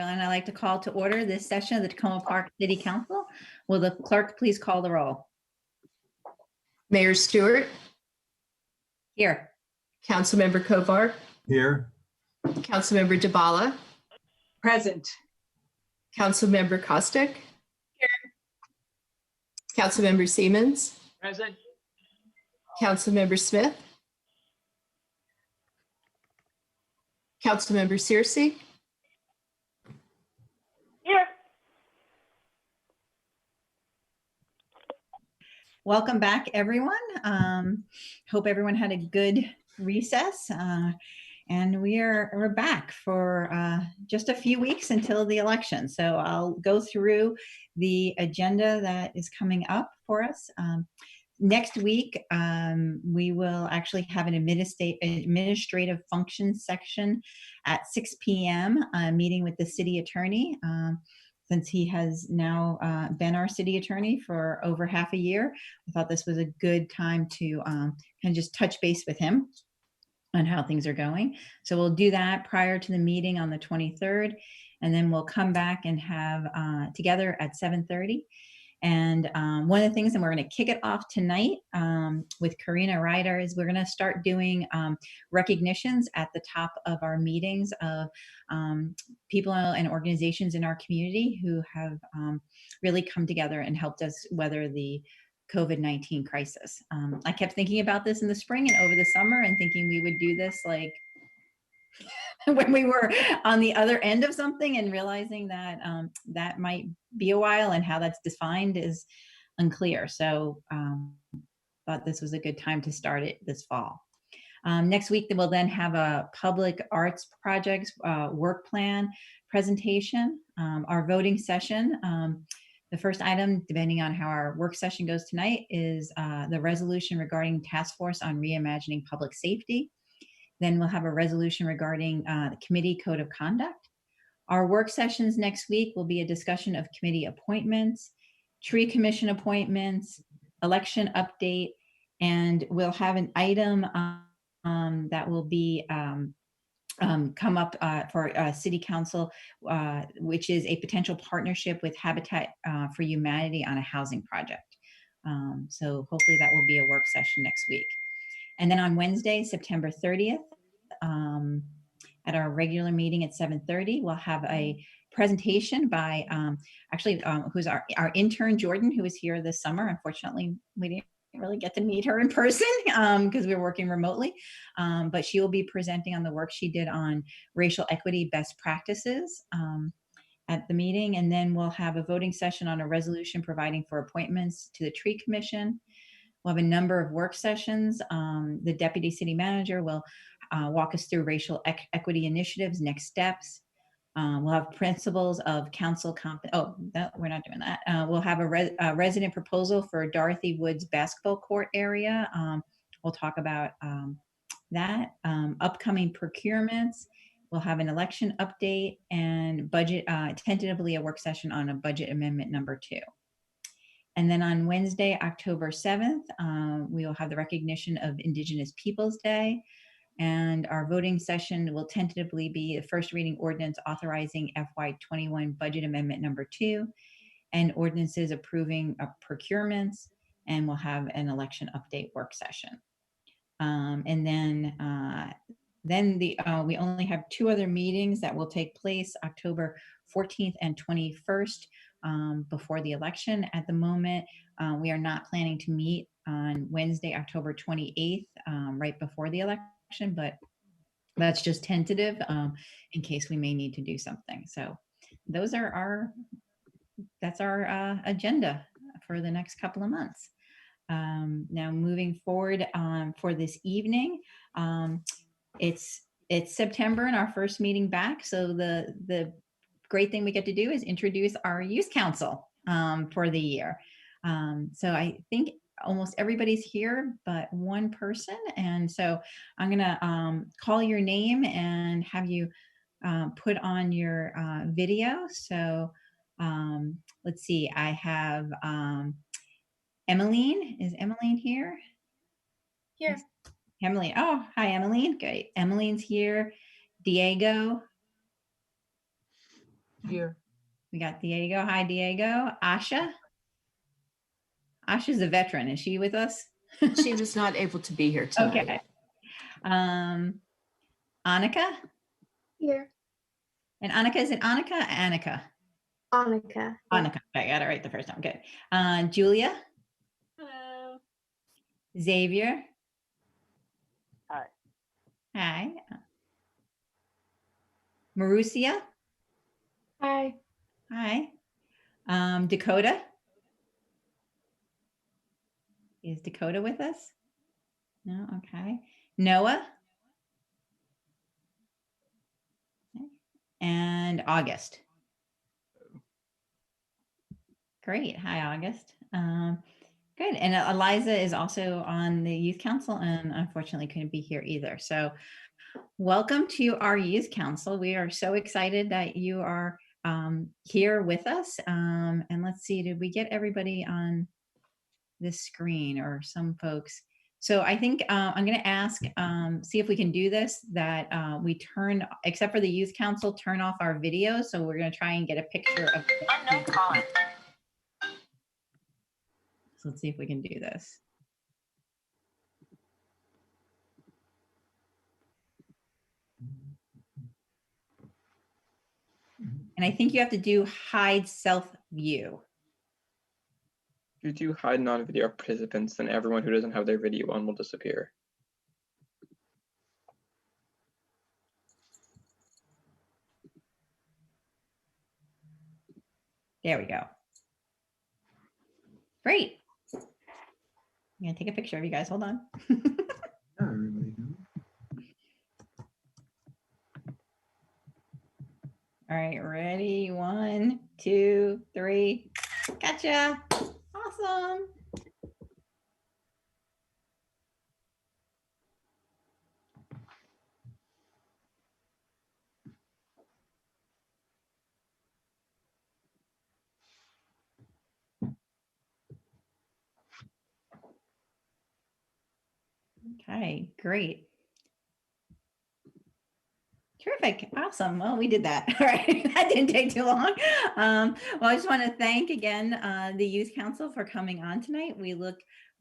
everyone. I'd like to call to order this session of the Tacoma Park City Council. Will the clerk please call the roll? Mayor Stewart, Here. Councilmember Kovar, Here. Councilmember Dabala, Present. Councilmember Kostick. Here. Councilmember Siemens, Present. Councilmember Smith, Councilmember Searcy, Here. Welcome back, everyone. Hope everyone had a good recess. And we're back for just a few weeks until the election. So I'll go through the agenda that is coming up for us. Next week, we will actually have an administrative functions section at 6 p.m. Meeting with the city attorney. Since he has now been our city attorney for over half a year, I thought this was a good time to kind of just touch base with him on how things are going. So we'll do that prior to the meeting on the 23rd, and then we'll come back and have together at 7:30. And one of the things, and we're going to kick it off tonight with Karina Ryder, is we're going to start doing recognitions at the top of our meetings of people and organizations in our community who have really come together and helped us weather the COVID-19 crisis. I kept thinking about this in the spring and over the summer and thinking we would do this like when we were on the other end of something, and realizing that that might be a while and how that's defined is unclear. So thought this was a good time to start it this fall. Next week, we'll then have a public arts projects work plan presentation, our voting session. The first item, depending on how our work session goes tonight, is the resolution regarding task force on reimagining public safety. Then we'll have a resolution regarding the committee code of conduct. Our work sessions next week will be a discussion of committee appointments, tree commission appointments, election update, and we'll have an item that will be come up for City Council, which is a potential partnership with Habitat for Humanity on a housing project. So hopefully that will be a work session next week. And then on Wednesday, September 30th, at our regular meeting at 7:30, we'll have a presentation by who's our intern, Jordan, who was here this summer. Unfortunately, we didn't really get to meet her in person because we were working remotely. But she will be presenting on the work she did on racial equity best practices at the meeting. And then we'll have a voting session on a resolution providing for appointments to the Tree Commission. We'll have a number of work sessions. The Deputy City Manager will walk us through racial equity initiatives, next steps. We'll have principles of council we're not doing that. We'll have a resident proposal for Dorothy Woods basketball court area. We'll talk about that. Upcoming procurements. We'll have an election update and budget, tentatively a work session on a budget amendment number 2. And then on Wednesday, October 7th, we will have the recognition of Indigenous Peoples Day. And our voting session will tentatively be the first reading ordinance authorizing FY21 budget amendment number 2 and ordinances approving procurements, and we'll have an election update work session. And then we only have 2 other meetings that will take place October 14th and 21st before the election. At the moment, we are not planning to meet on Wednesday, October 28th, right before the election, but that's just tentative in case we may need to do something. So those are that's our agenda for the next couple of months. Now moving forward for this evening, it's September and our first meeting back. So the great thing we get to do is introduce our youth council for the year. So I think almost everybody's here but one person, and so I'm gonna call your name and have you put on your video. So let's see, I have Emmeline. Is Emmeline here? Here. Emmeline. Oh, hi, Emmeline. Great. Emmeline's here. Diego. Here. We got Diego. Hi, Diego. Asha. Asha's a veteran. Is she with us? She was not able to be here tonight. Okay. Annika. Here. And Annika, is it Annika or Annika? Annika. Annika. I got it right the first time. Good. Julia. Hello. Xavier. Hi. Hi. Marusia. Hi. Hi. Dakota. Is Dakota with us? No. Okay. Noah. Okay. And August. Great. Hi, August. Good. And Eliza is also on the youth council and unfortunately couldn't be here either. So welcome to our youth council. We are so excited that you are here with us. And let's see, did we get everybody on this screen or some folks? So I think I'm going to ask, see if we can do this, that we turn, except for the youth council, turn off our video. So we're going to try and get a picture of unknown caller. So let's see if we can do this. And I think you have to do hide self view. If you do hide non-video participants, then everyone who doesn't have their video on will disappear. There we go. Great. I'm gonna take a picture of you guys. Hold on. All right, ready? 1, 2, 3. Gotcha. Awesome. Okay, great. Terrific. Awesome. Well, we did that. All right. That didn't take too long. Well, I just want to thank again the Youth Council for coming on tonight. We look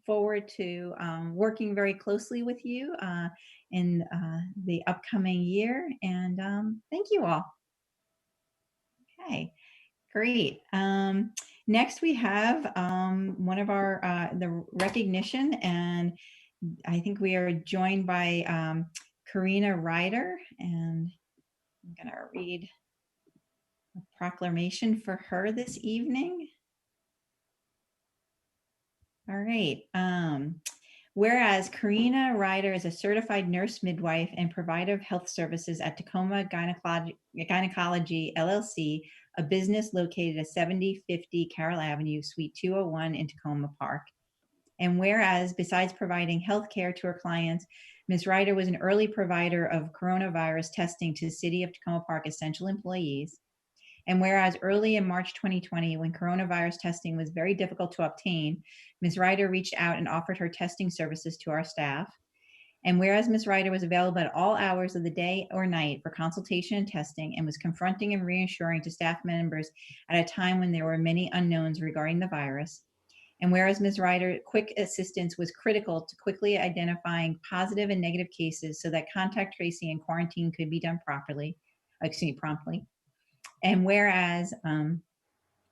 forward to working very closely with you in the upcoming year. And thank you all. Okay, great. Next, we have one of our the recognition, and I think we are joined by Karina Ryder, and I'm going to read a proclamation for her this evening. All right. Whereas Karina Ryder is a certified nurse midwife and provider of health services at Tacoma Gynecology LLC, a business located at 7050 Carroll Avenue, Suite 201 in Tacoma Park. And whereas besides providing health care to her clients, Ms. Ryder was an early provider of coronavirus testing to the City of Tacoma Park essential employees. And whereas early in March 2020, when coronavirus testing was very difficult to obtain, Ms. Ryder reached out and offered her testing services to our staff. And whereas Ms. Ryder was available at all hours of the day or night for consultation and testing and was confronting and reassuring to staff members at a time when there were many unknowns regarding the virus. And whereas Ms. Ryder, quick assistance was critical to quickly identifying positive and negative cases so that contact tracing and quarantine could be done promptly. And whereas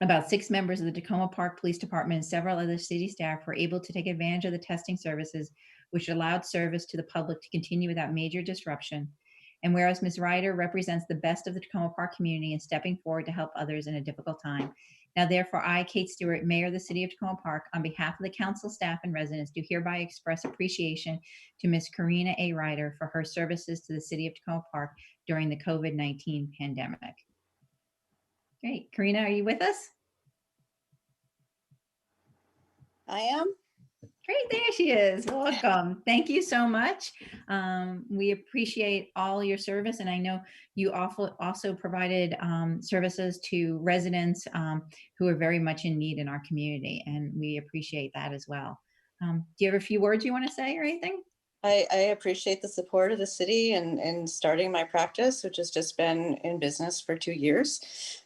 about 6 members of the Tacoma Park Police Department and several other city staff were able to take advantage of the testing services, which allowed service to the public to continue without major disruption. And whereas Ms. Ryder represents the best of the Tacoma Park community in stepping forward to help others in a difficult time. Now, therefore, I, Kate Stewart, Mayor of the City of Tacoma Park, on behalf of the council staff and residents, do hereby express appreciation to Ms. Karina A. Ryder for her services to the City of Tacoma Park during the COVID-19 pandemic. Great. Karina, are you with us? I am. Great, there she is. Welcome. Thank you so much. We appreciate all your service, and I know you also provided services to residents who are very much in need in our community, and we appreciate that as well. Do you have a few words you want to say or anything? I appreciate the support of the city and starting my practice, which has just been in business for 2 years.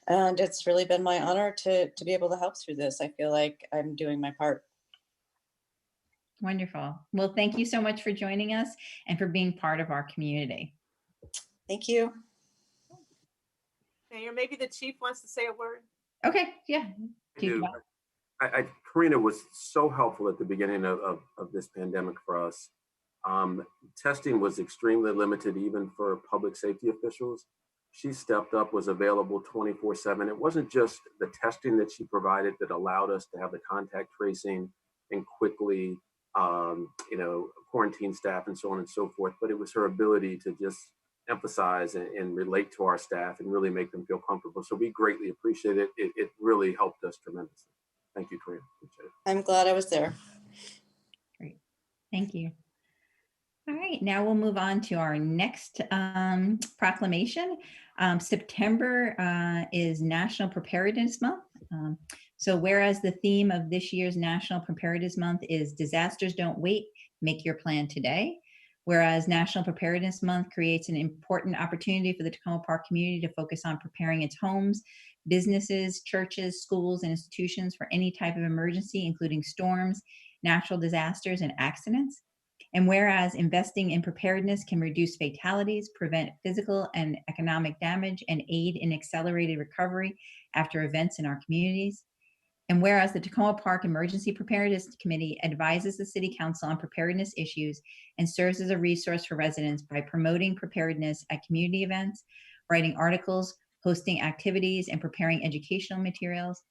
And it's really been my honor to be able to help through this. I feel like I'm doing my part. Wonderful. Well, thank you so much for joining us and for being part of our community. Thank you. Mayor, maybe the chief wants to say a word. Okay, yeah. I Chief do. Bell. Karina was so helpful at the beginning of this pandemic for us. Testing was extremely limited, even for public safety officials. She stepped up, was available 24/7. It wasn't just the testing that she provided that allowed us to have the contact tracing and quickly, quarantine staff and so on and so forth, but it was her ability to just emphasize and relate to our staff and really make them feel comfortable. So we greatly appreciate it. It really helped us tremendously. Thank you, Karina. Appreciate it. I'm glad I was there. Great. Thank you. All right, now we'll move on to our next proclamation. September is National Preparedness Month. So whereas the theme of this year's National Preparedness Month is Disasters Don't Wait, Make Your Plan Today. Whereas National Preparedness Month creates an important opportunity for the Tacoma Park community to focus on preparing its homes, businesses, churches, schools, and institutions for any type of emergency, including storms, natural disasters, and accidents. And whereas investing in preparedness can reduce fatalities, prevent physical and economic damage, and aid in accelerated recovery after events in our communities. And whereas the Tacoma Park Emergency Preparedness Committee advises the City Council on preparedness issues and serves as a resource for residents by promoting preparedness at community events, writing articles, hosting activities, and preparing educational materials.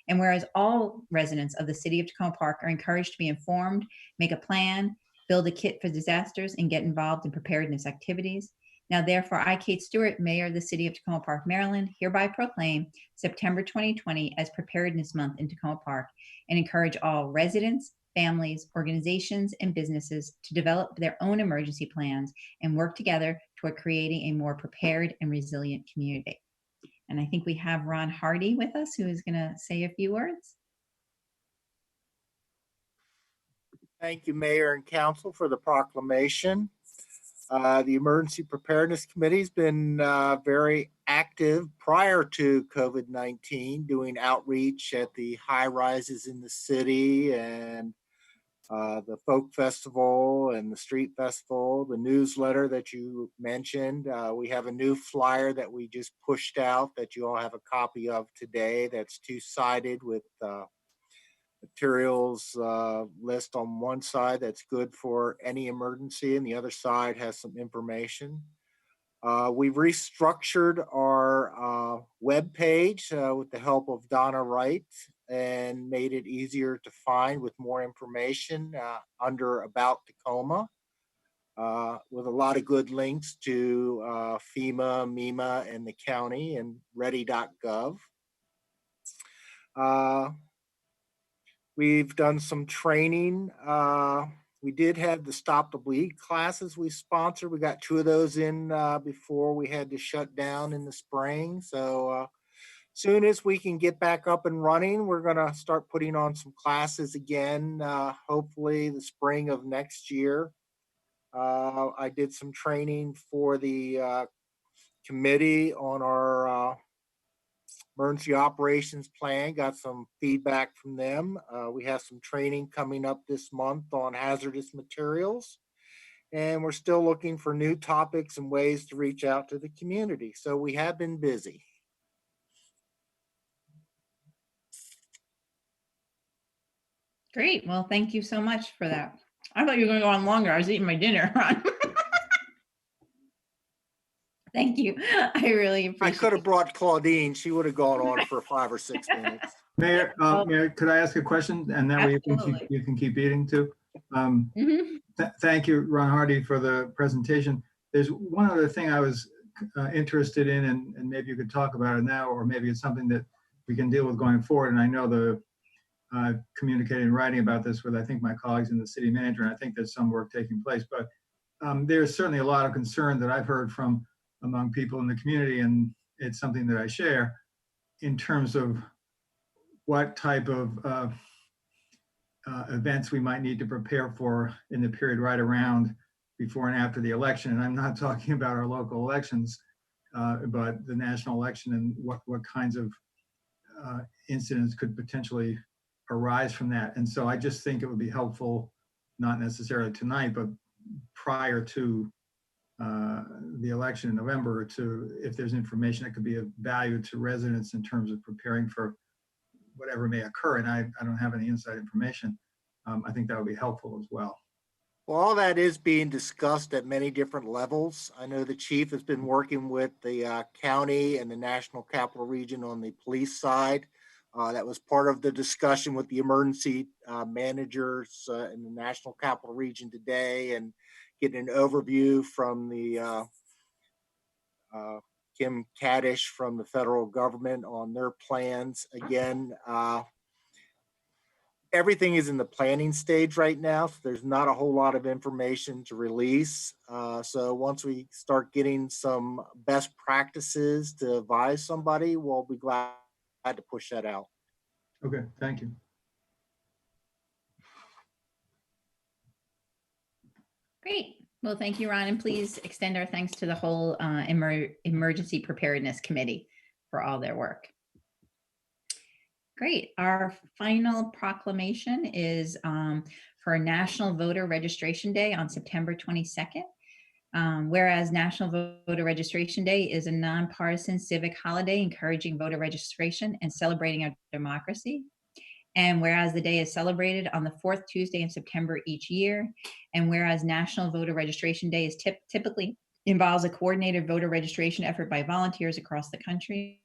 And whereas all residents of the City of Tacoma Park are encouraged to be informed, make a plan, build a kit for disasters, and get involved in preparedness activities. Now, therefore, I, Kate Stewart, Mayor of the City of Tacoma Park, Maryland, hereby proclaim September 2020 as Preparedness Month in Tacoma Park and encourage all residents, families, organizations, and businesses to develop their own emergency plans and work together toward creating a more prepared and resilient community. And I think we have Ron Hardy with us, who is going to say a few words. Thank you, Mayor and Council, for the proclamation. The Emergency Preparedness Committee has been very active prior to COVID-19, doing outreach at the high rises in the city and the Folk Festival and the Street Festival, the newsletter that you mentioned. We have a new flyer that we just pushed out that you all have a copy of today that's two-sided with materials list on one side that's good for any emergency, and the other side has some information. We've restructured our web page with the help of Donna Wright and made it easier to find with more information under About Tacoma, with a lot of good links to FEMA, MEMA, and the county, and ready.gov. We've done some training. We did have the Stop the Bleed classes we sponsored. We got 2 of those in before we had to shut down in the spring. So soon as we can get back up and running, we're going to start putting on some classes again, hopefully the spring of next year. I did some training for the committee on our emergency operations plan, got some feedback from them. We have some training coming up this month on hazardous materials, and we're still looking for new topics and ways to reach out to the community. So we have been busy. Great. Well, thank you so much for that. I thought you were going to go on longer. I was eating my dinner, Ron. Thank you. I really appreciate it. I could have brought Claudine. She would have gone on for 5 or 6 minutes. Mayor, Mayor, could I ask a question? And that way you can keep eating too. Thank you, Ron Hardy, for the presentation. There's one other thing I was interested in, and maybe you could talk about it now, or maybe it's something that we can deal with going forward. And I know I've communicated in writing about this with, I think, my colleagues in the city manager, and I think there's some work taking place. But there's certainly a lot of concern that I've heard from among people in the community, and it's something that I share in terms of what type of events we might need to prepare for in the period right around before and after the election. And I'm not talking about our local elections, but the national election and what kinds of incidents could potentially arise from that. And so I just think it would be helpful, not necessarily tonight, but prior to the election in November, to, if there's information that could be of value to residents in terms of preparing for whatever may occur, and I don't have any inside information, I think that would be helpful as well. Well, all that is being discussed at many different levels. I know the chief has been working with the county and the National Capital Region on the police side. That was part of the discussion with the emergency managers in the National Capital Region today, and getting an overview from the Kim Kaddish from the federal government on their plans. Again, everything is in the planning stage right now, so there's not a whole lot of information to release. So once we start getting some best practices to advise somebody, we'll be glad to push that out. Okay, thank you. Great. Well, thank you, Ron, and please extend our thanks to the whole Emergency Preparedness Committee for all their work. Great. Our final proclamation is for National Voter Registration Day on September 22nd. Whereas National Voter Registration Day is a nonpartisan civic holiday encouraging voter registration and celebrating our democracy. And whereas the day is celebrated on the fourth Tuesday in September each year, and whereas National Voter Registration Day is typically involves a coordinated voter registration effort by volunteers across the country.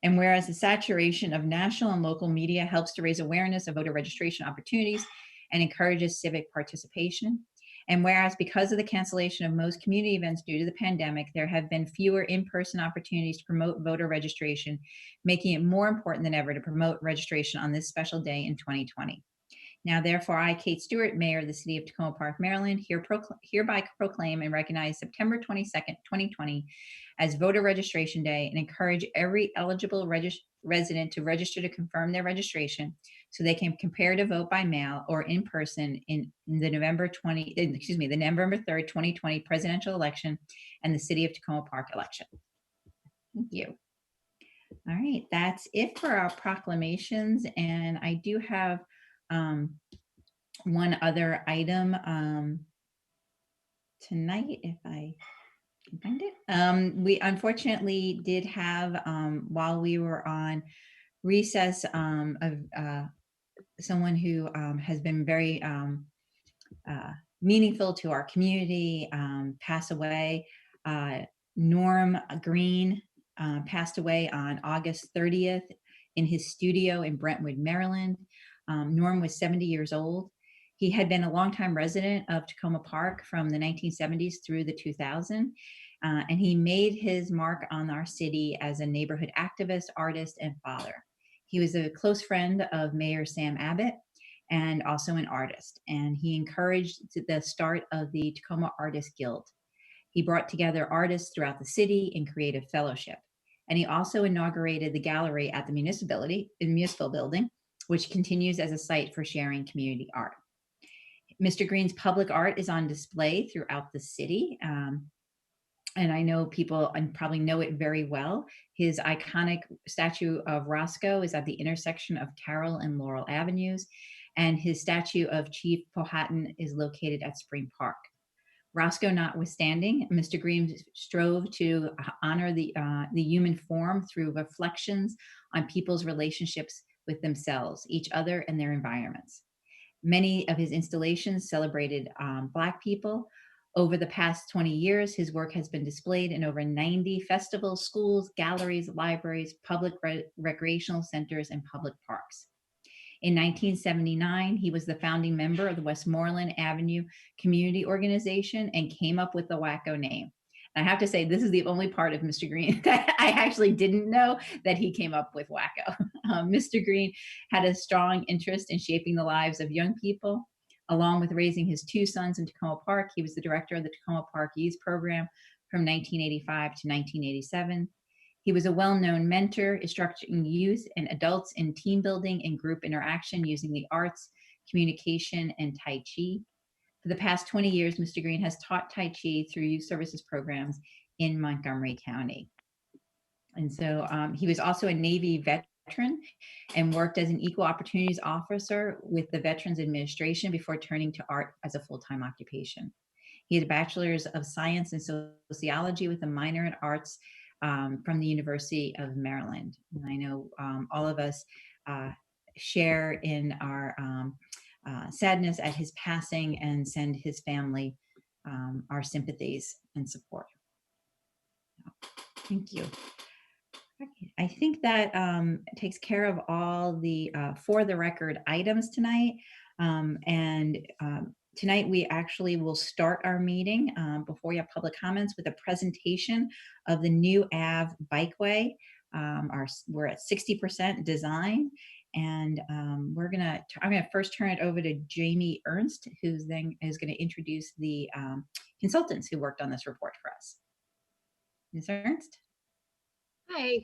And whereas the saturation of national and local media helps to raise awareness of voter registration opportunities and encourages civic participation. And whereas because of the cancellation of most community events due to the pandemic, there have been fewer in-person opportunities to promote voter registration, making it more important than ever to promote registration on this special day in 2020. Now, therefore, I, Kate Stewart, Mayor of the City of Tacoma Park, Maryland, hereby proclaim and recognize September 22nd, 2020 as Voter Registration Day and encourage every eligible resident to register to confirm their registration so they can prepare to vote by mail or in person in the November 3rd, 2020 presidential election and the City of Tacoma Park election. Thank you. All right, that's it for our proclamations. And I do have one other item tonight, if I can find it. We unfortunately did have, while we were on recess, someone who has been very meaningful to our community pass away. Norm Green passed away on August 30th in his studio in Brentwood, Maryland. Norm was 70 years old. He had been a longtime resident of Tacoma Park from the 1970s through the 2000s, and he made his mark on our city as a neighborhood activist, artist, and father. He was a close friend of Mayor Sam Abbott and also an artist, and he encouraged the start of the Tacoma Artists Guild. He brought together artists throughout the city in creative fellowship, and he also inaugurated the gallery at the municipal building, which continues as a site for sharing community art. Mr. Green's public art is on display throughout the city. And I know people probably know it very well. His iconic statue of Roscoe is at the intersection of Carroll and Laurel Avenues, and his statue of Chief Powhatan is located at Spring Park. Roscoe notwithstanding, Mr. Green strove to honor the human form through reflections on people's relationships with themselves, each other, and their environments. Many of his installations celebrated Black people. Over the past 20 years, his work has been displayed in over 90 festivals, schools, galleries, libraries, public recreational centers, and public parks. In 1979, he was the founding member of the Westmoreland Avenue Community Organization and came up with the WACO name. I have to say, this is the only part of Mr. Green that I actually didn't know that he came up with WACO. Mr. Green had a strong interest in shaping the lives of young people. Along with raising his two sons in Tacoma Park, he was the director of the Tacoma Park Youth Program from 1985 to 1987. He was a well-known mentor, instructing youth and adults in team building and group interaction using the arts, communication, and Tai Chi. For the past 20 years, Mr. Green has taught Tai Chi through youth services programs in Montgomery County. And so he was also a Navy veteran and worked as an equal opportunities officer with the Veterans Administration before turning to art as a full-time occupation. He had a bachelor's of science in sociology with a minor in arts from the University of Maryland. And I know all of us share in our sadness at his passing and send his family our sympathies and support. Thank you. Okay. I think that takes care of all the for the record items tonight. Tonight we actually will start our meeting before we have public comments with a presentation of the new Ave Bikeway. We're at 60% design, and I'm gonna first turn it over to Jamie Ernst, who's then is going to introduce the consultants who worked on this report for us. Ms. Ernst? Hi.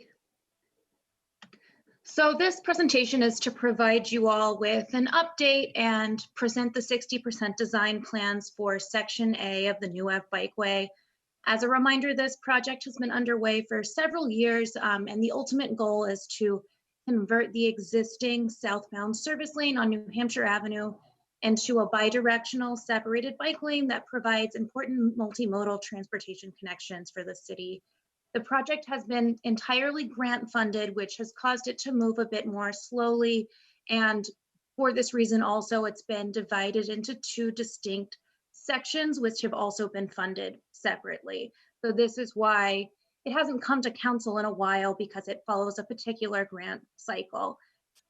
So this presentation is to provide you all with an update and present the 60% design plans for Section A of the new Ave Bikeway. As a reminder, this project has been underway for several years, and the ultimate goal is to convert the existing southbound service lane on New Hampshire Avenue into a bidirectional separated bike lane that provides important multimodal transportation connections for the city. The project has been entirely grant funded, which has caused it to move a bit more slowly. And for this reason also, it's been divided into two distinct sections, which have also been funded separately. So this is why it hasn't come to council in a while, because it follows a particular grant cycle.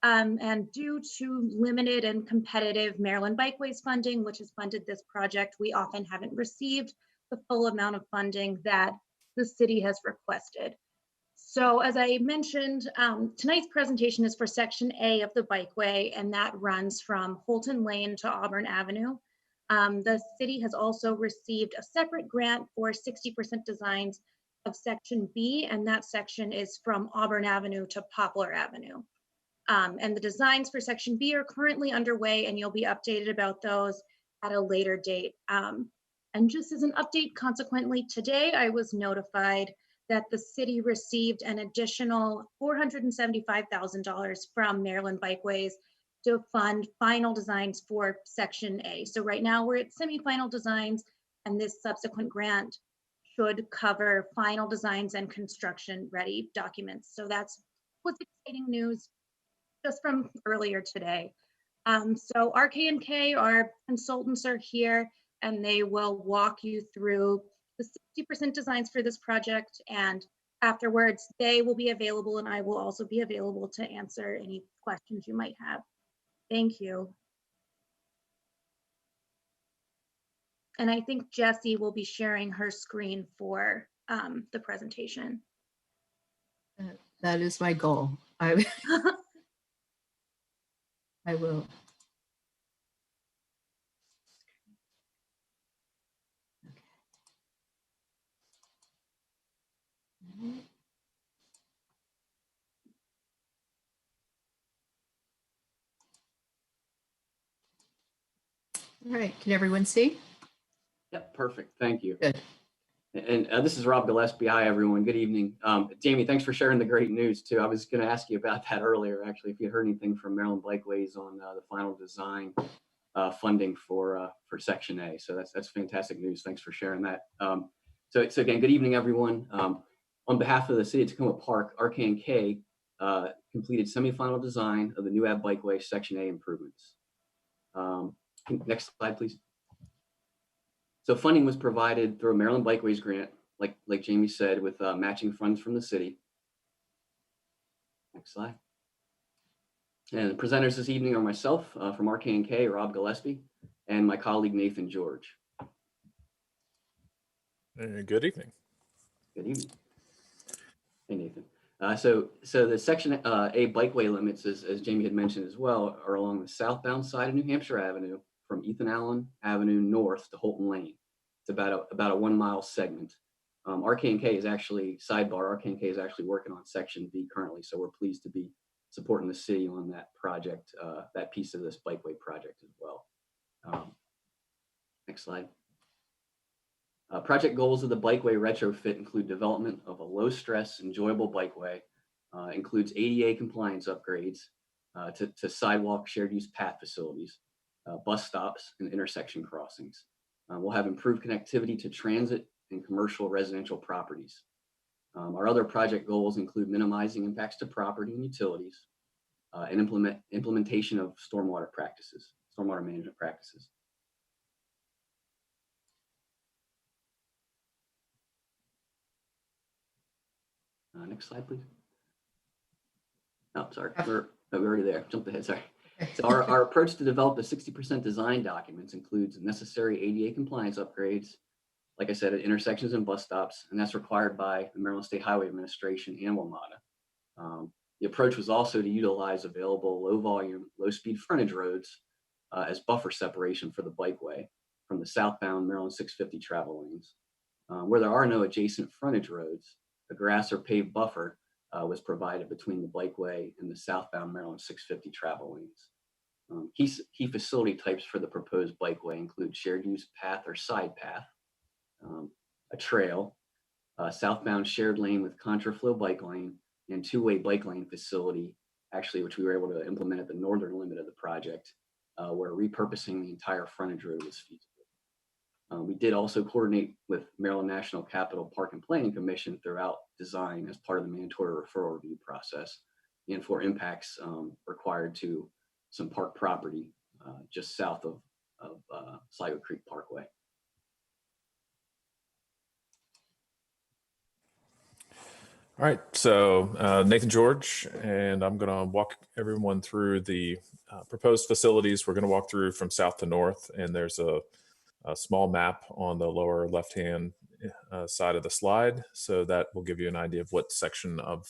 And due to limited and competitive Maryland Bikeways funding, which has funded this project, we often haven't received the full amount of funding that the city has requested. So as I mentioned, tonight's presentation is for Section A of the Bikeway, and that runs from Holton Lane to Auburn Avenue. The city has also received a separate grant for 60% designs of Section B, and that section is from Auburn Avenue to Poplar Avenue. And the designs for Section B are currently underway, and you'll be updated about those at a later date. And just as an update, consequently, today I was notified that the city received an additional $475,000 from Maryland Bikeways to fund final designs for Section A. So right now we're at semi-final designs, and this subsequent grant should cover final designs and construction ready documents. So that's what's exciting news just from earlier today. So RK&K, our consultants, are here, and they will walk you through the 60% designs for this project. And afterwards, they will be available, and I will also be available to answer any questions you might have. Thank you. And I think Jessie will be sharing her screen for the presentation. That is my goal. I will. All right, can everyone see? Yep, perfect. Thank you. Good. And this is Rob Gillespie. Hi, everyone. Good evening. Jamie, thanks for sharing the great news, too. I was going to ask you about that earlier, actually, if you heard anything from Maryland Bikeways on the final design funding for Section A. So that's fantastic news. Thanks for sharing that. So again, good evening, everyone. On behalf of the City of Tacoma Park, RK&K completed semi-final design of the new Ave Bikeway Section A improvements. Next slide, please. So funding was provided through a Maryland Bikeways grant, like Jamie said, with matching funds from the city. Next slide. And the presenters this evening are myself from RK&K, Rob Gillespie, and my colleague Nathan George. Good evening. Good evening. Hey, Nathan. So the Section A bikeway limits, as Jamie had mentioned as well, are along the southbound side of New Hampshire Avenue from Ethan Allen Avenue north to Holton Lane. It's about a 1 mile segment. RK&K is actually, sidebar, RK&K is actually working on Section B currently, so we're pleased to be supporting the city on that project, that piece of this bikeway project as well. Next slide. Project goals of the bikeway retrofit include development of a low-stress, enjoyable bikeway, includes ADA compliance upgrades to sidewalk shared use path facilities, bus stops, and intersection crossings. We'll have improved connectivity to transit and commercial residential properties. Our other project goals include minimizing impacts to property and utilities, and implementation of stormwater management practices. Next slide, please. Oh, sorry, we're already there. Jumped ahead, sorry. So our approach to develop the 60% design documents includes necessary ADA compliance upgrades, like I said, at intersections and bus stops, and that's required by the Maryland State Highway Administration and WMATA. The approach was also to utilize available low volume, low speed frontage roads as buffer separation for the bikeway from the southbound Maryland 650 travel lanes. Where there are no adjacent frontage roads, a grass or paved buffer was provided between the bikeway and the southbound Maryland 650 travel lanes. Key facility types for the proposed bikeway include shared use path or side path, a trail, a southbound shared lane with contraflow bike lane, and two-way bike lane facility, actually, which we were able to implement at the northern limit of the project, where repurposing the entire frontage road was feasible. We did also coordinate with Maryland National Capital Park and Planning Commission throughout design as part of the mandatory referral review process and for impacts required to some park property just south of Sligo Creek Parkway. All right, so Nathan George, and I'm going to walk everyone through the proposed facilities. We're going to walk through from south to north, and there's a small map on the lower left-hand side of the slide. So that will give you an idea of what section of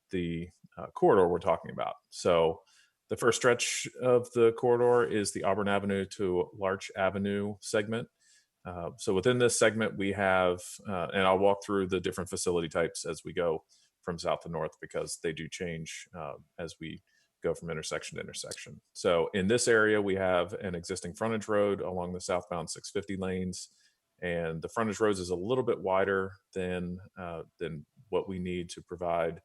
the corridor we're talking about. So the first stretch of the corridor is the Auburn Avenue to Larch Avenue segment. So within this segment, we have, and I'll walk through the different facility types as we go from south to north because they do change as we go from intersection to intersection. So in this area, we have an existing frontage road along the southbound 650 lanes, and the frontage roads is a little bit wider than what we need to provide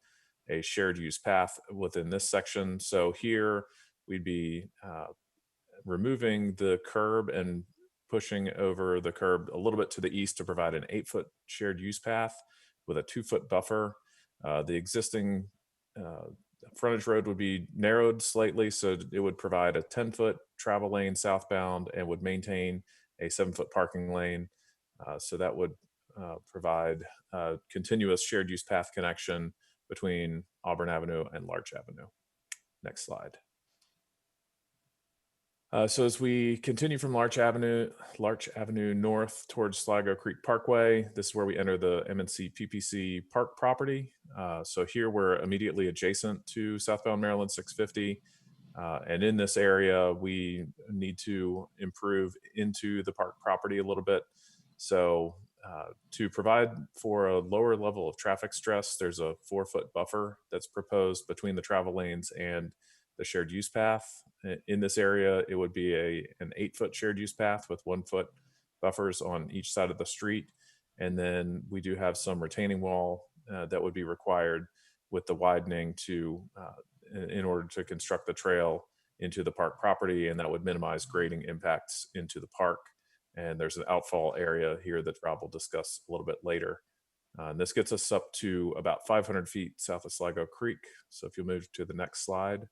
a shared use path within this section. So here we'd be removing the curb and pushing over the curb a little bit to the east to provide an 8-foot shared use path with a 2-foot buffer. The existing frontage road would be narrowed slightly, so it would provide a 10-foot travel lane southbound and would maintain a 7-foot parking lane. So that would provide a continuous shared use path connection between Auburn Avenue and Larch Avenue. Next slide. So as we continue from Larch Avenue north towards Sligo Creek Parkway, this is where we enter the M&C PPC Park property. So here we're immediately adjacent to southbound Maryland 650. And in this area, we need to improve into the park property a little bit. So to provide for a lower level of traffic stress, there's a 4-foot buffer that's proposed between the travel lanes and the shared use path. In this area, it would be an 8-foot shared use path with 1-foot buffers on each side of the street. And then we do have some retaining wall that would be required with the widening in order to construct the trail into the park property, and that would minimize grading impacts into the park. And there's an outfall area here that Rob will discuss a little bit later. And this gets us up to about 500 feet south of Sligo Creek. So if you'll move to the next slide.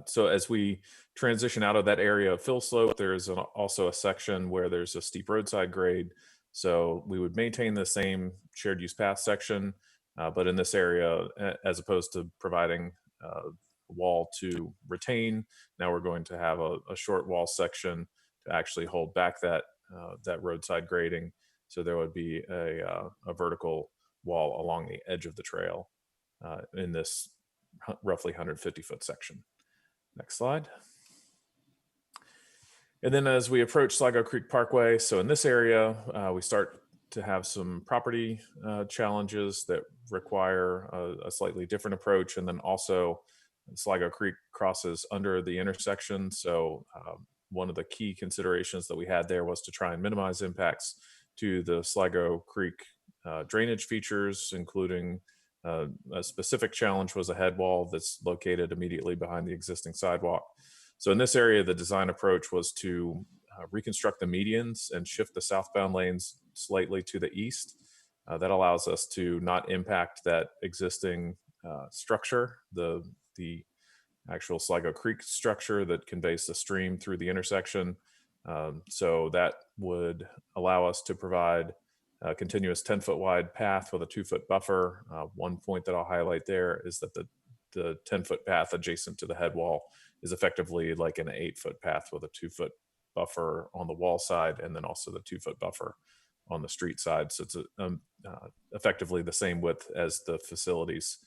So as we transition out of that area of fill slope, there's also a section where there's a steep roadside grade. So we would maintain the same shared use path section, but in this area, as opposed to providing a wall to retain, now we're going to have a short wall section to actually hold back that roadside grading. So there would be a vertical wall along the edge of the trail in this roughly 150-foot section. Next slide. And then as we approach Sligo Creek Parkway, so in this area, we start to have some property challenges that require a slightly different approach. And then also Sligo Creek crosses under the intersection. So one of the key considerations that we had there was to try and minimize impacts to the Sligo Creek drainage features, including a specific challenge was a head wall that's located immediately behind the existing sidewalk. So in this area, the design approach was to reconstruct the medians and shift the southbound lanes slightly to the east. That allows us to not impact that existing structure, the actual Sligo Creek structure that conveys the stream through the intersection. So that would allow us to provide a continuous 10-foot wide path with a 2-foot buffer. One point that I'll highlight there is that the 10-foot path adjacent to the head wall is effectively like an 8-foot path with a 2-foot buffer on the wall side, and then also the 2-foot buffer on the street side. So it's effectively the same width as the facilities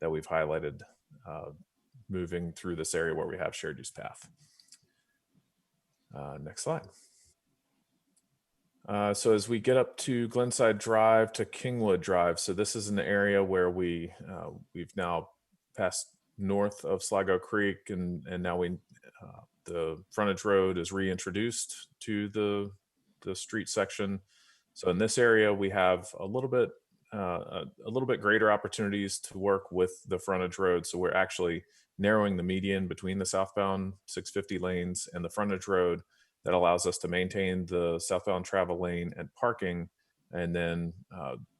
that we've highlighted moving through this area where we have shared use path. Next slide. So as we get up to Glenside Drive to Kingwood Drive, so this is an area where we've now passed north of Sligo Creek, and now the frontage road is reintroduced to the street section. So in this area, we have a little bit greater opportunities to work with the frontage road. So we're actually narrowing the median between the southbound 650 lanes and the frontage road. That allows us to maintain the southbound travel lane and parking. And then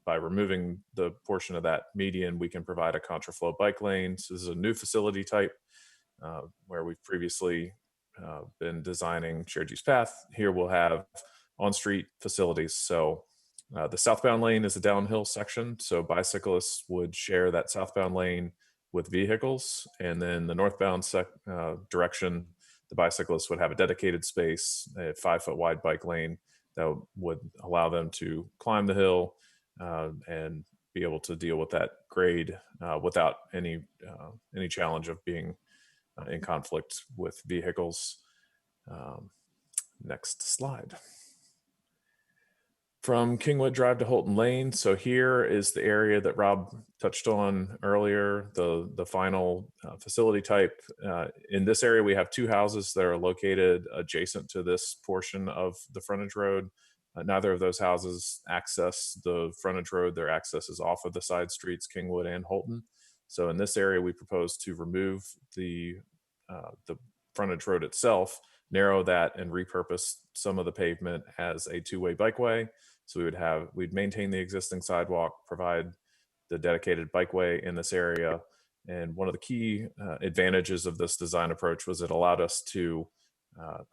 by removing the portion of that median, we can provide a contraflow bike lane. So this is a new facility type where we've previously been designing shared use path. Here we'll have on-street facilities. So the southbound lane is a downhill section. So bicyclists would share that southbound lane with vehicles. And then the northbound direction, the bicyclists would have a dedicated space, a 5-foot wide bike lane that would allow them to climb the hill and be able to deal with that grade without any challenge of being in conflict with vehicles. Next slide. From Kingwood Drive to Holton Lane. So here is the area that Rob touched on earlier, the final facility type. In this area, we have 2 houses that are located adjacent to this portion of the frontage road. Neither of those houses access the frontage road. Their access is off of the side streets, Kingwood and Holton. So in this area, we propose to remove the frontage road itself, narrow that, and repurpose some of the pavement as a 2-way bikeway. So we'd maintain the existing sidewalk, provide the dedicated bikeway in this area. And one of the key advantages of this design approach was it allowed us to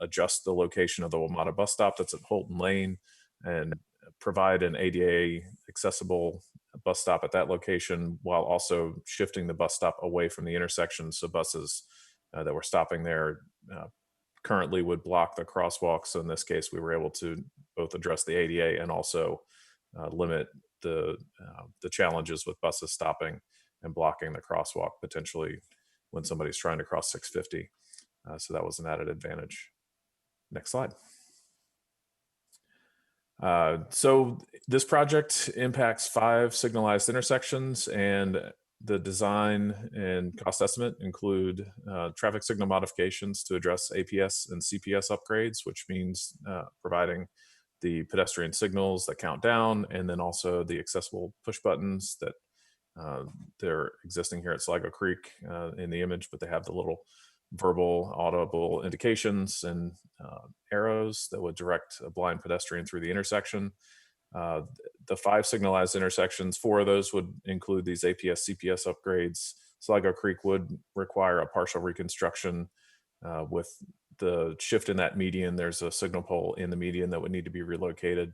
adjust the location of the WMATA bus stop that's at Holton Lane and provide an ADA accessible bus stop at that location, while also shifting the bus stop away from the intersection. So buses that were stopping there currently would block the crosswalk. So in this case, we were able to both address the ADA and also limit the challenges with buses stopping and blocking the crosswalk potentially when somebody's trying to cross 650. So that was an added advantage. Next slide. So this project impacts 5 signalized intersections, and the design and cost estimate include traffic signal modifications to address APS and CPS upgrades, which means providing the pedestrian signals that count down, and then also the accessible push buttons that they're existing here at Sligo Creek in the image, but they have the little verbal audible indications and arrows that would direct a blind pedestrian through the intersection. The 5 signalized intersections, 4 of those would include these APS CPS upgrades. Sligo Creek would require a partial reconstruction with the shift in that median. There's a signal pole in the median that would need to be relocated.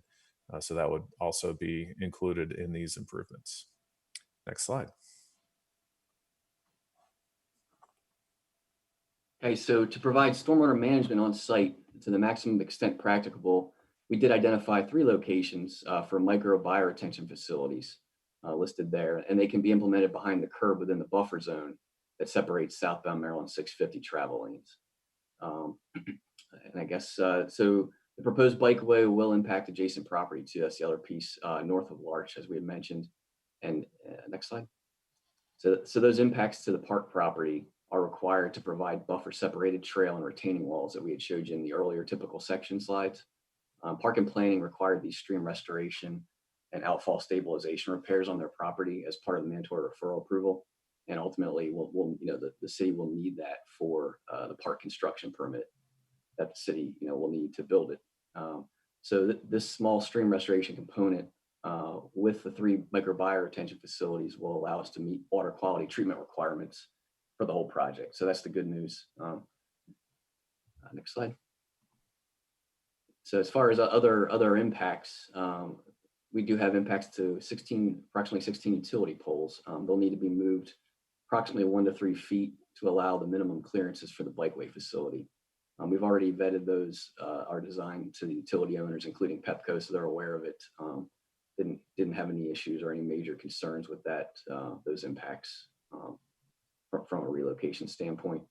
So that would also be included in these improvements. Next slide. Okay, so to provide stormwater management on site to the maximum extent practicable, we did identify 3 locations for micro bioretention facilities listed there, and they can be implemented behind the curb within the buffer zone that separates southbound Maryland 650 travel lanes. And I guess, so the proposed bikeway will impact adjacent property too. That's the other piece north of Larch, as we had mentioned. And next slide. So those impacts to the park property are required to provide buffer separated trail and retaining walls that we had showed you in the earlier typical section slides. Park and Planning required these stream restoration and outfall stabilization repairs on their property as part of the mandatory referral approval. And ultimately, the city will need that for the park construction permit that the city, will need to build it. So this small stream restoration component with the 3 microbiome retention facilities will allow us to meet water quality treatment requirements for the whole project. So that's the good news. Next slide. So as far as other impacts, we do have impacts to approximately 16 utility poles. They'll need to be moved approximately 1 to 3 feet to allow the minimum clearances for the bikeway facility. We've already vetted those, our design to the utility owners, including Pepco, so they're aware of it. Didn't have any issues or any major concerns with that, those impacts from a relocation standpoint.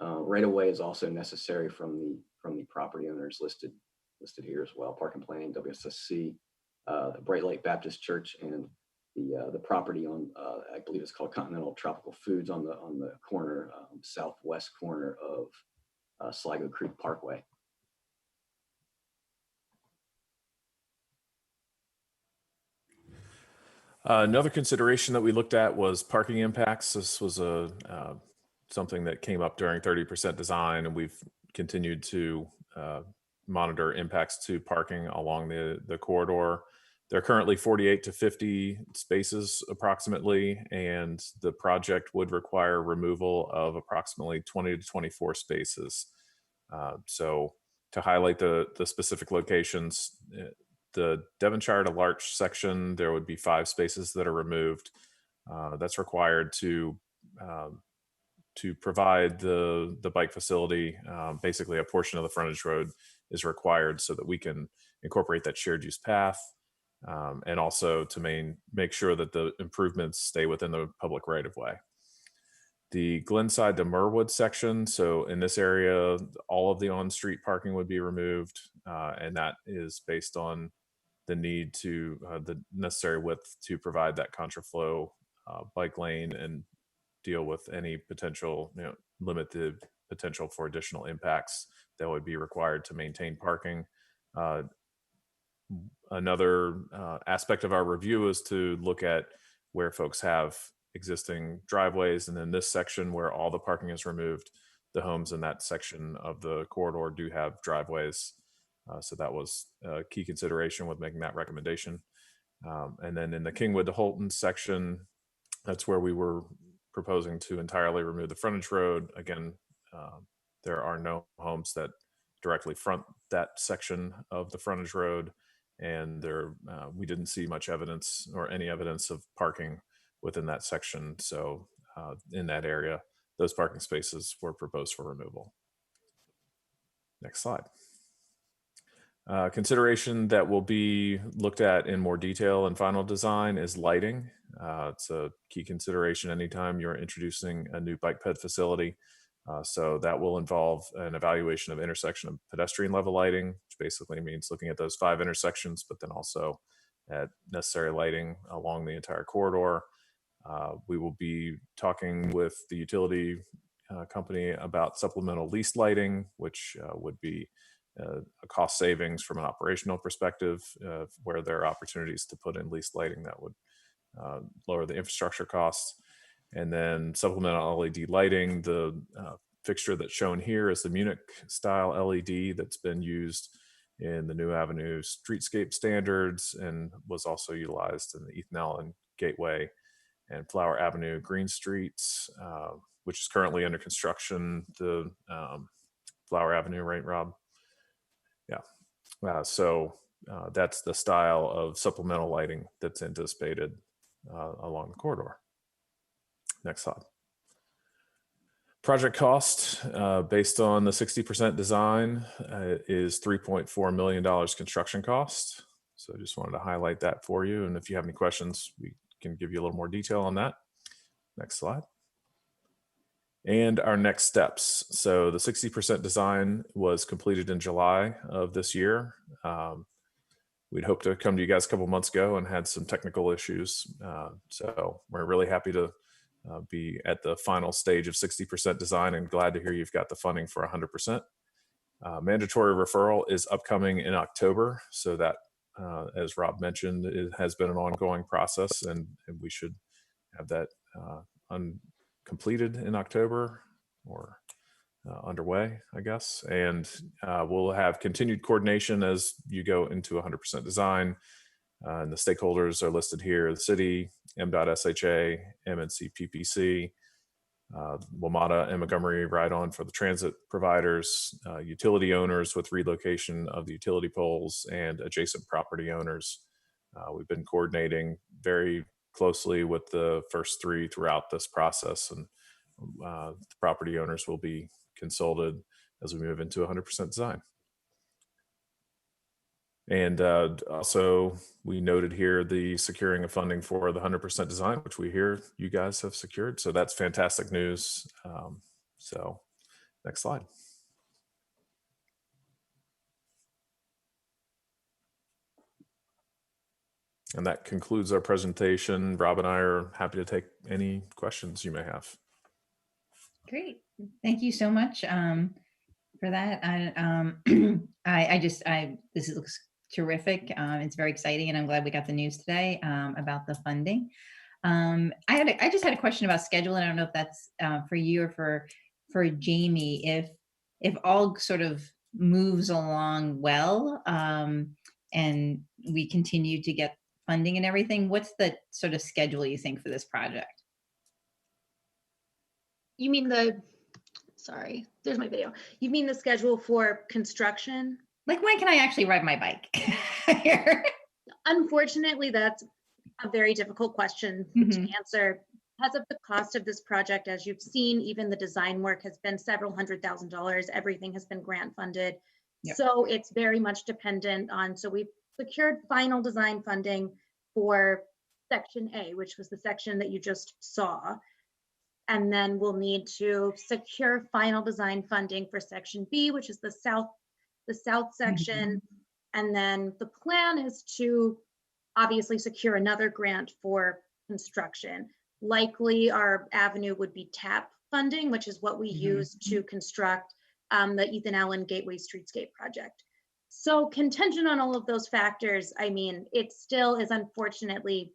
Right of way is also necessary from the property owners listed here as well. Park and Planning, WSSC, the Bright Light Baptist Church, and the property on I believe it's called Continental Tropical Foods on the corner, southwest corner of Sligo Creek Parkway. Another consideration that we looked at was parking impacts. This was something that came up during 30% design, and we've continued to monitor impacts to parking along the corridor. There are currently 48 to 50 spaces approximately, and the project would require removal of approximately 20 to 24 spaces. So to highlight the specific locations, the Devonshire to Larch section, there would be 5 spaces that are removed. That's required to provide the bike facility. Basically, a portion of the frontage road is required so that we can incorporate that shared use path, and also to make sure that the improvements stay within the public right of way. The Glenside to Merwood section, so in this area, all of the on-street parking would be removed, and that is based on the need to the necessary width to provide that contraflow bike lane and deal with any potential, limited potential for additional impacts that would be required to maintain parking. Another aspect of our review is to look at where folks have existing driveways, and then this section where all the parking is removed, the homes in that section of the corridor do have driveways. So that was a key consideration with making that recommendation. And then in the Kingwood to Holton section, that's where we were proposing to entirely remove the frontage road. Again, there are no homes that directly front that section of the frontage road, and we didn't see much evidence or any evidence of parking within that section. So in that area, those parking spaces were proposed for removal. Next slide. Consideration that will be looked at in more detail in final design is lighting. It's a key consideration anytime you're introducing a new bike ped facility. So that will involve an evaluation of intersection of pedestrian level lighting, which basically means looking at those 5 intersections, but then also at necessary lighting along the entire corridor. We will be talking with the utility company about supplemental lease lighting, which would be a cost savings from an operational perspective, where there are opportunities to put in lease lighting that would lower the infrastructure costs. And then supplemental LED lighting, the fixture that's shown here is the Munich style LED that's been used in the New Avenue streetscape standards and was also utilized in the Ethan Allen Gateway and Flower Avenue Green Streets, which is currently under construction, the Flower Avenue, right, Rob? Yeah. So that's the style of supplemental lighting that's anticipated along the corridor. Next slide. Project cost based on the 60% design is $3.4 million construction cost. So I just wanted to highlight that for you. And if you have any questions, we can give you a little more detail on that. Next slide. And our next steps. So the 60% design was completed in July of this year. We'd hoped to come to you guys a couple months ago and had some technical issues. So we're really happy to be at the final stage of 60% design, and glad to hear you've got the funding for 100%. Mandatory referral is upcoming in October, so that, as Rob mentioned, it has been an ongoing process, and we should have that completed in October, or underway, I guess. And we'll have continued coordination as you go into 100% design. And the stakeholders are listed here: the city, MDOT SHA, MNC PPC, WMATA and Montgomery Ride-On for the transit providers, utility owners with relocation of the utility poles, and adjacent property owners. We've been coordinating very closely with the first three throughout this process, and the property owners will be consulted as we move into 100% design. And also, we noted here the securing of funding for the 100% design, which we hear you guys have secured. So that's fantastic news. So next slide. And that concludes our presentation. Rob and I are happy to take any questions you may have. Great. Thank you so much for that. This looks terrific. It's very exciting, and I'm glad we got the news today about the funding. I just had a question about scheduling. I don't know if that's for you or for Jamie. If all sort of moves along well, and we continue to get funding and everything, what's the sort of schedule you think for this project? You mean sorry, there's my video. You mean the schedule for construction? Like, when can I actually ride my bike? Unfortunately, that's a very difficult question to answer. Because of the cost of this project, as you've seen, even the design work has been several $100,000. Everything has been grant funded. Yep. So it's very much dependent on, so we've secured final design funding for Section A, which was the section that you just saw. And then we'll need to secure final design funding for Section B, which is the south section. And then the plan is to obviously secure another grant for construction. Likely our avenue would be TAP funding, which is what we use to construct the Ethan Allen Gateway Streetscape project. So contingent on all of those factors, I mean, it still is unfortunately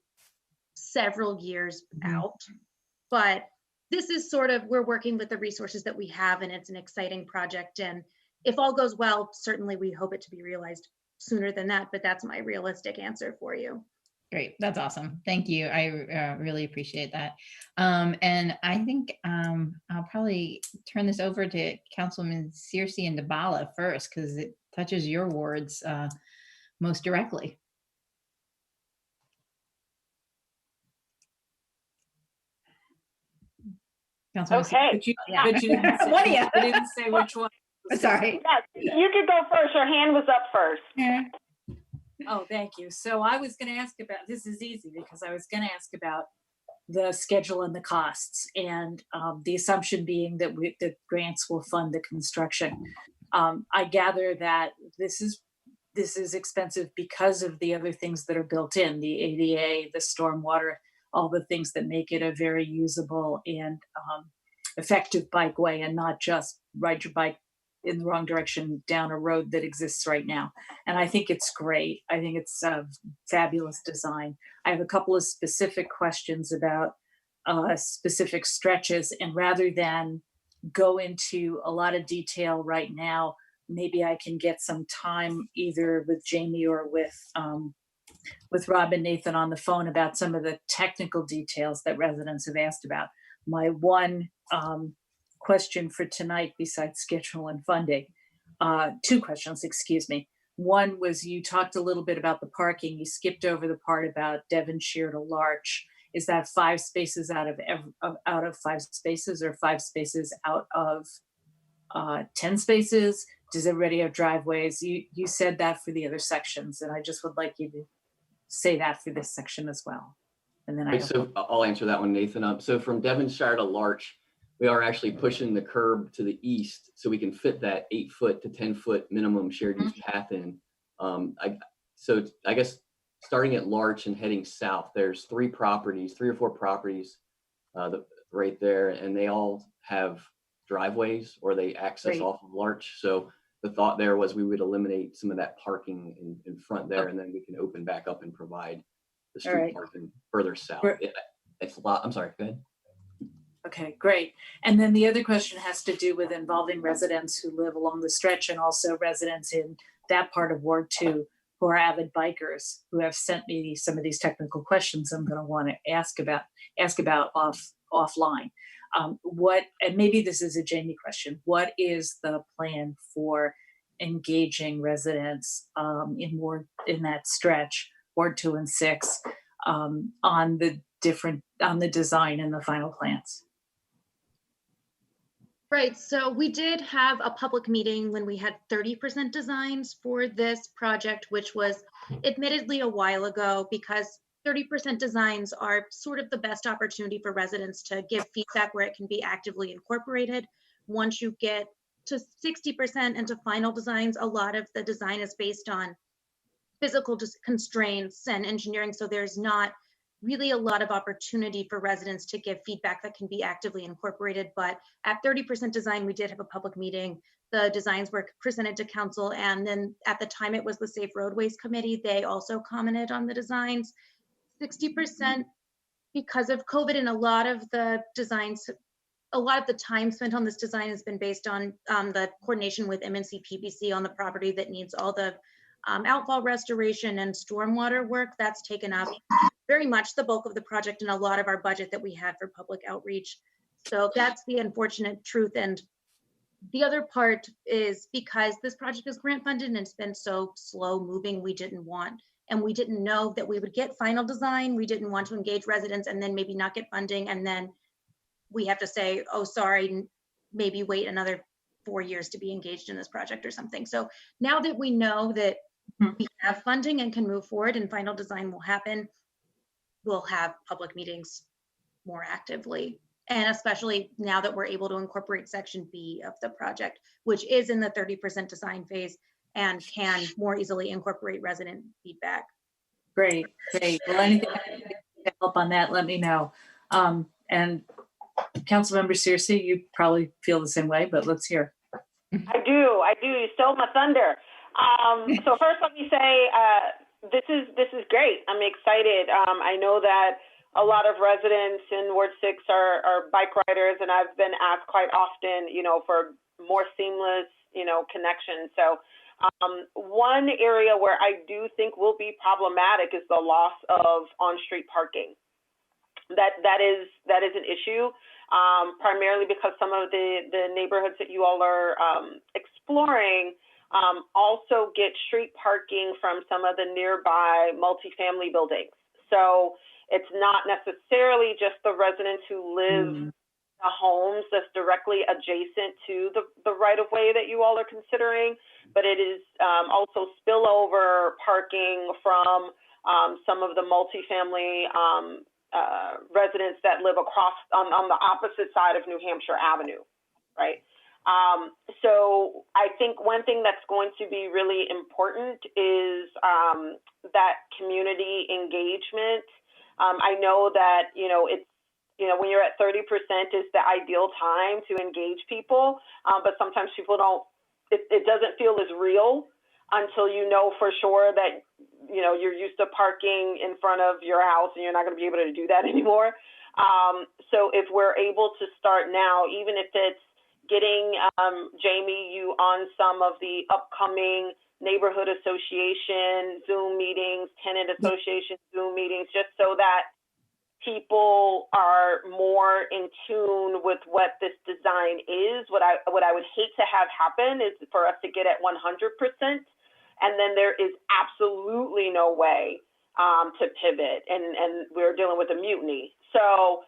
several years out, but this is sort of, we're working with the resources that we have, and it's an exciting project. And if all goes well, certainly we hope it to be realized sooner than that, but that's my realistic answer for you. Great. That's awesome. Thank you. I really appreciate that. And I think I'll probably turn this over to Councilman Searcy and Dabala first, because it touches your wards most directly. Okay. But you didn't say which one. Sorry. Yeah, you could go first. Your hand was up first. Yeah. Oh, thank you. So I was going to ask about, this is easy because I was going to ask about the schedule and the costs, and the assumption being that the grants will fund the construction. I gather that this is expensive because of the other things that are built in, the ADA, the stormwater, all the things that make it a very usable and effective bikeway, and not just ride your bike in the wrong direction down a road that exists right now. And I think it's great. I think it's a fabulous design. I have a couple of specific questions about specific stretches, and rather than go into a lot of detail right now, maybe I can get some time either with Jamie or with Rob and Nathan on the phone about some of the technical details that residents have asked about. My one question for tonight, besides schedule and funding, two questions, excuse me. One was, you talked a little bit about the parking. You skipped over the part about Devonshire to Larch. Is that 5 spaces out of 5 spaces, or 5 spaces out of 10 spaces? Does everybody have driveways? You said that for the other sections, and I just would like you to say that for this section as well. And then I'll answer that one, Nathan. So from Devonshire to Larch, we are actually pushing the curb to the east so we can fit that 8-foot to 10-foot minimum shared use path in. So I guess starting at Larch and heading south, there's 3 or 4 properties. The right there, and they all have driveways or they access Great. off of Larch. So the thought there was we would eliminate some of that parking in front there, and then we can open back up and provide the street right. parking further south. We're- It's a lot. I'm sorry. Go ahead. Okay, great. And then the other question has to do with involving residents who live along the stretch and also residents in that part of Ward 2 who are avid bikers who have sent me some of these technical questions I'm going to want to ask about offline. And maybe this is a Jamie question, what is the plan for engaging residents in that stretch, Ward 2 and 6, on the design and the final plans? Right, so we did have a public meeting when we had 30% designs for this project, which was admittedly a while ago, because 30% designs are sort of the best opportunity for residents to give feedback where it can be actively incorporated. Once you get to 60% and to final designs, a lot of the design is based on physical constraints and engineering, so there's not really a lot of opportunity for residents to give feedback that can be actively incorporated. But at 30% design, we did have a public meeting. The designs were presented to council, and then at the time it was the Safe Roadways Committee. They also commented on the designs. 60% because of COVID, and a lot of the time spent on this design has been based on the coordination with MNC PPC on the property that needs all the outfall restoration and stormwater work. That's taken up very much the bulk of the project and a lot of our budget that we had for public outreach. So that's the unfortunate truth. And the other part is because this project is grant funded and it's been so slow moving, we didn't know that we would get final design. We didn't want to engage residents and then maybe not get funding. And then we have to say, oh, sorry, maybe wait another 4 years to be engaged in this project or something. So now that we know that we have funding and can move forward and final design will happen, we'll have public meetings more actively. And especially now that we're able to incorporate section B of the project, which is in the 30% design phase and can more easily incorporate resident feedback. Great. Well, anything to help on that, let me know. And Councilmember Searcy, you probably feel the same way, but let's hear. I do. You stole my thunder. So first, let me say this is great. I'm excited. I know that a lot of residents in Ward 6 are bike riders, and I've been asked quite often, for more seamless, connection. So one area where I do think will be problematic is the loss of on-street parking. That is an issue, primarily because some of the neighborhoods that you all are exploring also get street parking from some of the nearby multifamily buildings. So it's not necessarily just the residents who live in the homes that's directly adjacent to the right-of-way that you all are considering, but it is also spillover parking from some of the multifamily residents that live across on the opposite side of New Hampshire Avenue, right? So I think one thing that's going to be really important is that community engagement. I know that, it's, when you're at 30% is the ideal time to engage people, but sometimes people it doesn't feel as real until you know for sure that, you're used to parking in front of your house and you're not going to be able to do that anymore. So if we're able to start now, even if it's getting Jamie, you on some of the upcoming neighborhood association Zoom meetings, tenant association Zoom meetings, just so that people are more in tune with what this design is. What I would hate to have happen is for us to get at 100%, and then there is absolutely no way to pivot, and we're dealing with a mutiny. So,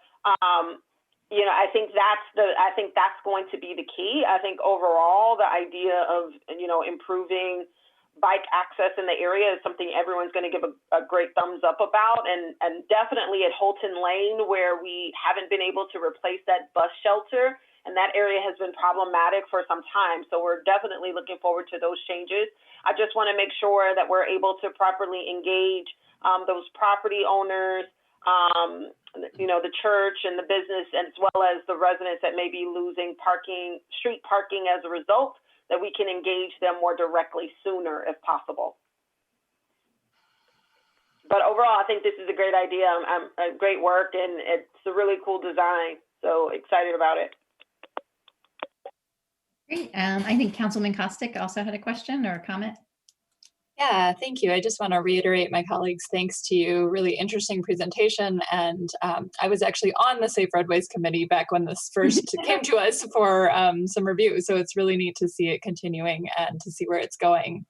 I think that's going to be the key. I think overall, the idea of improving bike access in the area is something everyone's going to give a great thumbs up about, and definitely at Holton Lane, where we haven't been able to replace that bus shelter, and that area has been problematic for some time. So we're definitely looking forward to those changes. I just want to make sure that we're able to properly engage those property owners, you know, the church and the business, as well as the residents that may be losing parking, street parking as a result, that we can engage them more directly sooner if possible. But overall, I think this is a great idea. Great work, and it's a really cool design. So excited about it. Great. I think Councilman Costick also had a question or a comment. Yeah, thank you. I just want to reiterate my colleagues' thanks to you. Really interesting presentation. And I was actually on the Safe Roadways Committee back when this first came to us for some review. So it's really neat to see it continuing and to see where it's going.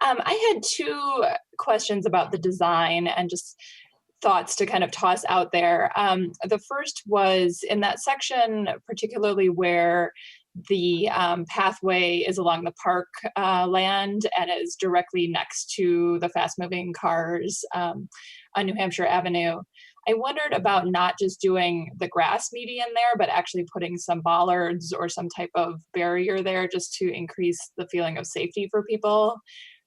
I had two questions about the design and just thoughts to kind of toss out there. The first was in that section, particularly where the pathway is along the park land and is directly next to the fast moving cars on New Hampshire Avenue. I wondered about not just doing the grass median there, but actually putting some bollards or some type of barrier there just to increase the feeling of safety for people.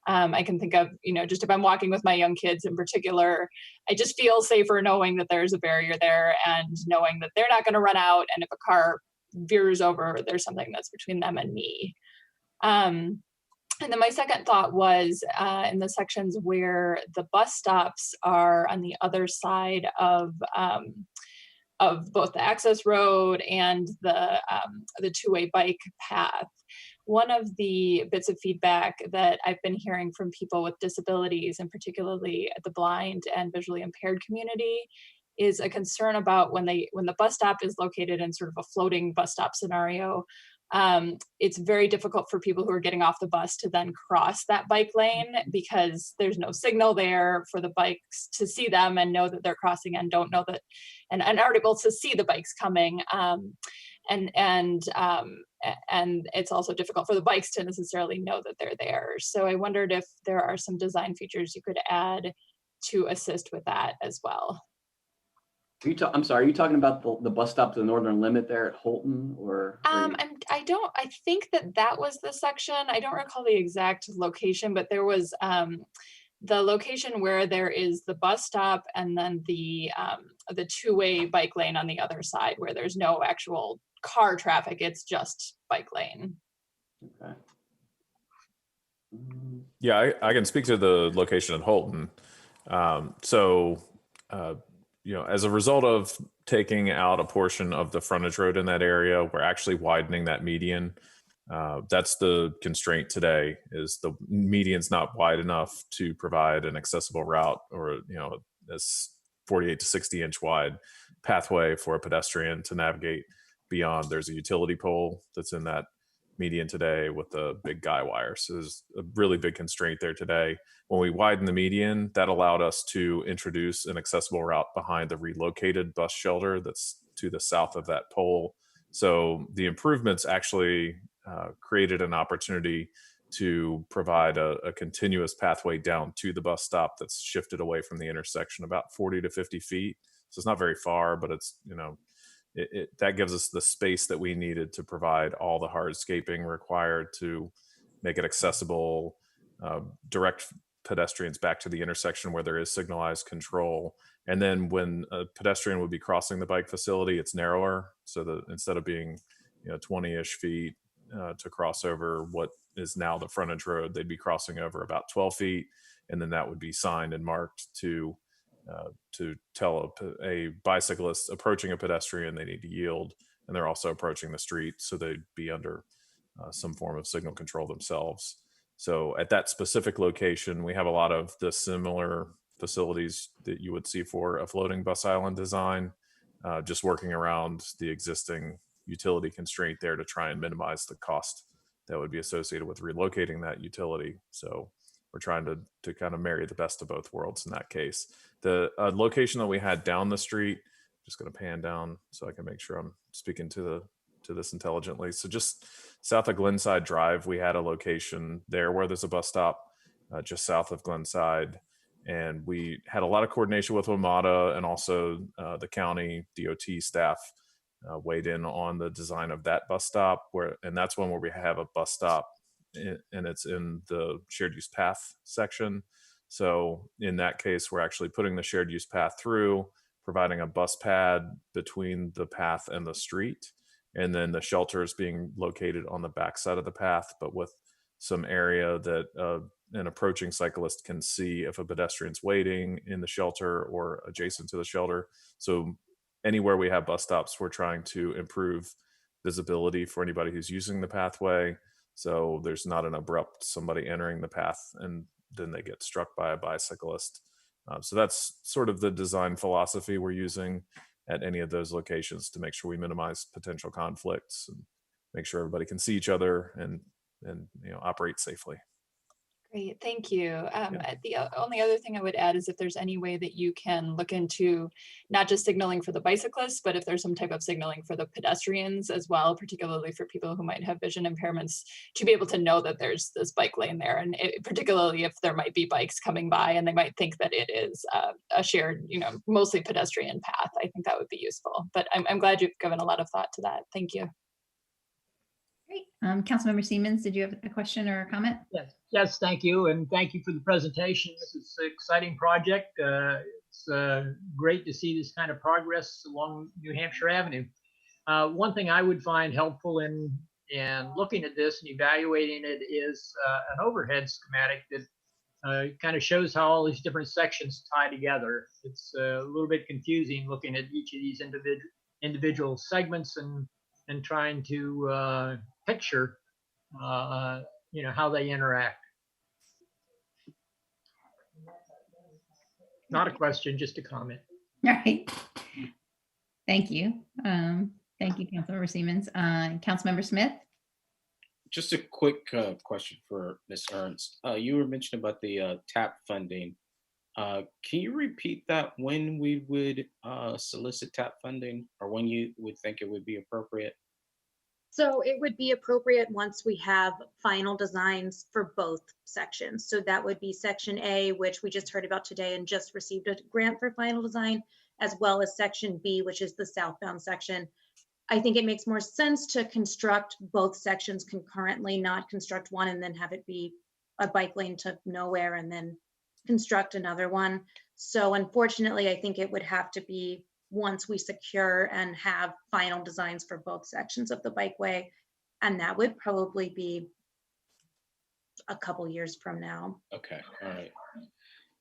I can think of, you know, just if I'm walking with my young kids in particular, I just feel safer knowing that there's a barrier there and knowing that they're not going to run out. And if a car veers over, there's something that's between them and me. And then my second thought was in the sections where the bus stops are on the other side of both the access road and the two-way bike path. One of the bits of feedback that I've been hearing from people with disabilities, and particularly the blind and visually impaired community, is a concern about when the bus stop is located in sort of a floating bus stop scenario. It's very difficult for people who are getting off the bus to then cross that bike lane because there's no signal there for the bikes to see them and know that they're crossing and don't know that and aren't able to see the bikes coming. And it's also difficult for the bikes to necessarily know that they're there. So I wondered if there are some design features you could add to assist with that as well. I'm sorry, are you talking about the bus stop to the northern limit there at Holton, or? I think that was the section. I don't recall the exact location, but there was the location where there is the bus stop and then the two-way bike lane on the other side where there's no actual car traffic. It's just bike lane. Okay. Yeah, I can speak to the location at Holton. You know, as a result of taking out a portion of the frontage road in that area, we're actually widening that median. That's the constraint today, is the median's not wide enough to provide an accessible route or, you know, this 48 to 60 inch wide pathway for a pedestrian to navigate beyond. There's a utility pole that's in that median today with the big guy wire. So there's a really big constraint there today. When we widen the median, that allowed us to introduce an accessible route behind the relocated bus shelter that's to the south of that pole. So the improvements actually created an opportunity to provide a continuous pathway down to the bus stop that's shifted away from the intersection about 40 to 50 feet. So it's not very far, but it's, you know, that gives us the space that we needed to provide all the hardscaping required to make it accessible, direct pedestrians back to the intersection where there is signalized control. And then when a pedestrian would be crossing the bike facility, it's narrower. So that instead of being, you know, 20-ish feet to cross over what is now the frontage road, they'd be crossing over about 12 feet. And then that would be signed and marked to tell a bicyclist approaching a pedestrian they need to yield, and they're also approaching the street, so they'd be under some form of signal control themselves. So at that specific location, we have a lot of the similar facilities that you would see for a floating bus island design, just working around the existing utility constraint there to try and minimize the cost that would be associated with relocating that utility. So we're trying to kind of marry the best of both worlds in that case. The location that we had down the street, just going to pan down so I can make sure I'm speaking to this intelligently. So just south of Glenside Drive, we had a location there where there's a bus stop just south of Glenside. And we had a lot of coordination with WMATA, and also the county DOT staff weighed in on the design of that bus stop, and that's one where we have a bus stop and it's in the shared use path section. So in that case, we're actually putting the shared use path through. providing a bus pad between the path and the street, and then the shelters being located on the backside of the path, but with some area that an approaching cyclist can see if a pedestrian's waiting in the shelter or adjacent to the shelter. So anywhere we have bus stops, we're trying to improve visibility for anybody who's using the pathway. So there's not an abrupt somebody entering the path and then they get struck by a bicyclist. So that's sort of the design philosophy we're using at any of those locations to make sure we minimize potential conflicts and make sure everybody can see each other and operate safely. Great, thank you. The only other thing I would add is if there's any way that you can look into not just signaling for the bicyclists, but if there's some type of signaling for the pedestrians as well, particularly for people who might have vision impairments, to be able to know that there's this bike lane there, and particularly if there might be bikes coming by and they might think that it is a shared, mostly pedestrian path. I think that would be useful. But I'm glad you've given a lot of thought to that. Thank you. Great. Councilmember Siemens, did you have a question or a comment? Yes, thank you. And thank you for the presentation. This is an exciting project. It's great to see this kind of progress along New Hampshire Avenue. One thing I would find helpful in looking at this and evaluating it is an overhead schematic that kind of shows how all these different sections tie together. It's a little bit confusing looking at each of these individual segments and trying to picture how they interact. Not a question, just a comment. All right. Thank you. Thank you, Councilmember Siemens. Councilmember Smith? Just a quick question for Ms. Ernst. You were mentioning about the TAP funding. Can you repeat that, when we would solicit TAP funding, or when you would think it would be appropriate? So it would be appropriate once we have final designs for both sections. So that would be section A, which we just heard about today and just received a grant for final design, as well as section B, which is the southbound section. I think it makes more sense to construct both sections concurrently, not construct one and then have it be a bike lane to nowhere and then construct another one. So unfortunately, I think it would have to be once we secure and have final designs for both sections of the bikeway. And that would probably be a couple years from now. Okay, all right.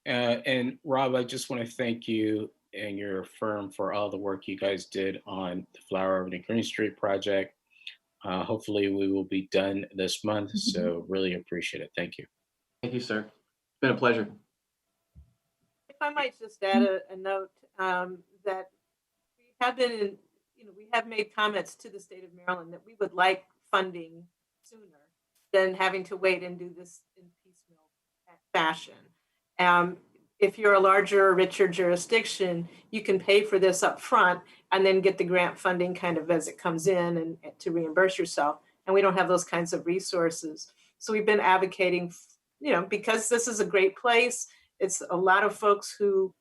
And Rob, I just want to thank you and your firm for all the work you guys did on the Flower Avenue Green Street project. Hopefully we will be done this month, so really appreciate it. Thank you. Thank you, sir. It's been a pleasure. If I might just add a note that we have been, we have made comments to the state of Maryland that we would like funding sooner than having to wait and do this in piecemeal fashion. If you're a larger or richer jurisdiction, you can pay for this up front and then get the grant funding kind of as it comes in and to reimburse yourself. And we don't have those kinds of resources. So we've been advocating, because this is a great place. It's a lot of folks who,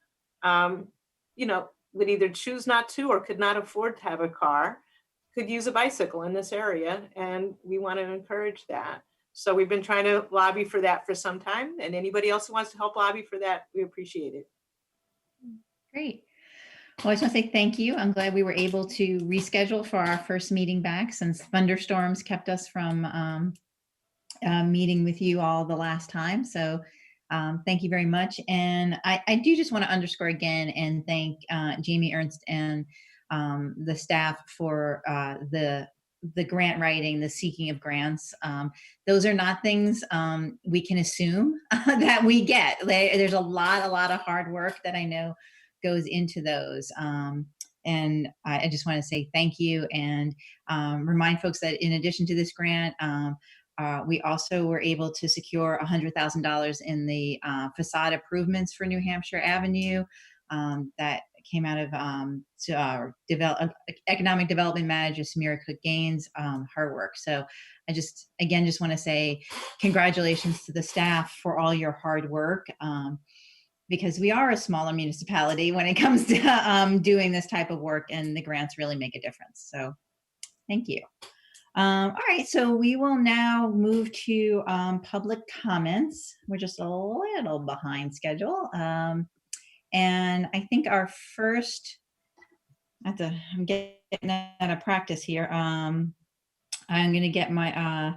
would either choose not to or could not afford to have a car, could use a bicycle in this area. And we want to encourage that. So we've been trying to lobby for that for some time, and anybody else who wants to help lobby for that, we appreciate it. Great. Well, I just want to say thank you. I'm glad we were able to reschedule for our first meeting back, since thunderstorms kept us from meeting with you all the last time. So thank you very much. And I do just want to underscore again and thank Jamie Ernst and the staff for the grant writing, the seeking of grants. Those are not things we can assume that we get. There's a lot of hard work that I know goes into those. And I just want to say thank you and remind folks that in addition to this grant, we also were able to secure $100,000 in the facade improvements for New Hampshire Avenue. That came out of economic development manager Samira Cook Gaines, her work. So I just want to say congratulations to the staff for all your hard work, because we are a smaller municipality when it comes to doing this type of work, and the grants really make a difference. So thank you. All right, so we will now move to public comments. We're just a little behind schedule. And I think our first, I'm getting out of practice here. I'm going to get my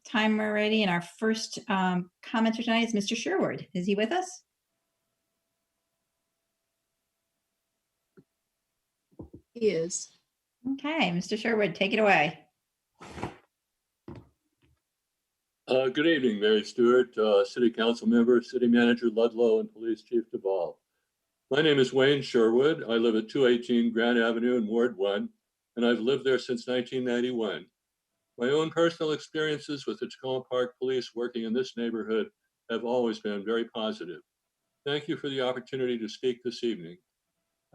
timer ready. And our first commenter tonight is Mr. Sherwood. Is he with us? He is. Okay, Mr. Sherwood, take it away. Good evening, Mary Stewart, City Council member, City Manager Ludlow, and Police Chief Duvall. My name is Wayne Sherwood. I live at 218 Grant Avenue in Ward 1, and I've lived there since 1991. My own personal experiences with the Tacoma Park Police working in this neighborhood have always been very positive. Thank you for the opportunity to speak this evening.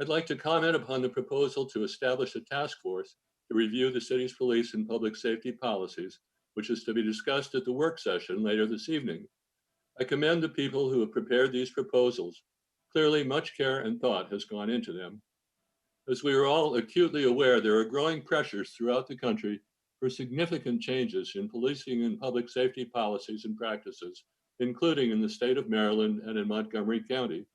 I'd like to comment upon the proposal to establish a task force to review the city's police and public safety policies, which is to be discussed at the work session later this evening. I commend the people who have prepared these proposals. Clearly, much care and thought has gone into them. As we are all acutely aware, there are growing pressures throughout the country for significant changes in policing and public safety policies and practices, including in the state of Maryland and in Montgomery County.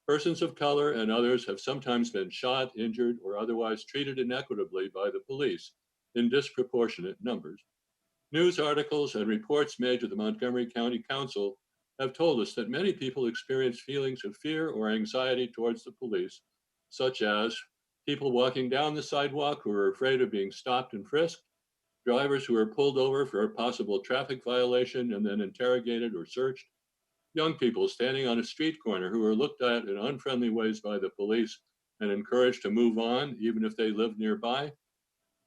Persons of color and others have sometimes been shot, injured, or otherwise treated inequitably by the police in disproportionate numbers. News articles and reports made to the Montgomery County Council have told us that many people experience feelings of fear or anxiety towards the police, such as people walking down the sidewalk who are afraid of being stopped and frisked, drivers who are pulled over for a possible traffic violation and then interrogated or searched, young people standing on a street corner who are looked at in unfriendly ways by the police and encouraged to move on even if they live nearby,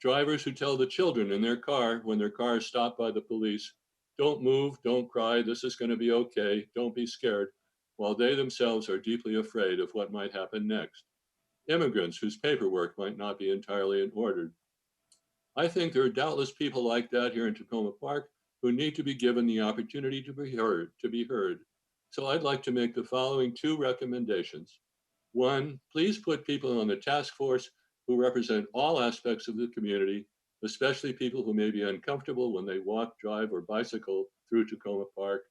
drivers who tell the children in their car when their car is stopped by the police, "Don't move, don't cry, this is going to be okay, don't be scared," while they themselves are deeply afraid of what might happen next. Immigrants whose paperwork might not be entirely in order. I think there are doubtless people like that here in Tacoma Park who need to be given the opportunity to be heard. So I'd like to make the following 2 recommendations. 1, please put people on the task force who represent all aspects of the community, especially people who may be uncomfortable when they walk, drive, or bicycle through Tacoma Park.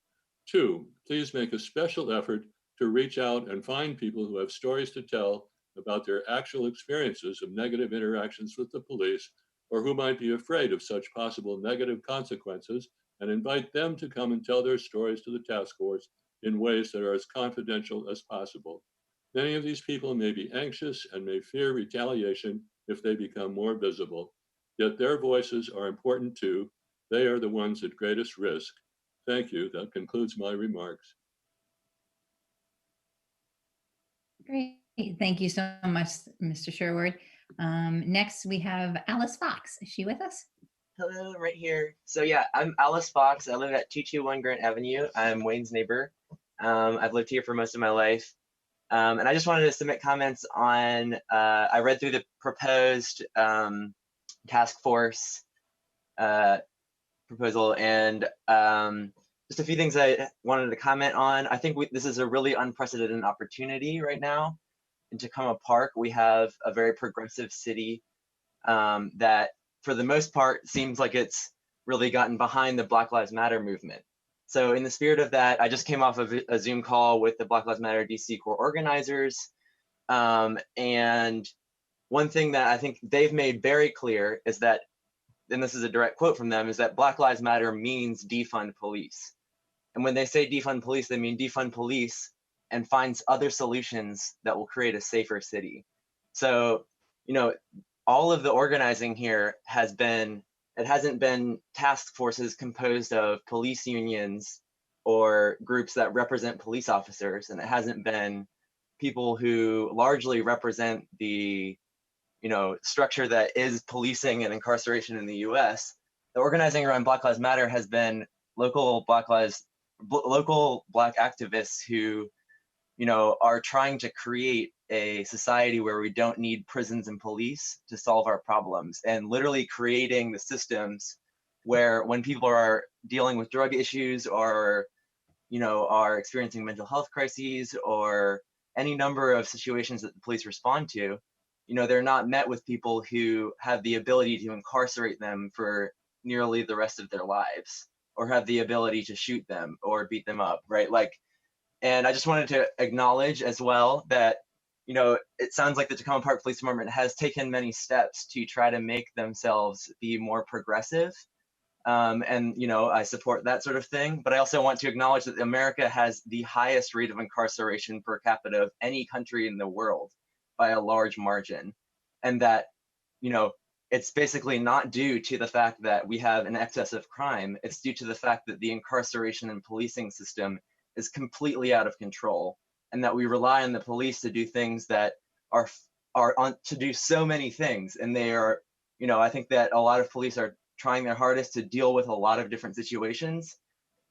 2, please make a special effort to reach out and find people who have stories to tell about their actual experiences of negative interactions with the police, or who might be afraid of such possible negative consequences, and invite them to come and tell their stories to the task force in ways that are as confidential as possible. Many of these people may be anxious and may fear retaliation if they become more visible, yet their voices are important too. They are the ones at greatest risk. Thank you. That concludes my remarks. Great. Thank you so much, Mr. Sherwood. Next, we have Alice Fox. Is she with us? Hello, right here. So yeah, I'm Alice Fox. I live at 221 Grant Avenue. I'm Wayne's neighbor. I've lived here for most of my life. And I just wanted to submit comments on, I read through the proposed task force proposal, and just a few things I wanted to comment on. I think this is a really unprecedented opportunity right now. In Tacoma Park, we have a very progressive city that, for the most part, seems like it's really gotten behind the Black Lives Matter movement. So in the spirit of that, I just came off of a Zoom call with the Black Lives Matter DC core organizers. And one thing that I think they've made very clear is that, and this is a direct quote from them, is that Black Lives Matter means defund police. And when they say defund police, they mean defund police and find other solutions that will create a safer city. So, you know, all of the organizing here has been, it hasn't been task forces composed of police unions or groups that represent police officers, and it hasn't been people who largely represent the, you know, structure that is policing and incarceration in the US. The organizing around Black Lives Matter has been local Black activists who, you know, are trying to create a society where we don't need prisons and police to solve our problems, and literally creating the systems where when people are dealing with drug issues or, you know, are experiencing mental health crises or any number of situations that the police respond to, you know, they're not met with people who have the ability to incarcerate them for nearly the rest of their lives, or have the ability to shoot them or beat them up, right? Like, And I just wanted to acknowledge as well that, you know, it sounds like the Tacoma Park Police Department has taken many steps to try to make themselves be more progressive. And, you know, I support that sort of thing. But I also want to acknowledge that America has the highest rate of incarceration per capita of any country in the world by a large margin. And that, you know, it's basically not due to the fact that we have an excess of crime. It's due to the fact that the incarceration and policing system is completely out of control, and that we rely on the police to do things that are to do so many things. And they are, you know, I think that a lot of police are trying their hardest to deal with a lot of different situations,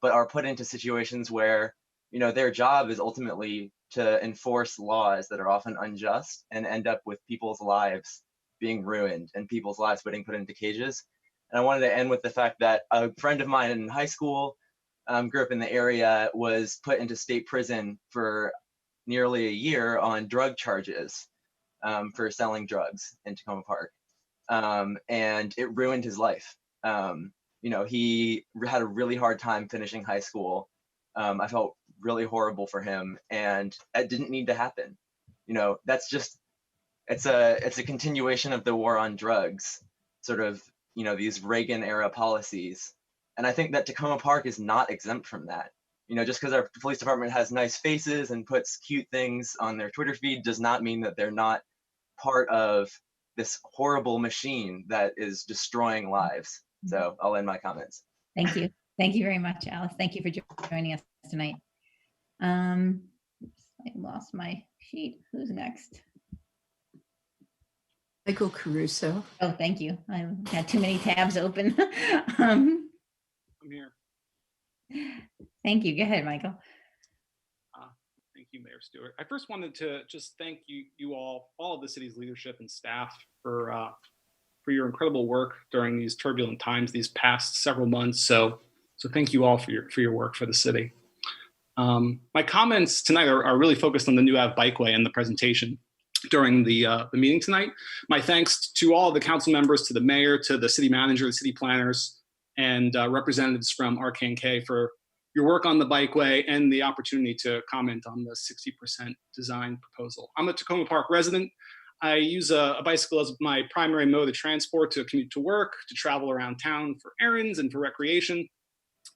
but are put into situations where, you know, their job is ultimately to enforce laws that are often unjust and end up with people's lives being ruined and people's lives being put into cages. And I wanted to end with the fact that a friend of mine in high school, grew up in the area, was put into state prison for nearly a year on drug charges for selling drugs in Tacoma Park. And it ruined his life. You know, he had a really hard time finishing high school. I felt really horrible for him, and it didn't need to happen. You know, that's just, it's a continuation of the war on drugs, sort of, you know, these Reagan era policies. And I think that Tacoma Park is not exempt from that. You know, just because our police department has nice faces and puts cute things on their Twitter feed does not mean that they're not part of this horrible machine that is destroying lives. So I'll end my comments. Thank you. Thank you very much, Alice. Thank you for joining us tonight. I lost my sheet. Who's next? Michael Caruso. Oh, thank you. I had too many tabs open. I'm here. Thank you. Go ahead, Michael. Thank you, Mayor Stewart. I first wanted to just thank you all of the city's leadership and staff for your incredible work during these turbulent times, these past several months. So thank you all for your work for the city. My comments tonight are really focused on the New Ave Bikeway and the presentation during the meeting tonight. My thanks to all the council members, to the mayor, to the city manager, the city planners, and representatives from RKNK for your work on the bikeway and the opportunity to comment on the 60% design proposal. I'm a Tacoma Park resident. I use a bicycle as my primary mode of transport to commute to work, to travel around town for errands and for recreation.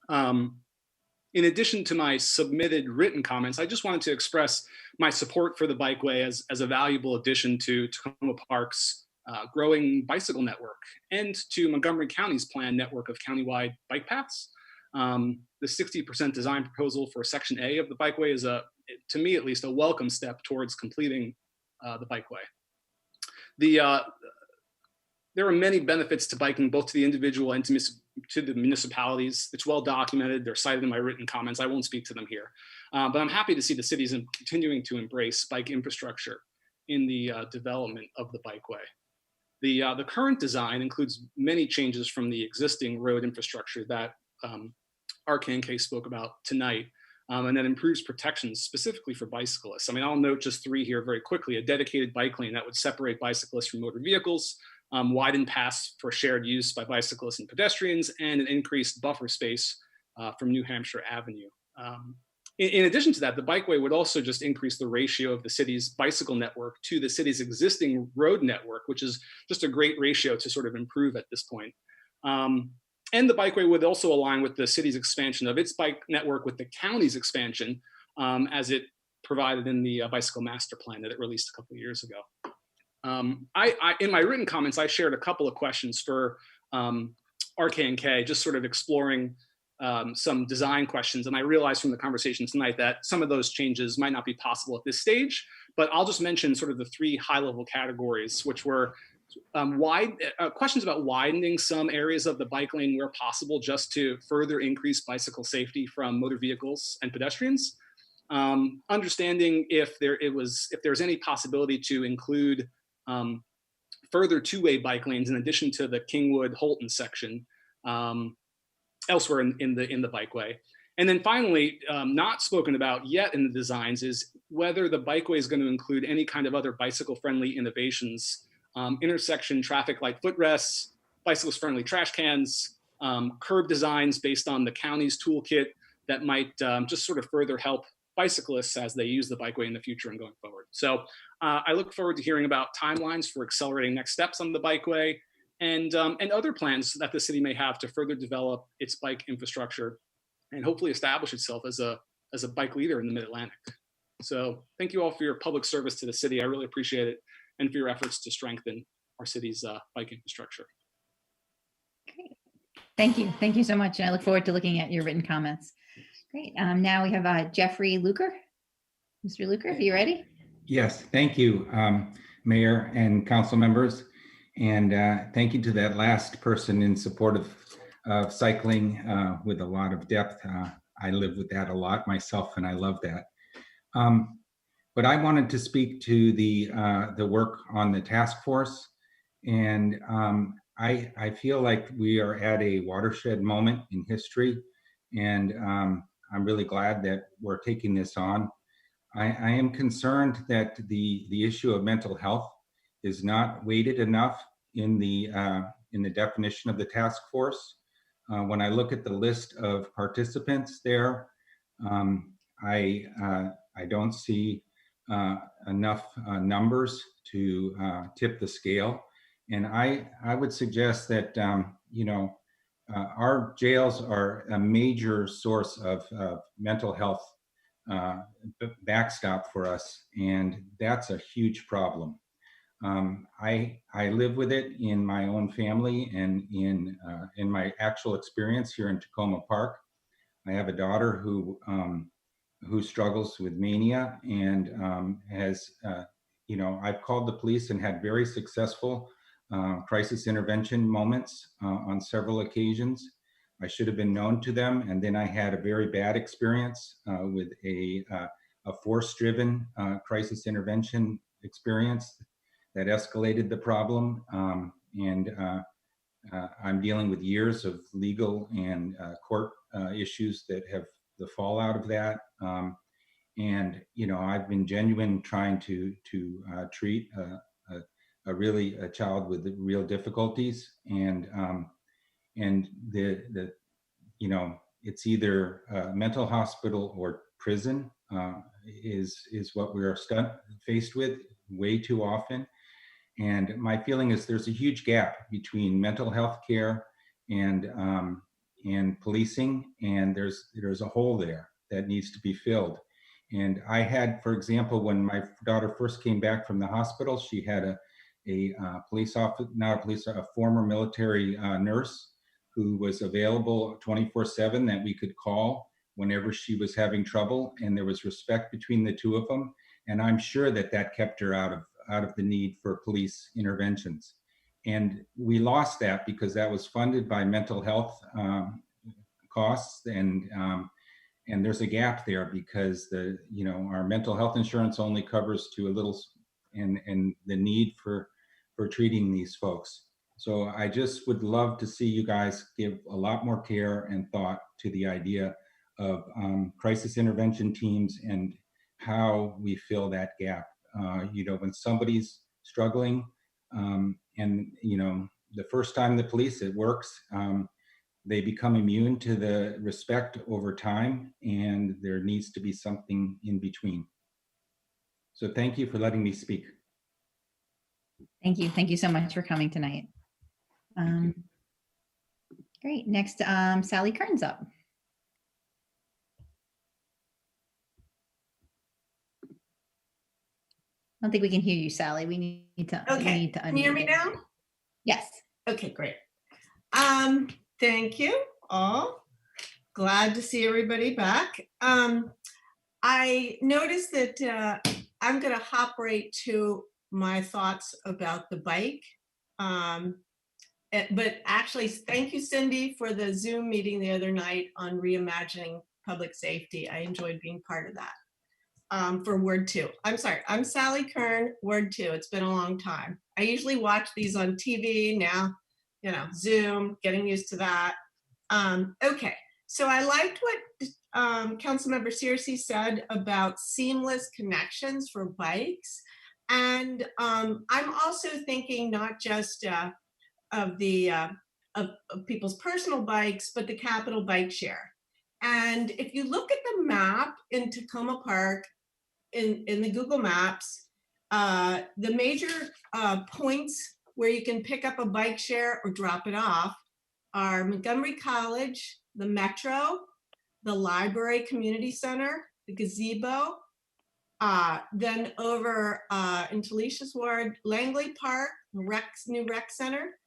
In addition to my submitted written comments, I just wanted to express my support for the bikeway as a valuable addition to Tacoma Park's growing bicycle network and to Montgomery County's planned network of countywide bike paths. The 60% design proposal for Section A of the bikeway is, to me at least, a welcome step towards completing the bikeway. There are many benefits to biking, both to the individual and to the municipalities. It's well documented. They're cited in my written comments. I won't speak to them here. But I'm happy to see the cities continuing to embrace bike infrastructure in the development of the bikeway. The current design includes many changes from the existing road infrastructure that RKNK spoke about tonight, and that improves protections specifically for bicyclists. I mean, I'll note just three here very quickly: a dedicated bike lane that would separate bicyclists from motor vehicles, widened paths for shared use by bicyclists and pedestrians, and an increased buffer space from New Hampshire Avenue. In addition to that, the bikeway would also just increase the ratio of the city's bicycle network to the city's existing road network, which is just a great ratio to sort of improve at this point. And the bikeway would also align with the city's expansion of its bike network with the county's expansion, as it provided in the bicycle master plan that it released a couple of years ago. In my written comments, I shared a couple of questions for RKNK, just sort of exploring some design questions. And I realized from the conversation tonight that some of those changes might not be possible at this stage, but I'll just mention sort of the three high-level categories, which were questions about widening some areas of the bike lane where possible, just to further increase bicycle safety from motor vehicles and pedestrians. Understanding if there's any possibility to include further two-way bike lanes in addition to the Kingwood-Holton section elsewhere in the bikeway. And then finally, not spoken about yet in the designs, is whether the bikeway is going to include any kind of other bicycle-friendly innovations, intersection traffic light footrests, bicyclist-friendly trash cans, curb designs based on the county's toolkit, that might just sort of further help bicyclists as they use the bikeway in the future and going forward. So I look forward to hearing about timelines for accelerating next steps on the bikeway and other plans that the city may have to further develop its bike infrastructure and hopefully establish itself as a bike leader in the Mid-Atlantic. So thank you all for your public service to the city. I really appreciate it, and for your efforts to strengthen our city's bike infrastructure. Thank you. Thank you so much. And I look forward to looking at your written comments. Great. Now we have Jeffrey Luker. Mr. Luker, are you ready? Yes, thank you, Mayor and council members. And thank you to that last person in support of cycling with a lot of depth. I live with that a lot myself, and I love that. But I wanted to speak to the work on the task force. And I feel like we are at a watershed moment in history. And I'm really glad that we're taking this on. I am concerned that the issue of mental health is not weighted enough in the definition of the task force. When I look at the list of participants there, I don't see enough numbers to tip the scale. And I would suggest that our jails are a major source of mental health backstop for us, and that's a huge problem. I live with it in my own family and in my actual experience here in Tacoma Park. I have a daughter who struggles with mania and has, I've called the police and had very successful crisis intervention moments on several occasions. I should have been known to them, and then I had a very bad experience with a force-driven crisis intervention experience that escalated the problem. I'm dealing with years of legal and court issues that have the fallout of that. I've been genuine trying to treat a child with real difficulties, and it's either mental hospital or prison is what we are faced with way too often. And my feeling is there's a huge gap between mental health care and policing, and there's a hole there that needs to be filled. And I had, for example, when my daughter first came back from the hospital, she had a police officer, not a police, a former military nurse who was available 24/7 that we could call whenever she was having trouble, and there was respect between the two of them. And I'm sure that kept her out of the need for police interventions. And we lost that because that was funded by mental health costs, and there's a gap there because our mental health insurance only covers to a little, and the need for treating these folks. So I just would love to see you guys give a lot more care and thought to the idea of crisis intervention teams and how we fill that gap. When somebody's struggling, the first time the police, it works, they become immune to the respect over time, and there needs to be something in between. So thank you for letting me speak. Thank you. Thank you so much for coming tonight. Great. Next, Sally Kern's up. I don't think we can hear you, Sally. We need to. Okay. We need to Can you hear me now? Yes. Okay, great. Thank you all. Glad to see everybody back. I noticed that I'm going to hop right to my thoughts about the bike. But actually, thank you, Cindy, for the Zoom meeting the other night on reimagining public safety. I enjoyed being part of that. For Ward 2. I'm sorry, I'm Sally Kern, Ward 2. It's been a long time. I usually watch these on TV now, Zoom, getting used to that. Okay, so I liked what Councilmember Searcy said about seamless connections for bikes. And I'm also thinking not just of people's personal bikes, but the Capital Bike Share. And if you look at the map in Tacoma Park, in the Google Maps, the major points where you can pick up a bike share or drop it off are Montgomery College, the Metro, the Library Community Center, the gazebo, then over in Talicia's ward, Langley Park, new rec center,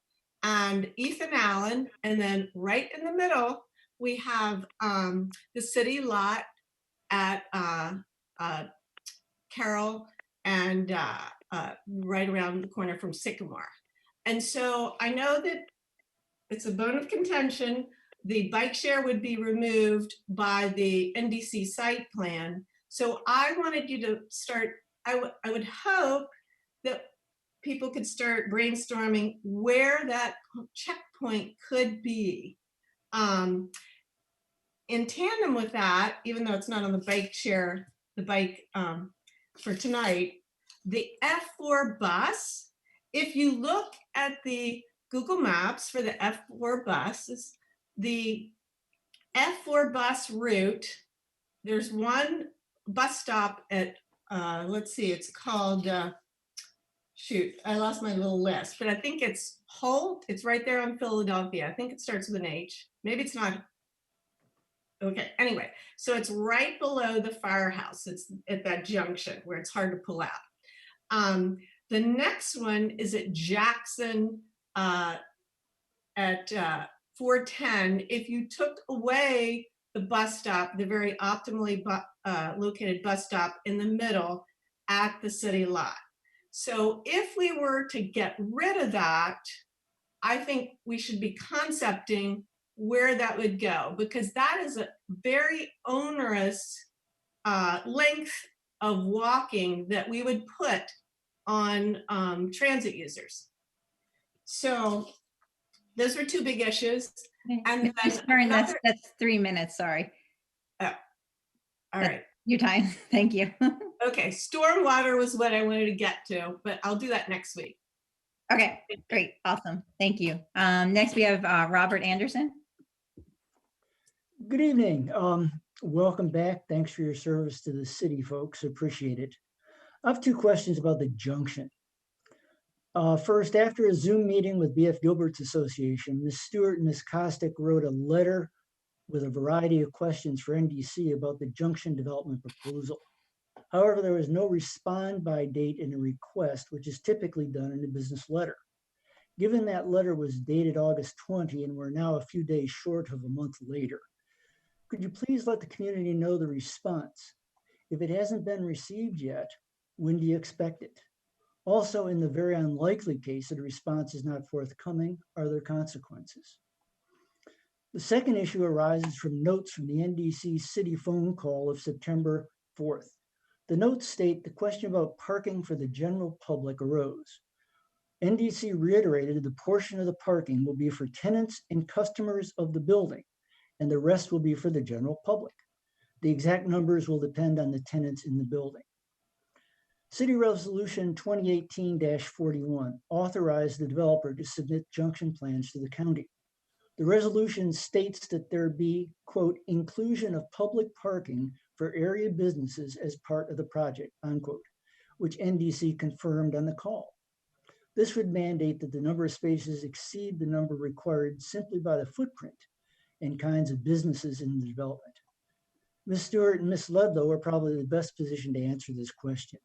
and Ethan Allen. And then right in the middle, we have the city lot at Carroll and right around the corner from Sycamore. And so I know that it's a bone of contention. The bike share would be removed by the NDC site plan. So I wanted you to start, I would hope that people could start brainstorming where that checkpoint could be. In tandem with that, even though it's not on the bike share, the bike for tonight, the F4 bus, if you look at the Google Maps for the F4 buses, the F4 bus route, there's one bus stop at, let's see, it's called, shoot, I lost my little list, but I think it's Holt. It's right there on Philadelphia. I think it starts with an H. Maybe it's not. Okay, anyway, so it's right below the firehouse. It's at that junction where it's hard to pull out. The next one is at Jackson at 410. If you took away the bus stop, the very optimally located bus stop in the middle at the city lot. So if we were to get rid of that, I think we should be concepting where that would go, because that is a very onerous length of walking that we would put on transit users. So those were two big issues. And then that's 3 minutes, sorry. Oh, all right. Your time, thank you. Okay, stormwater was what I wanted to get to, but I'll do that next week. Okay, great, awesome, thank you. Next we have Robert Anderson. Good evening. Welcome back. Thanks for your service to the city, folks. Appreciate it. I have two questions about the junction. First, after a Zoom meeting with BF Gilbert's Association, Ms. Stewart and Ms. Kostick wrote a letter with a variety of questions for NDC about the junction development proposal. However, there was no respond by date in the request, which is typically done in a business letter. Given that letter was dated August 20 and we're now a few days short of a month later, could you please let the community know the response? If it hasn't been received yet, when do you expect it? Also, in the very unlikely case that a response is not forthcoming, are there consequences? The second issue arises from notes from the NDC city phone call of September 4th. The notes state the question about parking for the general public arose. NDC reiterated the portion of the parking will be for tenants and customers of the building, and the rest will be for the general public. The exact numbers will depend on the tenants in the building. City Resolution 2018-41 authorized the developer to submit junction plans to the county. The resolution states that there be, quote, inclusion of public parking for area businesses as part of the project, unquote, which NDC confirmed on the call. This would mandate that the number of spaces exceed the number required simply by the footprint and kinds of businesses in the development. Ms. Stewart and Ms. Ludlow are probably the best positioned to answer this question,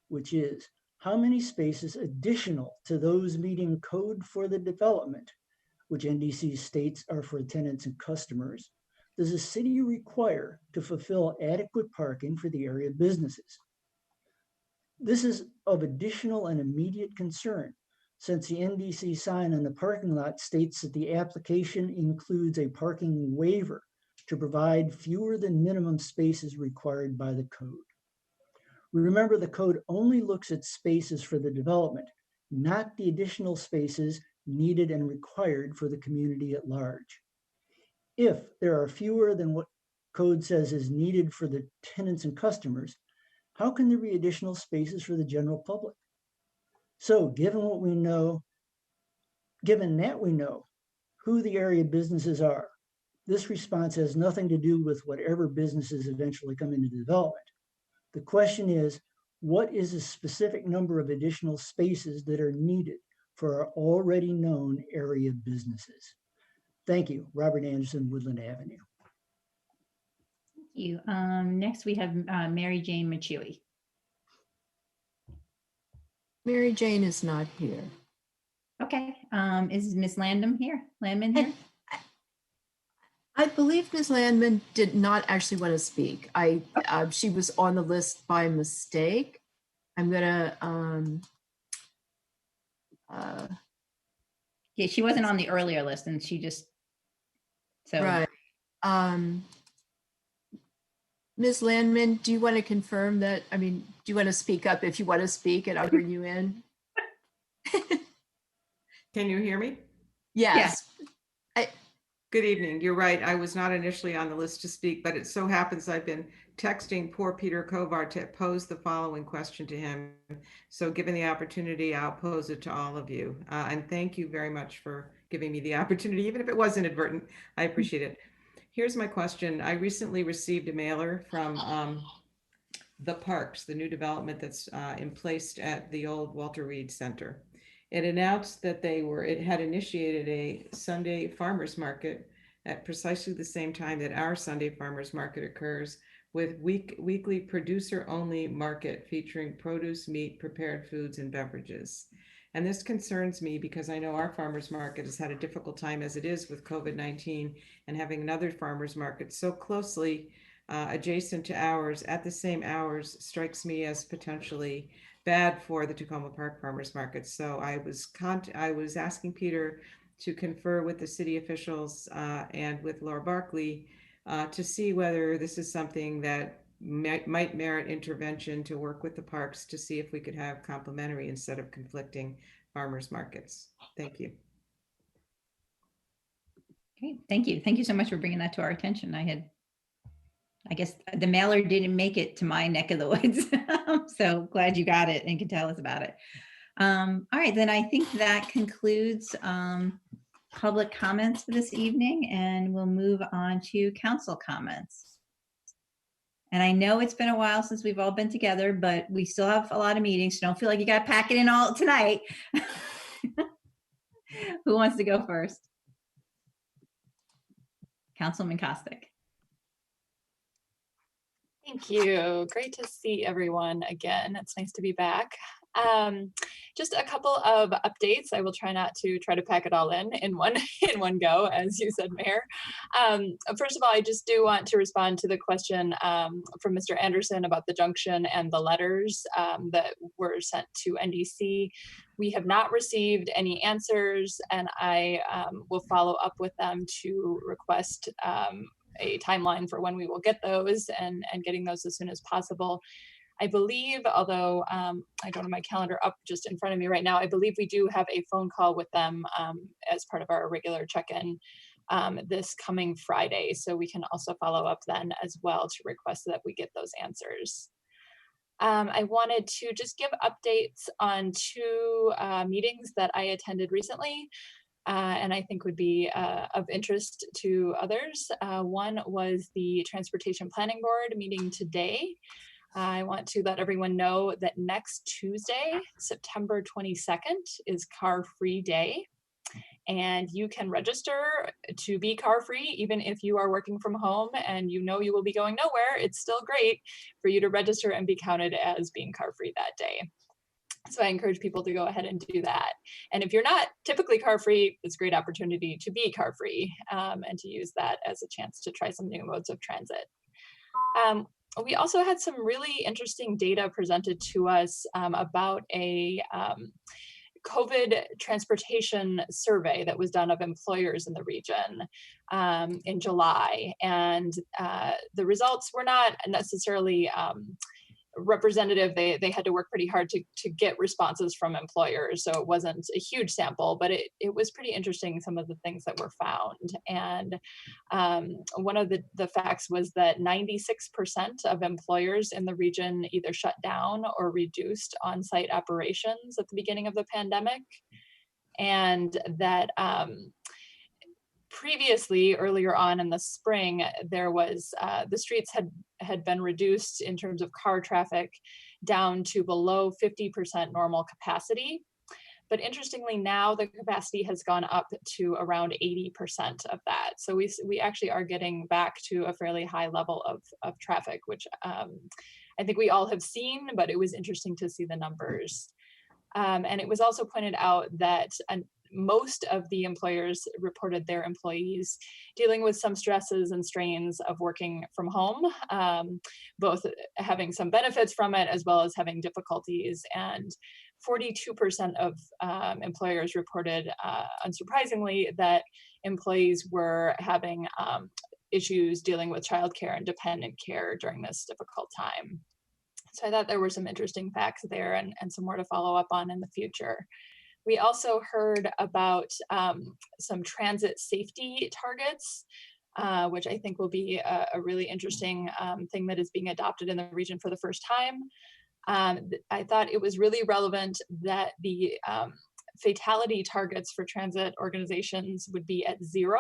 which is, how many spaces additional to those meeting code for the development, which NDC states are for tenants and customers, does the city require to fulfill adequate parking for the area businesses? This is of additional and immediate concern, since the NDC sign on the parking lot states that the application includes a parking waiver to provide fewer than minimum spaces required by the code. Remember, the code only looks at spaces for the development, not the additional spaces needed and required for the community at large. If there are fewer than what code says is needed for the tenants and customers, how can there be additional spaces for the general public? So given that we know who the area businesses are, This response has nothing to do with whatever businesses eventually come into development. The question is, what is a specific number of additional spaces that are needed for our already known area businesses? Thank you, Robert Anderson, Woodland Avenue. Thank you. Next, we have Mary Jane Machui. Mary Jane is not here. Okay. Is Miss Landman here? I believe Ms. Landman did not actually want to speak. She was on the list by mistake. I'm gonna. Yeah, she wasn't on the earlier list, and she just. So. Right. Ms. Landman, do you want to confirm that? I mean, do you want to speak up if you want to speak, and I'll bring you in? Can you hear me? Yes. Good evening. You're right. I was not initially on the list to speak, but it so happens I've been texting poor Peter Kovar to pose the following question to him. So given the opportunity, I'll pose it to all of you. And thank you very much for giving me the opportunity, even if it was inadvertent. I appreciate it. Here's my question. I recently received a mailer from the Parks, the new development that's in place at the old Walter Reed Center. It announced that it had initiated a Sunday farmers market at precisely the same time that our Sunday farmers market occurs, with weekly producer-only market featuring produce, meat, prepared foods, and beverages. And this concerns me because I know our farmers market has had a difficult time as it is with COVID-19, and having another farmers market so closely adjacent to ours at the same hours strikes me as potentially bad for the Tacoma Park Farmers Market. So I was asking Peter to confer with the city officials and with Laura Barkley to see whether this is something that might merit intervention, to work with the parks to see if we could have complementary instead of conflicting farmers markets. Thank you. Great, thank you. Thank you so much for bringing that to our attention. I guess the mailer didn't make it to my neck of the woods. So glad you got it and can tell us about it. All right, then I think that concludes public comments for this evening, and we'll move on to council comments. And I know it's been a while since we've all been together, but we still have a lot of meetings, so don't feel like you got to pack it in all tonight. Who wants to go first? Councilman Kostick. Thank you. Great to see everyone again. It's nice to be back. Just a couple of updates. I will try not to pack it all in one go, as you said, Mayor. First of all, I just do want to respond to the question from Mr. Anderson about the junction and the letters that were sent to NDC. We have not received any answers, and I will follow up with them to request a timeline for when we will get those and getting those as soon as possible. I believe, although I don't have my calendar up just in front of me right now, I believe we do have a phone call with them as part of our regular check-in this coming Friday. So we can also follow up then as well to request that we get those answers. I wanted to just give updates on two meetings that I attended recently. And I think would be of interest to others. One was the Transportation Planning Board meeting today. I want to let everyone know that next Tuesday, September 22nd, is Car Free Day. And you can register to be car free, even if you are working from home and you know you will be going nowhere. It's still great for you to register and be counted as being car free that day. So I encourage people to go ahead and do that. And if you're not typically car free, it's a great opportunity to be car free and to use that as a chance to try some new modes of transit. We also had some really interesting data presented to us about a COVID transportation survey that was done of employers in the region in July. And the results were not necessarily representative. They had to work pretty hard to get responses from employers. So it wasn't a huge sample, but it was pretty interesting, some of the things that were found. And one of the facts was that 96% of employers in the region either shut down or reduced on-site operations at the beginning of the pandemic. And that previously, earlier on in the spring, there was the streets had been reduced in terms of car traffic down to below 50% normal capacity. But interestingly, now the capacity has gone up to around 80% of that. So we actually are getting back to a fairly high level of traffic, which I think we all have seen, but it was interesting to see the numbers. And it was also pointed out that most of the employers reported their employees dealing with some stresses and strains of working from home, both having some benefits from it as well as having difficulties. And 42% of employers reported, unsurprisingly, that employees were having issues dealing with childcare and dependent care during this difficult time. So I thought there were some interesting facts there and some more to follow up on in the future. We also heard about some transit safety targets, which I think will be a really interesting thing that is being adopted in the region for the first time. I thought it was really relevant that the fatality targets for transit organizations would be at 0,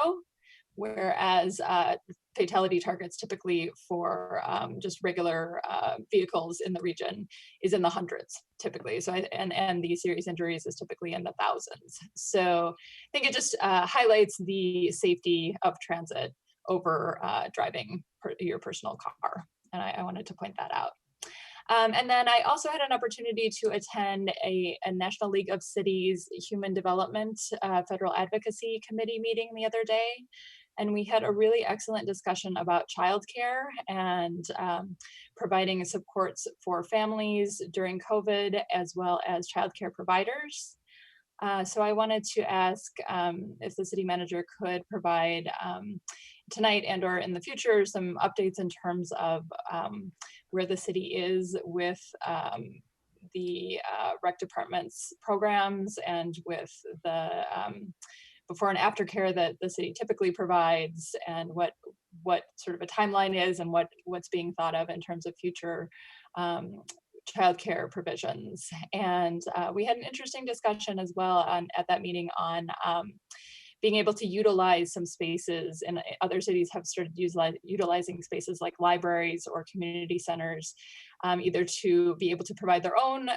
whereas fatality targets typically for just regular vehicles in the region is in the hundreds typically. So and the serious injuries is typically in the thousands. So I think it just highlights the safety of transit over driving your personal car. And I wanted to point that out. And then I also had an opportunity to attend a National League of Cities Human Development Federal Advocacy Committee meeting the other day. And we had a really excellent discussion about childcare and providing supports for families during COVID, as well as childcare providers. So I wanted to ask if the city manager could provide tonight and or in the future some updates in terms of where the city is with the rec department's programs and with the before and after care that the city typically provides, and what sort of a timeline is and what's being thought of in terms of future childcare provisions. And we had an interesting discussion as well at that meeting on being able to utilize some spaces, and other cities have started utilizing spaces like libraries or community centers, either to be able to provide their own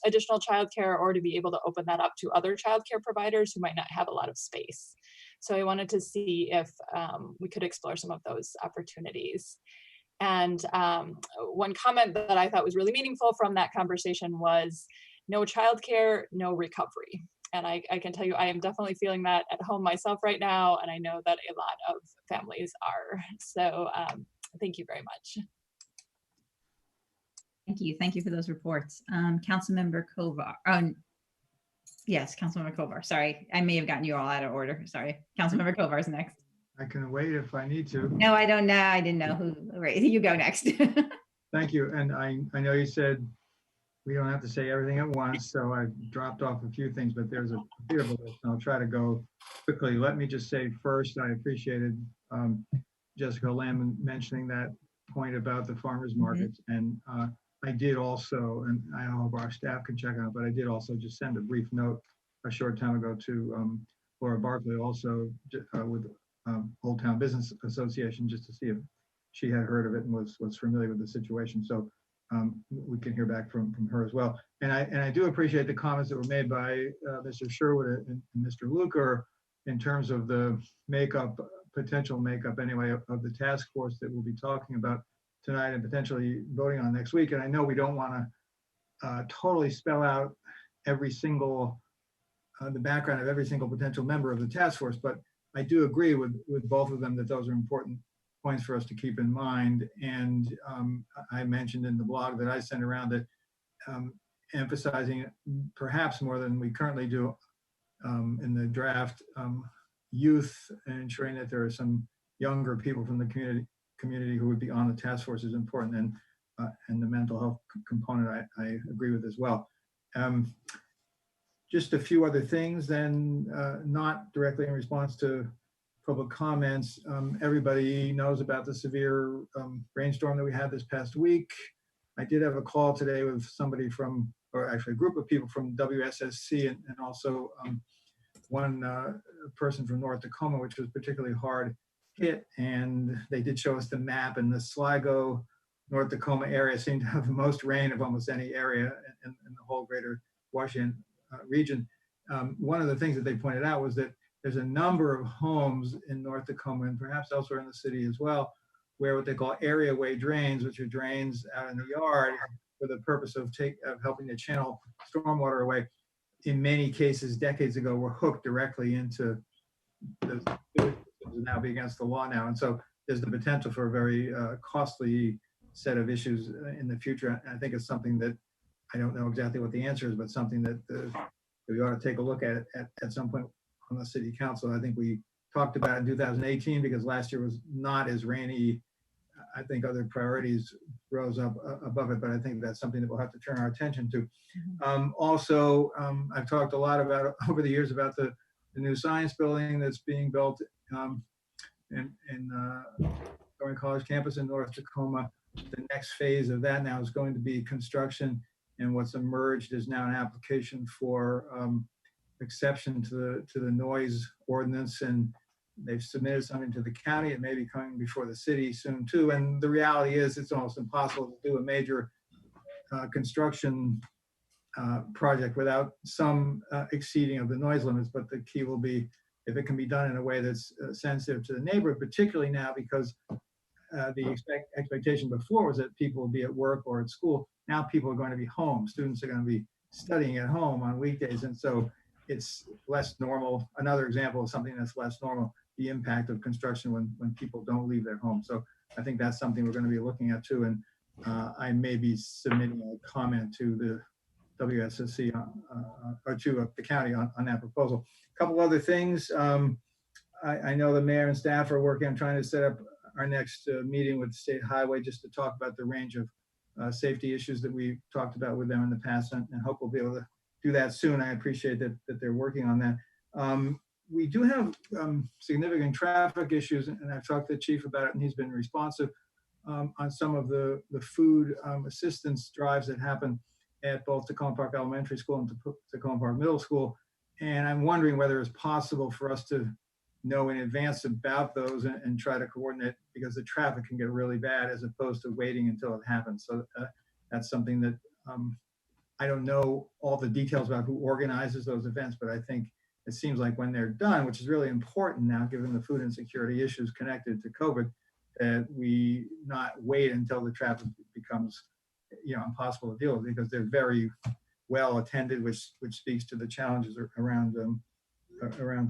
additional childcare or to be able to open that up to other childcare providers who might not have a lot of space. So I wanted to see if we could explore some of those opportunities. And one comment that I thought was really meaningful from that conversation was no childcare, no recovery. And I can tell you, I am definitely feeling that at home myself right now. And I know that a lot of families are. So thank you very much. Thank you. Thank you for those reports. Councilmember Kovar. Yes, Councilmember Kovar. Sorry, I may have gotten you all out of order. Sorry. Councilmember Kovar is next. I can wait if I need to. No, I don't know. I didn't know who. Right, you go next. Thank you. And I know you said we don't have to say everything at once, so I dropped off a few things, but there's a bit of a list. I'll try to go quickly. Let me just say first, I appreciated Jessica Lamb mentioning that point about the farmers markets. And I did also, and I hope our staff can check out, but I did also just send a brief note a short time ago to Laura Barkley, also with Old Town Business Association, just to see if she had heard of it and was familiar with the situation. So we can hear back from her as well. And I do appreciate the comments that were made by Mr. Sherwood and Mr. Luker in terms of the potential makeup anyway, of the task force that we'll be talking about tonight and potentially voting on next week. And I know we don't want to totally spell out every single, the background of every single potential member of the task force, but I do agree with both of them that those are important points for us to keep in mind. And I mentioned in the blog that I sent around that emphasizing perhaps more than we currently do in the draft, youth, and ensuring that there are some younger people from the community who would be on the task force is important, and the mental health component I agree with as well. Just a few other things then, not directly in response to public comments. Everybody knows about the severe rainstorm that we had this past week. I did have a call today with somebody from, or actually a group of people from WSSC and also one person from North Tacoma, which was particularly hard hit. And they did show us the map, and the Sligo, North Tacoma area seemed to have the most rain of almost any area in the whole greater Washington region. One of the things that they pointed out was that there's a number of homes in North Tacoma and perhaps elsewhere in the city as well, where what they call area way drains, which are drains out in the yard for the purpose of helping to channel stormwater away, in many cases decades ago were hooked directly into the sewage systems and now be against the law now. And so there's the potential for a very costly set of issues in the future. And I think it's something that I don't know exactly what the answer is, but something that we ought to take a look at some point on the city council. I think we talked about it in 2018 because last year was not as rainy. I think other priorities rose up above it, but I think that's something that we'll have to turn our attention to. Also, I've talked a lot about over the years about the new science building that's being built in Thornton College campus in North Tacoma. The next phase of that now is going to be construction, and what's emerged is now an application for exception to the noise ordinance, and they've submitted something to the county. It may be coming before the city soon too. And the reality is it's almost impossible to do a major construction project without some exceeding of the noise limits. But the key will be if it can be done in a way that's sensitive to the neighborhood, particularly now because the expectation before was that people will be at work or at school. Now people are going to be home. Students are going to be studying at home on weekdays. And so it's less normal. Another example of something that's less normal, the impact of construction when people don't leave their home. So I think that's something we're going to be looking at too. And I may be submitting a comment to the WSSC or to the county on that proposal. A couple other things. I know the mayor and staff are working on trying to set up our next meeting with the State Highway just to talk about the range of safety issues that we talked about with them in the past, and hope we'll be able to do that soon. I appreciate that they're working on that. We do have significant traffic issues, and I've talked to the chief about it, and he's been responsive on some of the food assistance drives that happen at both Tacoma Park Elementary School and Tacoma Park Middle School. And I'm wondering whether it's possible for us to know in advance about those and try to coordinate, because the traffic can get really bad as opposed to waiting until it happens. So that's something that I don't know all the details about who organizes those events, but I think it seems like when they're done, which is really important now, given the food insecurity issues connected to COVID, that we not wait until the traffic becomes impossible to deal with, because they're very well attended, which speaks to the challenges around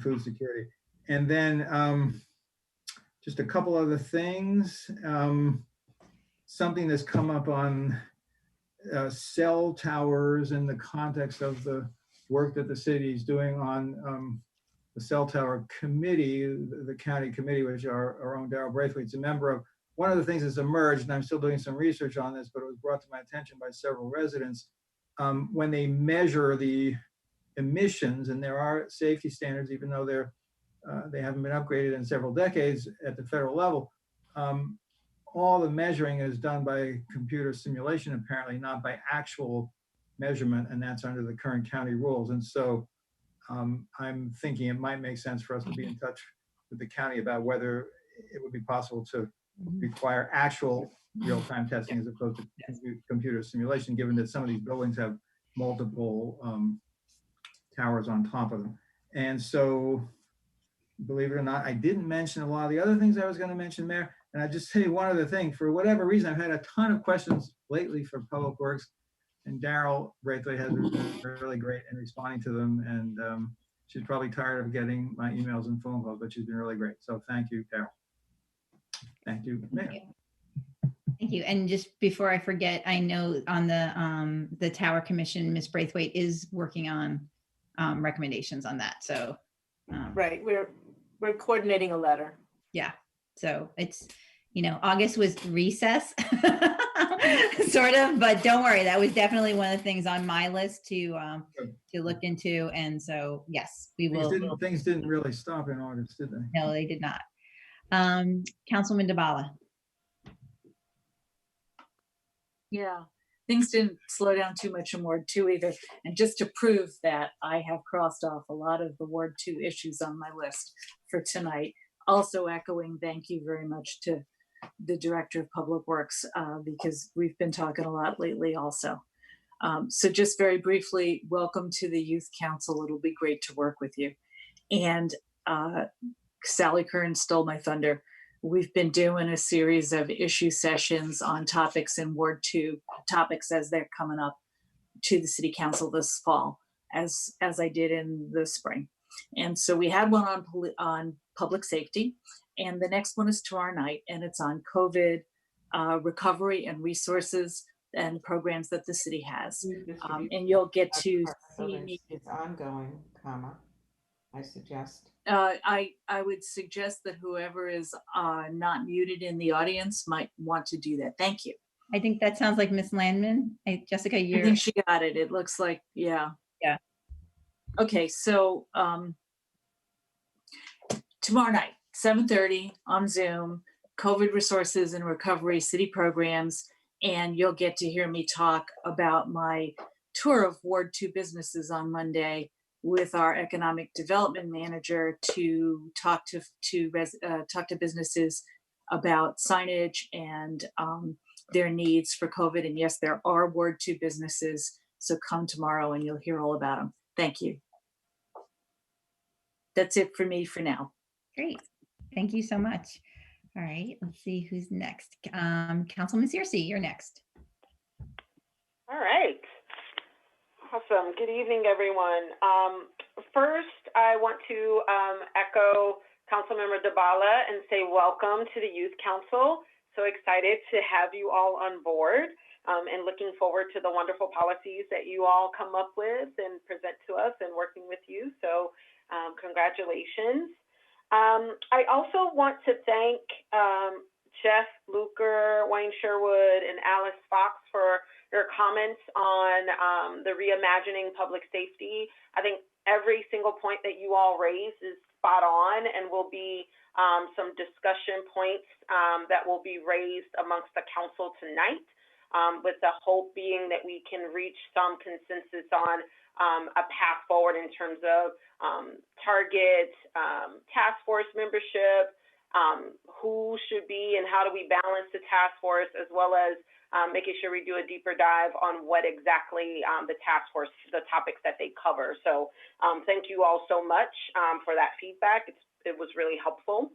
food security. And then just a couple other things. Something that's come up on cell towers in the context of the work that the city is doing on the cell tower committee, the county committee, which our own Darrell Braithwaite's a member of. One of the things that's emerged, and I'm still doing some research on this, but it was brought to my attention by several residents, when they measure the emissions, and there are safety standards, even though they haven't been upgraded in several decades at the federal level, all the measuring is done by computer simulation, apparently, not by actual measurement, and that's under the current county rules. And so I'm thinking it might make sense for us to be in touch with the county about whether it would be possible to require actual real-time testing as opposed to computer simulation, given that some of these buildings have multiple towers on top of them. And so, believe it or not, I didn't mention a lot of the other things I was going to mention, Mayor. And I just say one other thing. For whatever reason, I've had a ton of questions lately for Public Works, and Darrell Braithwaite has been really great in responding to them. And she's probably tired of getting my emails and phone calls, but she's been really great. So thank you, Darrell. Thank you, Mayor. Thank you. And just before I forget, I know on the Tower Commission, Ms. Braithwaite is working on recommendations on that. So right, we're coordinating a letter. Yeah. So it's, August was recess, sort of, but don't worry, that was definitely one of the things on my list to look into. And so, yes, we will. Things didn't really stop in August, did they? No, they did not. Councilman Dabala. Yeah. things didn't slow down too much in Ward 2 either. And just to prove that, I have crossed off a lot of the Ward 2 issues on my list for tonight. Also echoing thank you very much to the Director of Public Works, because we've been talking a lot lately also. So just very briefly, welcome to the Youth Council. It'll be great to work with you. And Sally Kern stole my thunder. We've been doing a series of issue sessions on topics in Ward 2, topics as they're coming up to the City Council this fall, as I did in the spring. And so we had one on public safety, and the next one is tomorrow night, and it's on COVID recovery and resources and programs that the city has. And you'll get to see me. It's ongoing, I suggest. I would suggest that whoever is not muted in the audience might want to do that. Thank you. I think that sounds like Miss Landman. Jessica, I think she got it. It looks like, yeah. Yeah. Okay, so tomorrow night, 7:30 on Zoom, COVID resources and recovery city programs, and you'll get to hear me talk about my tour of Ward 2 businesses on Monday with our economic development manager to talk to businesses about signage and their needs for COVID. And yes, there are Ward 2 businesses, so come tomorrow and you'll hear all about them. Thank you. That's it for me for now. Great. Thank you so much. All right, let's see who's next. Councilman Searcy, you're next. All right. Awesome. Good evening, everyone. First, I want to echo Councilmember Dabala and say welcome to the Youth Council. So excited to have you all on board and looking forward to the wonderful policies that you all come up with and present to us and working with you. So congratulations. I also want to thank Jeff Luker, Wayne Sherwood, and Alice Fox for your comments on the reimagining public safety. I think every single point that you all raised is spot on and will be some discussion points that will be raised amongst the council tonight, with the hope being that we can reach some consensus on a path forward in terms of target, task force membership, who should be and how do we balance the task force, as well as making sure we do a deeper dive on what exactly the task force, the topics that they cover. So thank you all so much for that feedback. It was really helpful.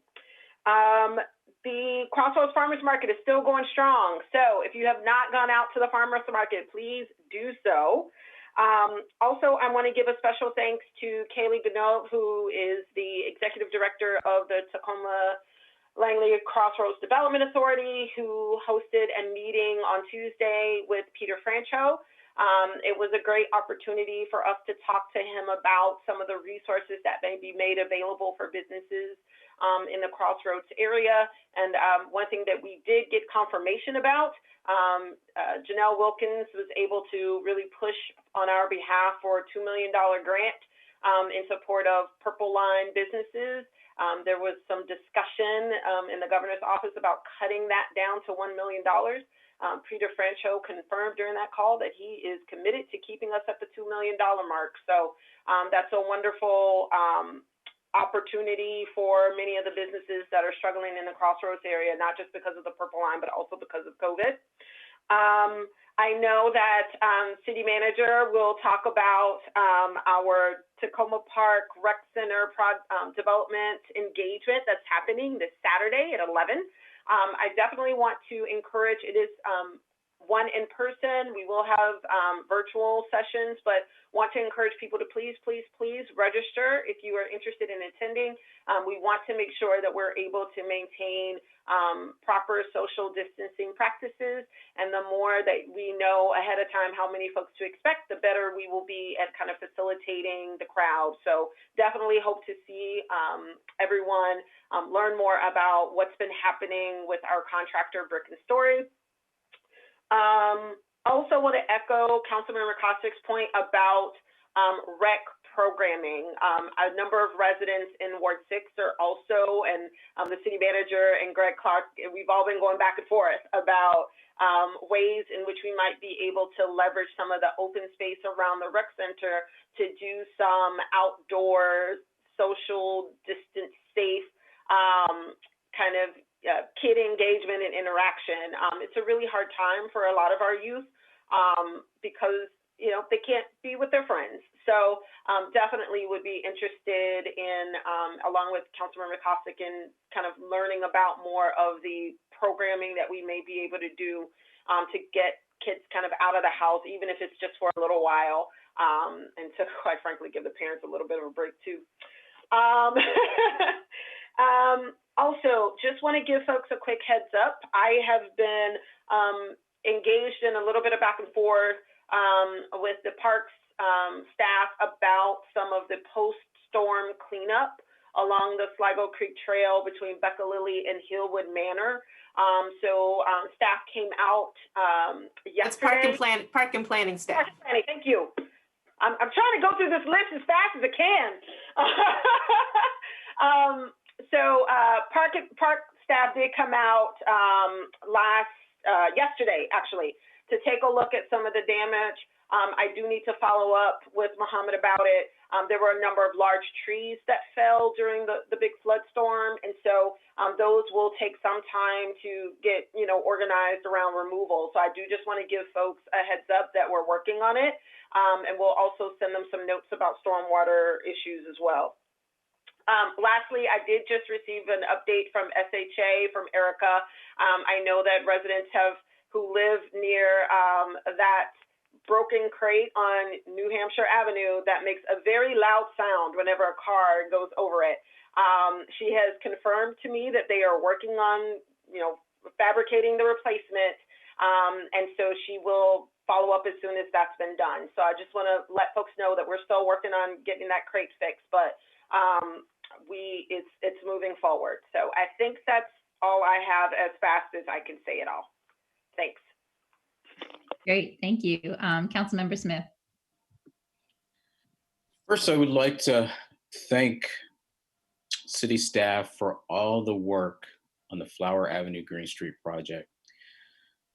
The Crossroads Farmers Market is still going strong. So if you have not gone out to the Farmers Market, please do so. Also, I want to give a special thanks to Kaylee Gonov, who is the Executive Director of the Tacoma Langley Crossroads Development Authority, who hosted a meeting on Tuesday with Peter Francho. It was a great opportunity for us to talk to him about some of the resources that may be made available for businesses in the Crossroads area. And one thing that we did get confirmation about, Janelle Wilkins was able to really push on our behalf for a $2 million grant in support of Purple Line businesses. There was some discussion in the governor's office about cutting that down to $1 million. Peter Francho confirmed during that call that he is committed to keeping us at the $2 million mark. So that's a wonderful opportunity for many of the businesses that are struggling in the Crossroads area, not just because of the Purple Line, but also because of COVID. I know that City Manager will talk about our Tacoma Park Rec Center development engagement that's happening this Saturday at 11. I definitely want to encourage, it is one in person. We will have virtual sessions, but want to encourage people to please register if you are interested in attending. We want to make sure that we're able to maintain proper social distancing practices, and the more that we know ahead of time how many folks to expect, the better we will be at kind of facilitating the crowd. So definitely hope to see everyone learn more about what's been happening with our contractor Brick and Story. Also want to echo Councilmember Kostick's point about rec programming. A number of residents in Ward 6 are also, and the city manager and Greg Clark, we've all been going back and forth about ways in which we might be able to leverage some of the open space around the rec center to do some outdoor, social, distance safe kind of kid engagement and interaction. It's a really hard time for a lot of our youth because they can't be with their friends. So definitely would be interested in, along with Councilmember Kosik, in kind of learning about more of the programming that we may be able to do to get kids kind of out of the house, even if it's just for a little while, and to, quite frankly, give the parents a little bit of a break too. Also, just want to give folks a quick heads up. I have been engaged in a little bit of back and forth with the parks staff about some of the post-storm cleanup along the Sligo Creek Trail between Becca Lilly and Hillwood Manor. So staff came out yesterday. It's park and planning staff. Park and planning, thank you. I'm trying to go through this list as fast as I can. So park staff did come out yesterday, actually, to take a look at some of the damage. I do need to follow up with Mohammed about it. There were a number of large trees that fell during the big flood storm, and so those will take some time to get organized around removal. So I do just want to give folks a heads up that we're working on it, and we'll also send them some notes about stormwater issues as well. Lastly, I did just receive an update from SHA from Erica. I know that residents who live near that broken crate on New Hampshire Avenue that makes a very loud sound whenever a car goes over it. She has confirmed to me that they are working on, fabricating the replacement, and so she will follow up as soon as that's been done. So I just want to let folks know that we're still working on getting that crate fixed, but it's moving forward. So I think that's all I have as fast as I can say it all. Thanks. Great, thank you. Councilmember Smith. First, I would like to thank city staff for all the work on the Flower Avenue Green Street project.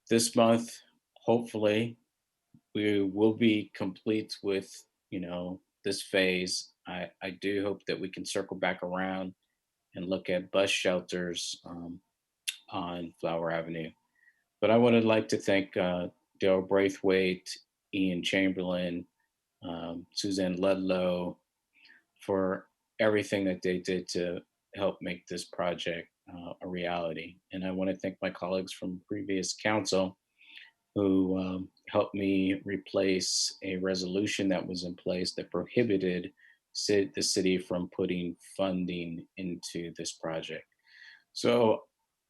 This month, hopefully, we will be complete with, this phase. I do hope that we can circle back around and look at bus shelters on Flower Avenue. But I would like to thank Dale Braithwaite, Ian Chamberlain, Suzanne Ludlow for everything that they did to help make this project a reality. And I want to thank my colleagues from previous council who helped me replace a resolution that was in place that prohibited the city from putting funding into this project. So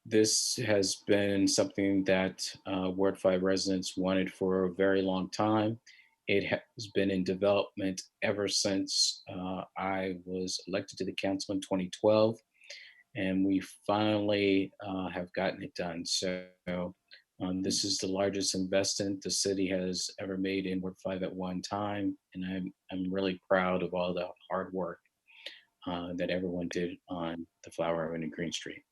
this has been something that Ward 5 residents wanted for a very long time. It has been in development ever since I was elected to the council in 2012, and we finally have gotten it done. So this is the largest investment the city has ever made in Ward 5 at one time, and I'm really proud of all the hard work that everyone did on the Flower Avenue Green Street.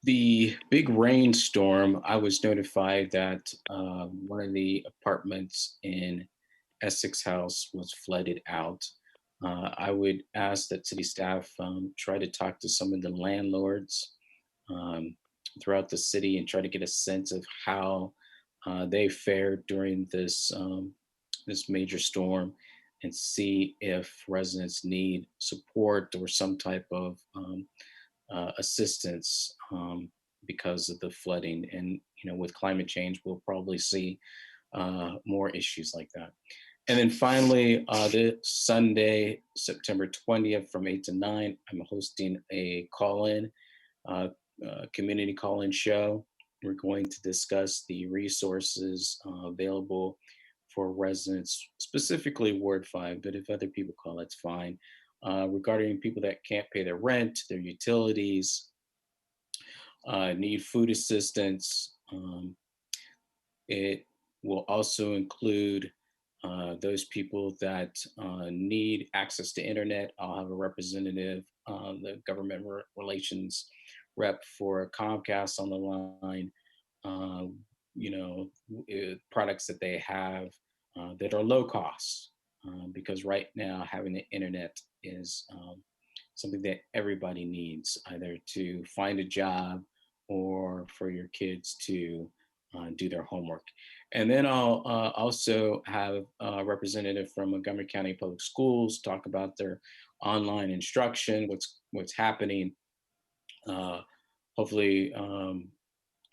The big rainstorm, I was notified that one of the apartments in Essex House was flooded out. I would ask that city staff try to talk to some of the landlords throughout the city and try to get a sense of how they fared during this major storm, and see if residents need support or some type of assistance because of the flooding. And with climate change, we'll probably see more issues like that. And then finally, this Sunday, September 20th from 8 to 9, I'm hosting a call-in, community call-in show. We're going to discuss the resources available for residents, specifically Ward 5, but if other people call, that's fine, regarding people that can't pay their rent, their utilities, need food assistance. It will also include those people that need access to internet, I'll have a representative, the government relations rep for Comcast on the line. Products that they have that are low cost, because right now having the internet is something that everybody needs, either to find a job or for your kids to do their homework. And then I'll also have a representative from Montgomery County Public Schools talk about their online instruction, what's happening. Hopefully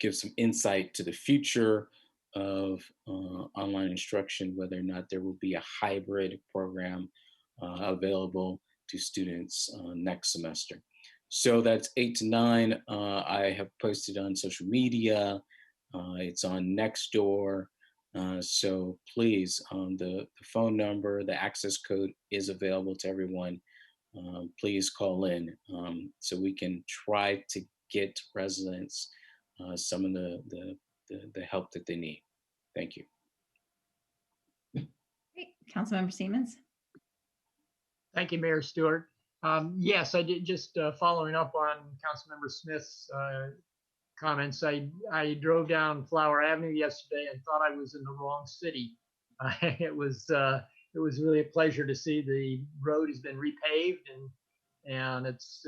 give some insight to the future of online instruction, whether or not there will be a hybrid program available to students next semester. So that's 8 to 9. I have posted on social media. It's on Nextdoor. So please, the phone number, the access code is available to everyone. Please call in so we can try to get residents some of the help that they need. Thank you. Great. Councilmember Siemens. Thank you, Mayor Stewart. Yes, I did just following up on Councilmember Smith's comments. I drove down Flower Avenue yesterday and thought I was in the wrong city. It was really a pleasure to see the road has been repaved, and it's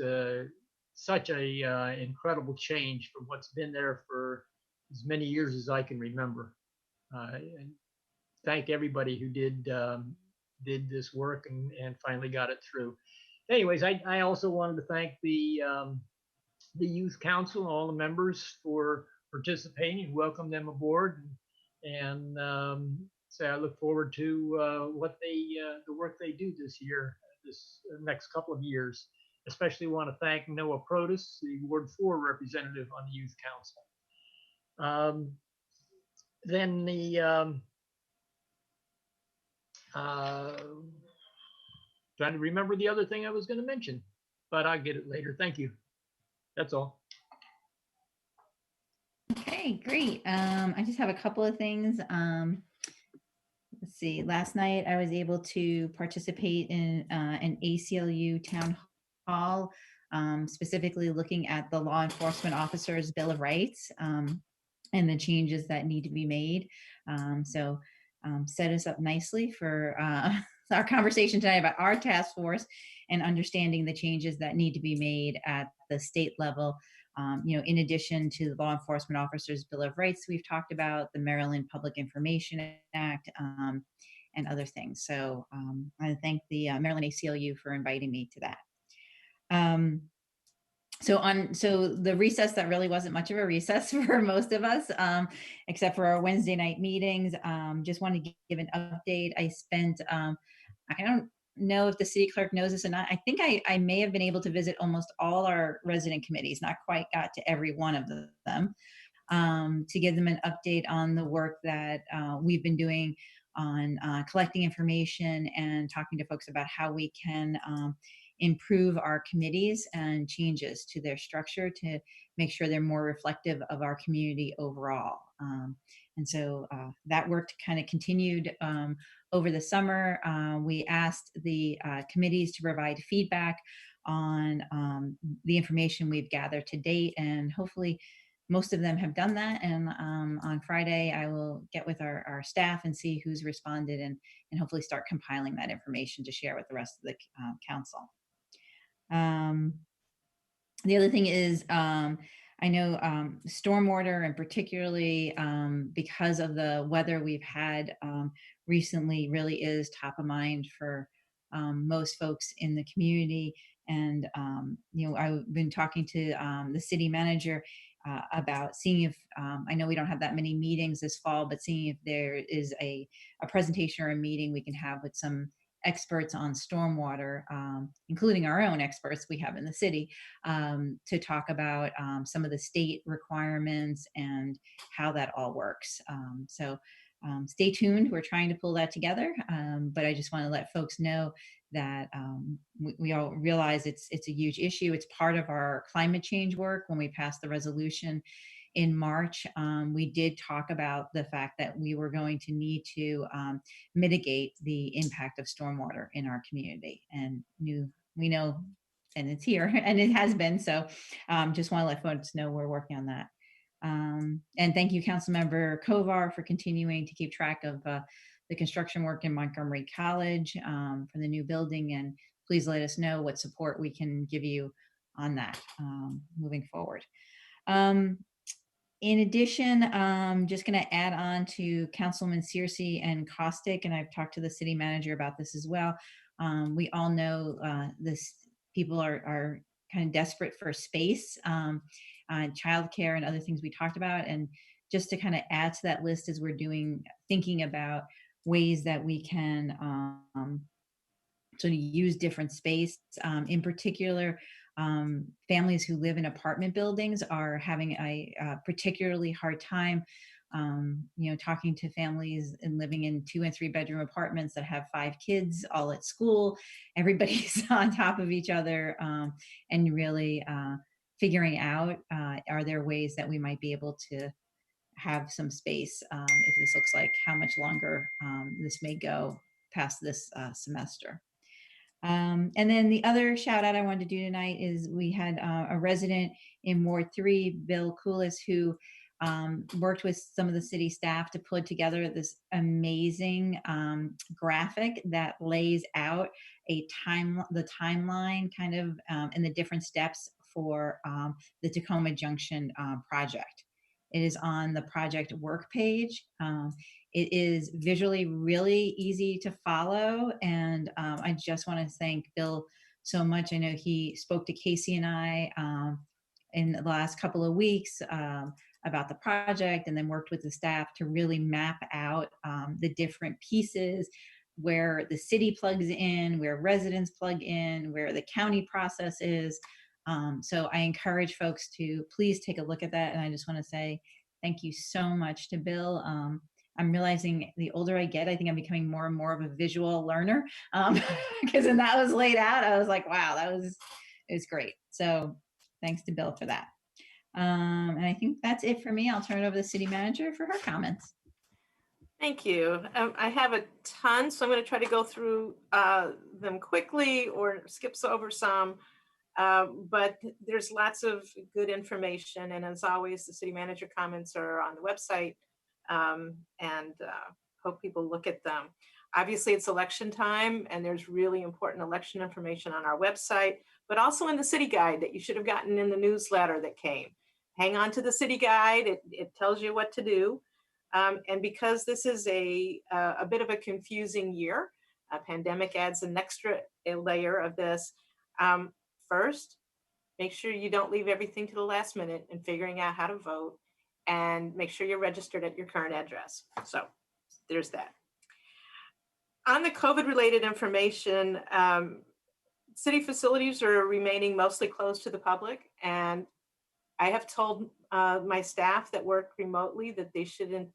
such a incredible change from what's been there for as many years as I can remember. And thank everybody who did this work and finally got it through. Anyways, I also wanted to thank the Youth Council and all the members for participating and welcome them aboard, and say I look forward to what the work they do this year, this next couple of years. Especially want to thank Noah Protus, the Ward 4 representative on the Youth Council. Then the trying to remember the other thing I was going to mention, but I'll get it later. Thank you. That's all. Okay, great. I just have a couple of things. Let's see. Last night I was able to participate in an ACLU town hall, specifically looking at the law enforcement officers' Bill of Rights and the changes that need to be made. So set us up nicely for our conversation tonight about our task force and understanding the changes that need to be made at the state level. In addition to the law enforcement officers' Bill of Rights we've talked about, the Maryland Public Information Act, and other things. So I thank the Maryland ACLU for inviting me to that. So the recess, that really wasn't much of a recess for most of us, except for our Wednesday night meetings. Just wanted to give an update. I spent, I don't know if the city clerk knows this or not. I think I may have been able to visit almost all our resident committees, not quite got to every one of them, to give them an update on the work that we've been doing on collecting information and talking to folks about how we can improve our committees and changes to their structure to make sure they're more reflective of our community overall. And so that work kind of continued over the summer. We asked the committees to provide feedback on the information we've gathered to date, and hopefully most of them have done that. And on Friday, I will get with our staff and see who's responded, and hopefully start compiling that information to share with the rest of the council. The other thing is, I know stormwater, and particularly because of the weather we've had recently, really is top of mind for most folks in the community. And I've been talking to the city manager about seeing if I know we don't have that many meetings this fall, but seeing if there is a presentation or a meeting we can have with some experts on stormwater, including our own experts we have in the city, to talk about some of the state requirements and how that all works. So stay tuned. We're trying to pull that together, but I just want to let folks know that we all realize it's a huge issue. It's part of our climate change work when we passed the resolution in March, we did talk about the fact that we were going to need to mitigate the impact of stormwater in our community, and we know, and it's here, and it has been. So just want to let folks know we're working on that. And thank you, Councilmember Kovar, for continuing to keep track of the construction work in Montgomery College for the new building. And please let us know what support we can give you on that moving forward. In addition, just going to add on to Councilman Searcy and Costick, and I've talked to the city manager about this as well. We all know people are kind of desperate for space, childcare and other things we talked about. And just to kind of add to that list as we're thinking about ways that we can sort of use different space. In particular, families who live in apartment buildings are having a particularly hard time, talking to families and living in 2 and 3 bedroom apartments that have 5 kids all at school. Everybody's on top of each other, and really figuring out, are there ways that we might be able to have some space if this looks like how much longer this may go past this semester. And then the other shout out I wanted to do tonight is we had a resident in Ward 3, Bill Coolis, who worked with some of the city staff to put together this amazing graphic that lays out the timeline kind of and the different steps for the Tacoma Junction project. It is on the project work page. It is visually really easy to follow. And I just want to thank Bill so much. I know he spoke to Casey and I in the last couple of weeks about the project, and then worked with the staff to really map out the different pieces, where the city plugs in, where residents plug in, where the county process is. So I encourage folks to please take a look at that. And I just want to say thank you so much to Bill. I'm realizing the older I get, I think I'm becoming more and more of a visual learner, because when that was laid out, I was like, wow, it was great. So thanks to Bill for that. And I think that's it for me. I'll turn it over to the city manager for her comments. Thank you. I have a ton, so I'm going to try to go through them quickly or skip over some. But there's lots of good information. And as always, the city manager comments are on the website, and hope people look at them. Obviously, it's election time, and there's really important election information on our website, but also in the city guide that you should have gotten in the newsletter that came. Hang on to the city guide. It tells you what to do. And because this is a bit of a confusing year, a pandemic adds an extra layer of this. First, make sure you don't leave everything to the last minute in figuring out how to vote, and make sure you're registered at your current address. So there's that. On the COVID-related information, city facilities are remaining mostly closed to the public, and I have told my staff that work remotely that they shouldn't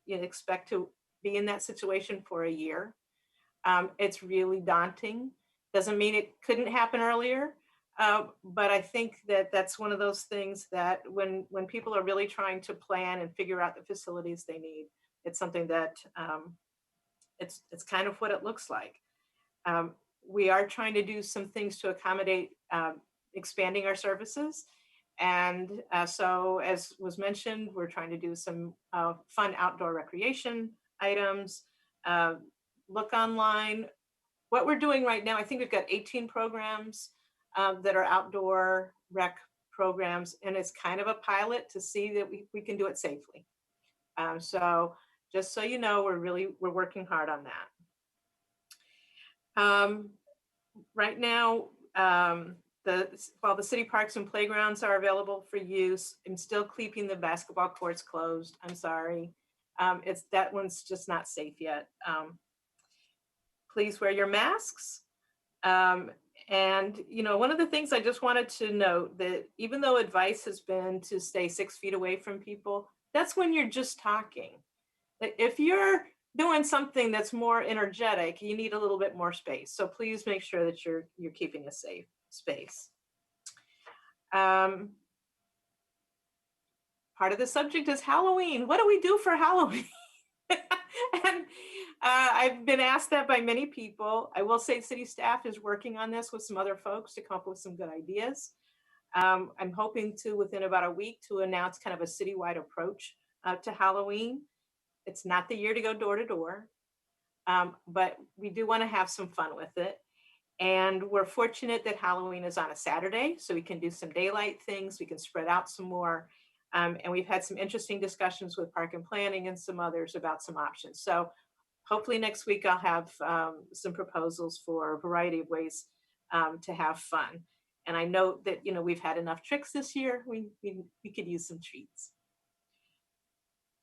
expect to be in that situation for a year. It's really daunting. Doesn't mean it couldn't happen earlier. But I think that that's one of those things that when people are really trying to plan and figure out the facilities they need, it's something that it's kind of what it looks like. We are trying to do some things to accommodate expanding our services. And so, as was mentioned, we're trying to do some fun outdoor recreation items. Look online. What we're doing right now, I think we've got 18 programs that are outdoor rec programs, and it's kind of a pilot to see that we can do it safely. So just so you know, we're working hard on that. Right now, while the city parks and playgrounds are available for use, I'm still keeping the basketball courts closed. I'm sorry. That one's just not safe yet. Please wear your masks. And, one of the things I just wanted to note that even though advice has been to stay 6 feet away from people, that's when you're just talking. If you're doing something that's more energetic, you need a little bit more space. So please make sure that you're keeping a safe space. Part part of the subject is Halloween. What do we do for Halloween? And I've been asked that by many people. I will say city staff is working on this with some other folks to come up with some good ideas. I'm hoping to, within about a week, to announce kind of a citywide approach to Halloween. It's not the year to go door to door, but we do want to have some fun with it. And we're fortunate that Halloween is on a Saturday, so we can do some daylight things. We can spread out some more. And we've had some interesting discussions with Park and Planning and some others about some options. So hopefully next week I'll have some proposals for a variety of ways to have fun. And I know that, you know, we've had enough tricks this year. We could use some treats.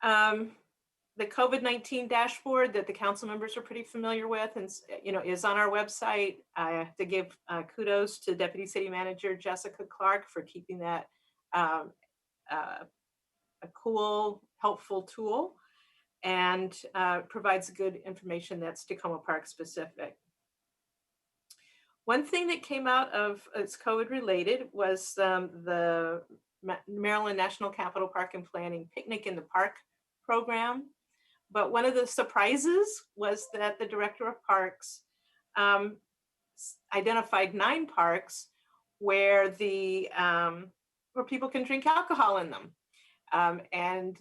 The COVID-19 dashboard that the council members are pretty familiar with and, you know, is on our website. I have to give kudos to Deputy City Manager Jessica Clark for keeping that a cool, helpful tool, and provides good information that's Tacoma Park specific. One thing that came out of, it's COVID related, was the Maryland National Capital Park and Planning Picnic in the Park program. But one of the surprises was that the Director of Parks identified 9 parks where where people can drink alcohol in them, and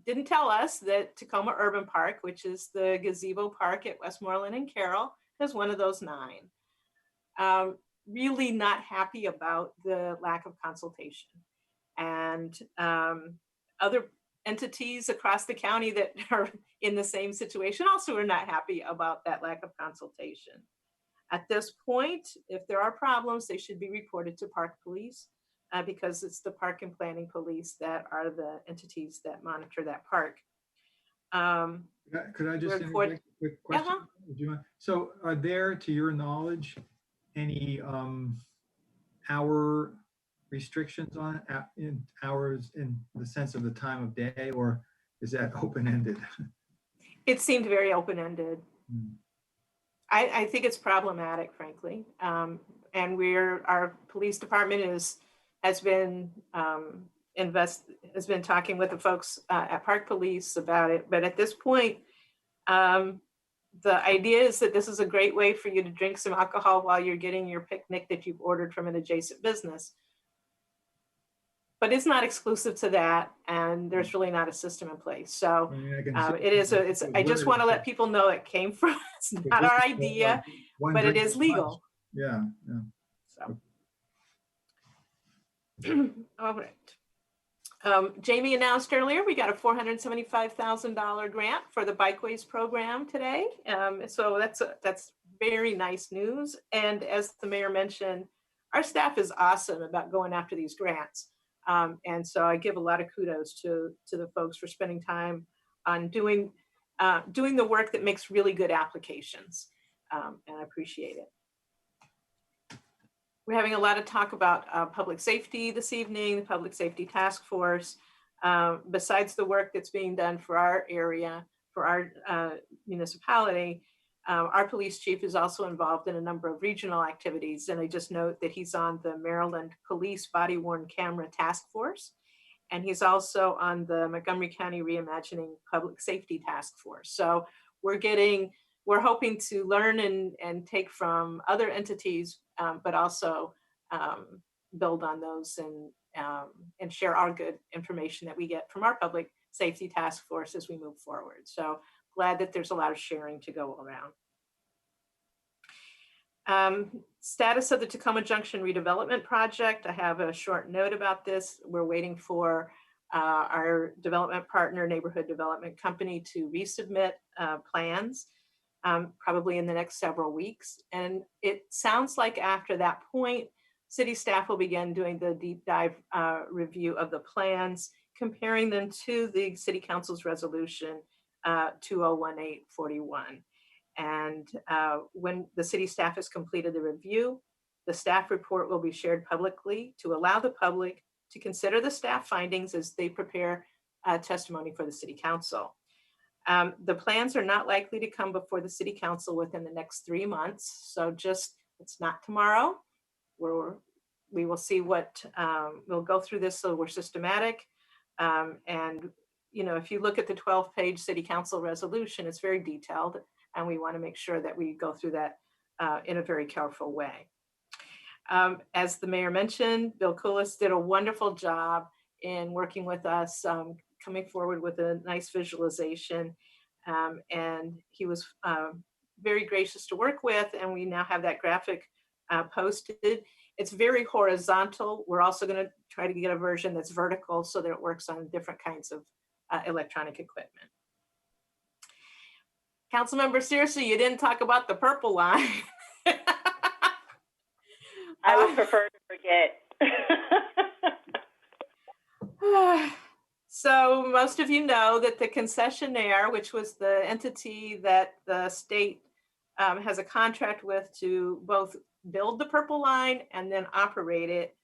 didn't tell us that Tacoma Urban Park, which is the gazebo park at Westmoreland and Carroll, is one of those 9. Really not happy about the lack of consultation, and other entities across the county that are in the same situation also are not happy about that lack of consultation. At this point, if there are problems, they should be reported to Park Police because it's the Park and Planning Police that are the entities that monitor that park. Could I just interject a quick question? Would you mind? So are there, to your knowledge, any hour restrictions on it, in hours in the sense of the time of day, or is that open-ended? It seemed very open-ended. I think it's problematic, frankly. And our police department has been talking with the folks at Park Police about it. But at this point, the idea is that this is a great way for you to drink some alcohol while you're getting your picnic that you've ordered from an adjacent business. But it's not exclusive to that, and there's really not a system in place. So I just want to let people know it came from, it's not our idea, but it is legal. Yeah. So. All right. Jamie announced earlier, we got a $475,000 grant for the Bikeways program today. So that's very nice news. And as the mayor mentioned, our staff is awesome about going after these grants. And so I give a lot of kudos to the folks for spending time on doing the work that makes really good applications. And I appreciate it. We're having a lot of talk about public safety this evening, the Public Safety Task Force. Besides the work that's being done for our area, for our municipality, our police chief is also involved in a number of regional activities. And I just note that he's on the Maryland Police Body-Worn Camera Task Force. And he's also on the Montgomery County Reimagining Public Safety Task Force. So we're hoping to learn and take from other entities, but also build on those and share our good information that we get from our Public Safety Task Force as we move forward. So glad that there's a lot of sharing to go around. Status of the Tacoma Junction redevelopment project. I have a short note about this. We're waiting for our development partner, Neighborhood Development Company, to resubmit plans probably in the next several weeks. And it sounds like after that point, city staff will begin doing the deep dive review of the plans, comparing them to the City Council's resolution 2018-41. And when the city staff has completed the review, the staff report will be shared publicly to allow the public to consider the staff findings as they prepare testimony for the City Council. The plans are not likely to come before the City Council within the next 3 months. So it's not tomorrow. We will see we'll go through this so we're systematic. And, you know, if you look at the 12-page city council resolution, it's very detailed, and we want to make sure that we go through that in a very careful way. As the mayor mentioned, Bill Coolis did a wonderful job in working with us, coming forward with a nice visualization. And he was very gracious to work with, and we now have that graphic posted. It's very horizontal. We're also going to try to get a version that's vertical so that it works on different kinds of electronic equipment. Councilmember Searcy, you didn't talk about the purple line. I would prefer to forget. So most of you know that the concessionaire, which was the entity that the state has a contract with to both build the purple line and then operate it.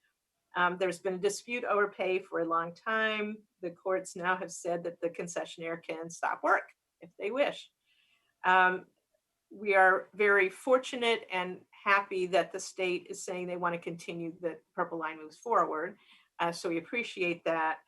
There's been a dispute over pay for a long time. The courts now have said that the concessionaire can stop work if they wish. We are very fortunate and happy that the state is saying they want to continue the purple line moves forward. So we appreciate that.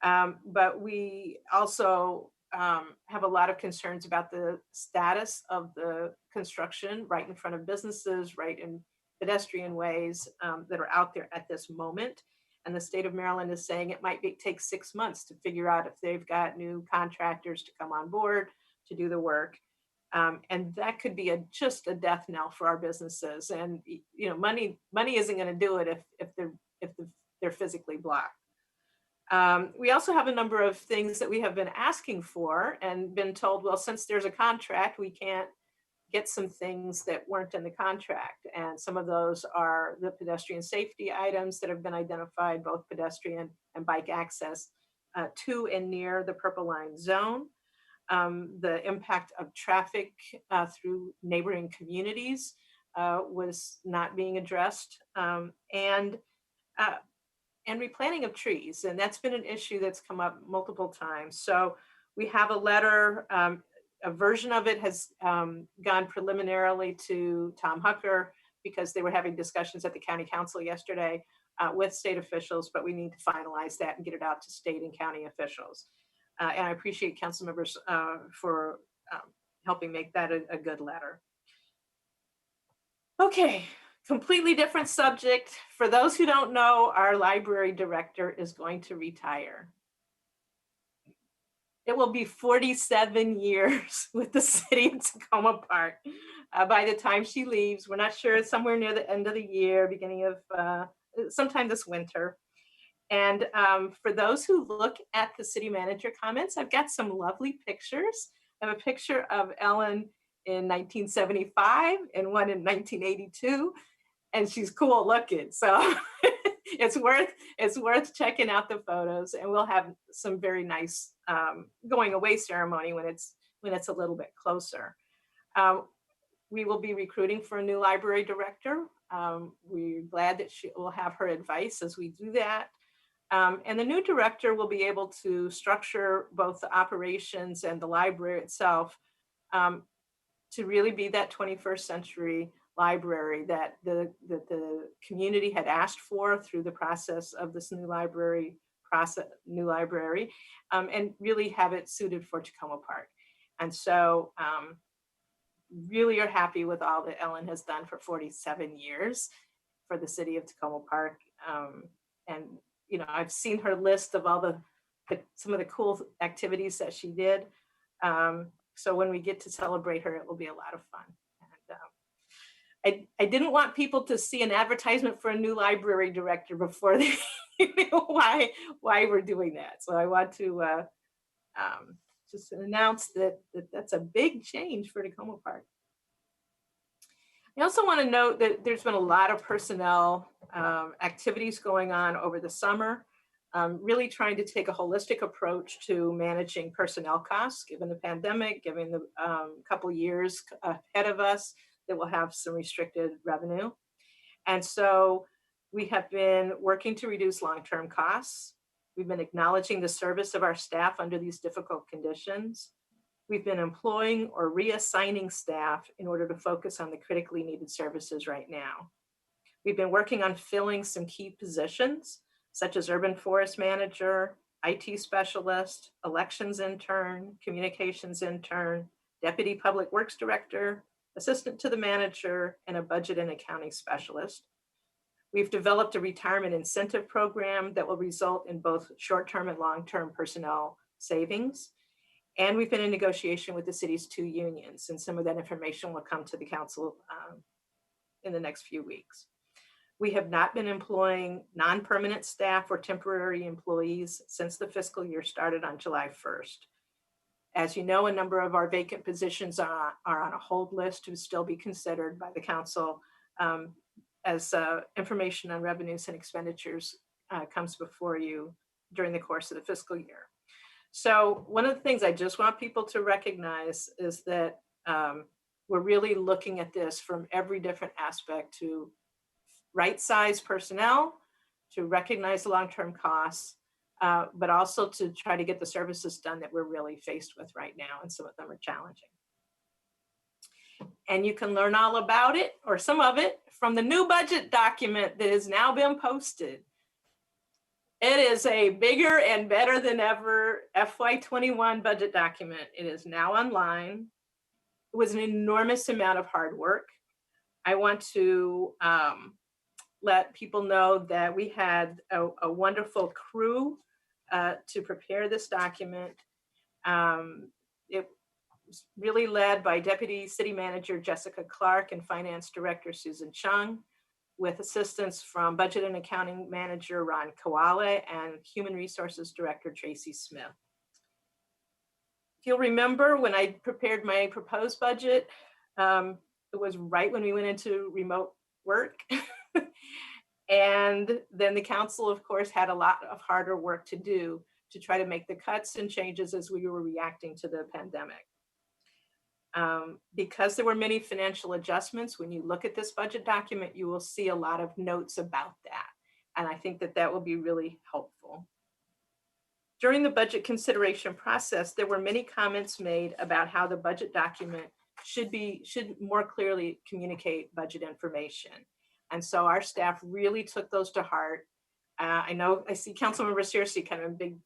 But we also have a lot of concerns about the status of the construction right in front of businesses, right in pedestrian ways that are out there at this moment. And the state of Maryland is saying it might take 6 months to figure out if they've got new contractors to come on board to do the work. And that could be just a death knell for our businesses. And you know, money isn't going to do it if they're physically blocked. We also have a number of things that we have been asking for and been told, well, since there's a contract, we can't get some things that weren't in the contract. And some of those are the pedestrian safety items that have been identified, both pedestrian and bike access to and near the purple line zone. The impact of traffic through neighboring communities was not being addressed, and replanting of trees. And that's been an issue that's come up multiple times. So we have a letter, a version of it has gone preliminarily to Tom Hucker because they were having discussions at the county council yesterday with state officials, but we need to finalize that and get it out to state and county officials. And I appreciate council members for helping make that a good letter. Okay, completely different subject. For those who don't know, our library director is going to retire. It will be 47 years with the city of Tacoma Park by the time she leaves. We're not sure, it's somewhere near the end of the year, beginning of sometime this winter. And for those who look at the city manager comments, I've got some lovely pictures. I have a picture of Ellen in 1975 and one in 1982, and she's cool looking. So it's worth checking out the photos, and we'll have some very nice going away ceremony when it's a little bit closer. We will be recruiting for a new library director. We're glad that she will have her advice as we do that. And the new director will be able to structure both the operations and the library itself to really be that 21st century library that the community had asked for through the process of this new library, and really have it suited for Tacoma Park. And so really are happy with all that Ellen has done for 47 years for the city of Tacoma Park. And you know, I've seen her list of all some of the cool activities that she did. So when we get to celebrate her, it will be a lot of fun. And I didn't want people to see an advertisement for a new library director before they knew why we're doing that. So I want to just announce that's a big change for Tacoma Park. I also want to note that there's been a lot of personnel activities going on over the summer, really trying to take a holistic approach to managing personnel costs, given the pandemic, given the couple years ahead of us that will have some restricted revenue. And so we have been working to reduce long-term costs. We've been acknowledging the service of our staff under these difficult conditions. We've been employing or reassigning staff in order to focus on the critically needed services right now. We've been working on filling some key positions, such as urban forest manager, IT specialist, elections intern, communications intern, deputy public works director, assistant to the manager, and a budget and accounting specialist. We've developed a retirement incentive program that will result in both short-term and long-term personnel savings. And we've been in negotiation with the city's 2 unions, and some of that information will come to the council in the next few weeks. We have not been employing non-permanent staff or temporary employees since the fiscal year started on July 1st. As you know, a number of our vacant positions are on a hold list to still be considered by the council as information on revenues and expenditures comes before you during the course of the fiscal year. So one of the things I just want people to recognize is that we're really looking at this from every different aspect to right-size personnel, to recognize the long-term costs, but also to try to get the services done that we're really faced with right now, and some of them are challenging. And you can learn all about it, or some of it, from the new budget document that has now been posted. It is a bigger and better than ever FY21 budget document. It is now online. It was an enormous amount of hard work. I want to let people know that we had a wonderful crew to prepare this document. It was really led by Deputy City Manager Jessica Clark and Finance Director Susan Chung, with assistance from Budget and Accounting Manager Ron Kawale and Human Resources Director Tracy Smith. If you'll remember, when I prepared my proposed budget, it was right when we went into remote work. And then the council, of course, had a lot of harder work to do to try to make the cuts and changes as we were reacting to the pandemic. Because there were many financial adjustments, when you look at this budget document, you will see a lot of notes about that. And I think that that will be really helpful. During the budget consideration process, there were many comments made about how the budget document should more clearly communicate budget information. And so our staff really took those to heart. I know I see Councilmember Searcy kind of a big,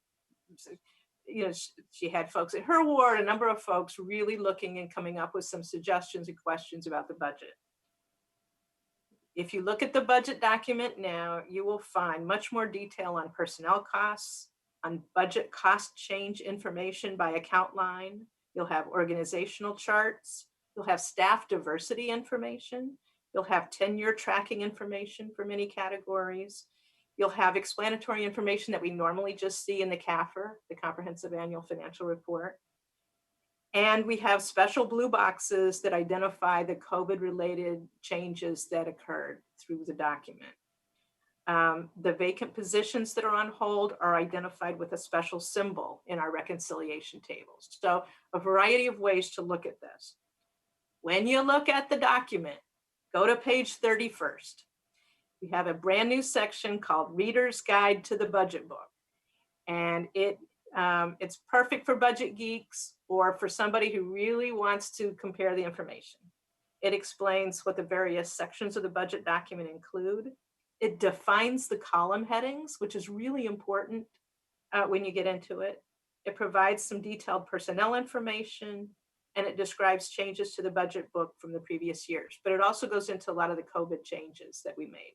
you know, she had folks in her ward, a number of folks really looking and coming up with some suggestions and questions about the budget. If you look at the budget document now, you will find much more detail on personnel costs, on budget cost change information by account line. You'll have organizational charts. You'll have staff diversity information. You'll have tenure tracking information for many categories. You'll have explanatory information that we normally just see in the CAFR, the Comprehensive Annual Financial Report. And we have special blue boxes that identify the COVID-related changes that occurred through the document. The vacant positions that are on hold are identified with a special symbol in our reconciliation tables. So a variety of ways to look at this. When you look at the document, go to page 30 first. We have a brand new section called Reader's Guide to the Budget Book. And it's perfect for budget geeks or for somebody who really wants to compare the information. It explains what the various sections of the budget document include. It defines the column headings, which is really important when you get into it. It provides some detailed personnel information, and it describes changes to the budget book from the previous years. But it also goes into a lot of the COVID changes that we made.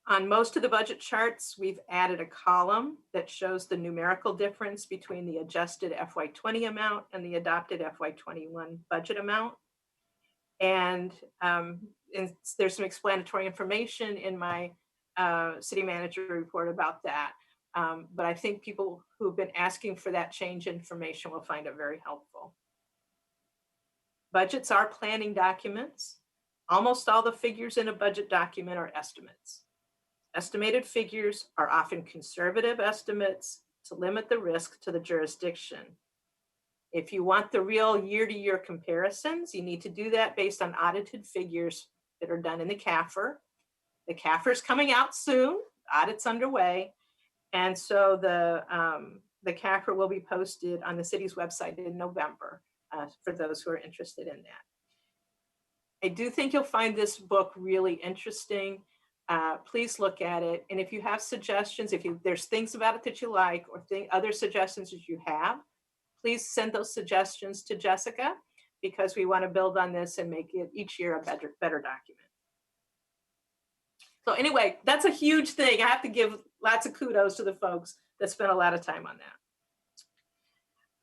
On most of the budget charts, we've added a column that shows the numerical difference between the adjusted FY20 amount and the adopted FY21 budget amount. And there's some explanatory information in my city manager report about that. But I think people who've been asking for that change information will find it very helpful. Budgets are planning documents. Almost all the figures in a budget document are estimates. Estimated figures are often conservative estimates to limit the risk to the jurisdiction. If you want the real year-to-year comparisons, you need to do that based on audited figures that are done in the CAFR. The CAFR is coming out soon, audit's underway, and so the CAFR will be posted on the city's website in November for those who are interested in that. I do think you'll find this book really interesting. Please look at it. And if you have suggestions, there's things about it that you like or other suggestions that you have, please send those suggestions to Jessica, because we want to build on this and make it each year a better document. So anyway, that's a huge thing. I have to give lots of kudos to the folks that spent a lot of time on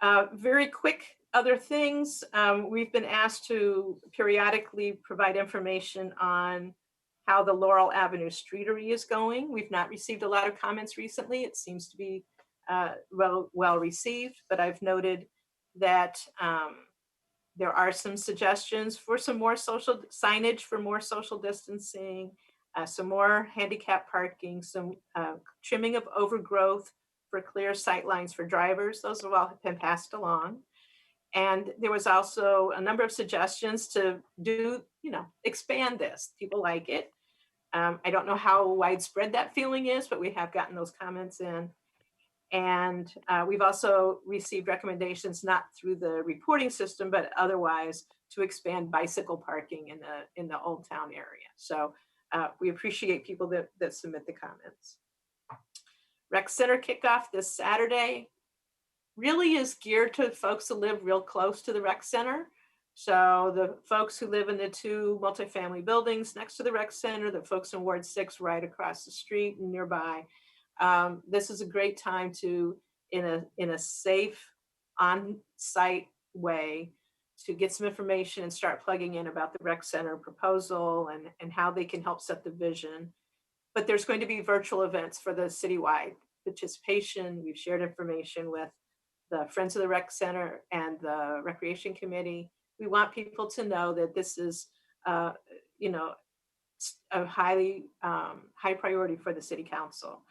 that. Very quick other things. We've been asked to periodically provide information on how the Laurel Avenue Streetery is going. We've not received a lot of comments recently. It seems to be well received, but I've noted that there are some suggestions for some more social signage, for more social distancing, some more handicap parking, some trimming of overgrowth for clear sight lines for drivers. Those have all been passed along. And there was also a number of suggestions to do, expand this. People like it. I don't know how widespread that feeling is, but we have gotten those comments in. And we've also received recommendations, not through the reporting system, but otherwise, to expand bicycle parking in the Old Town area. So we appreciate people that submit the comments. Rec Center kickoff this Saturday really is geared to folks who live real close to the Rec Center. So the folks who live in the 2 multifamily buildings next to the Rec Center, the folks in Ward 6 right across the street and nearby. This is a great time to, in a safe, on-site way, to get some information and start plugging in about the Rec Center proposal and how they can help set the vision. But there's going to be virtual events for the citywide participation. We've shared information with the Friends of the Rec Center and the Recreation Committee. We want people to know that this is, a high priority for the City Council.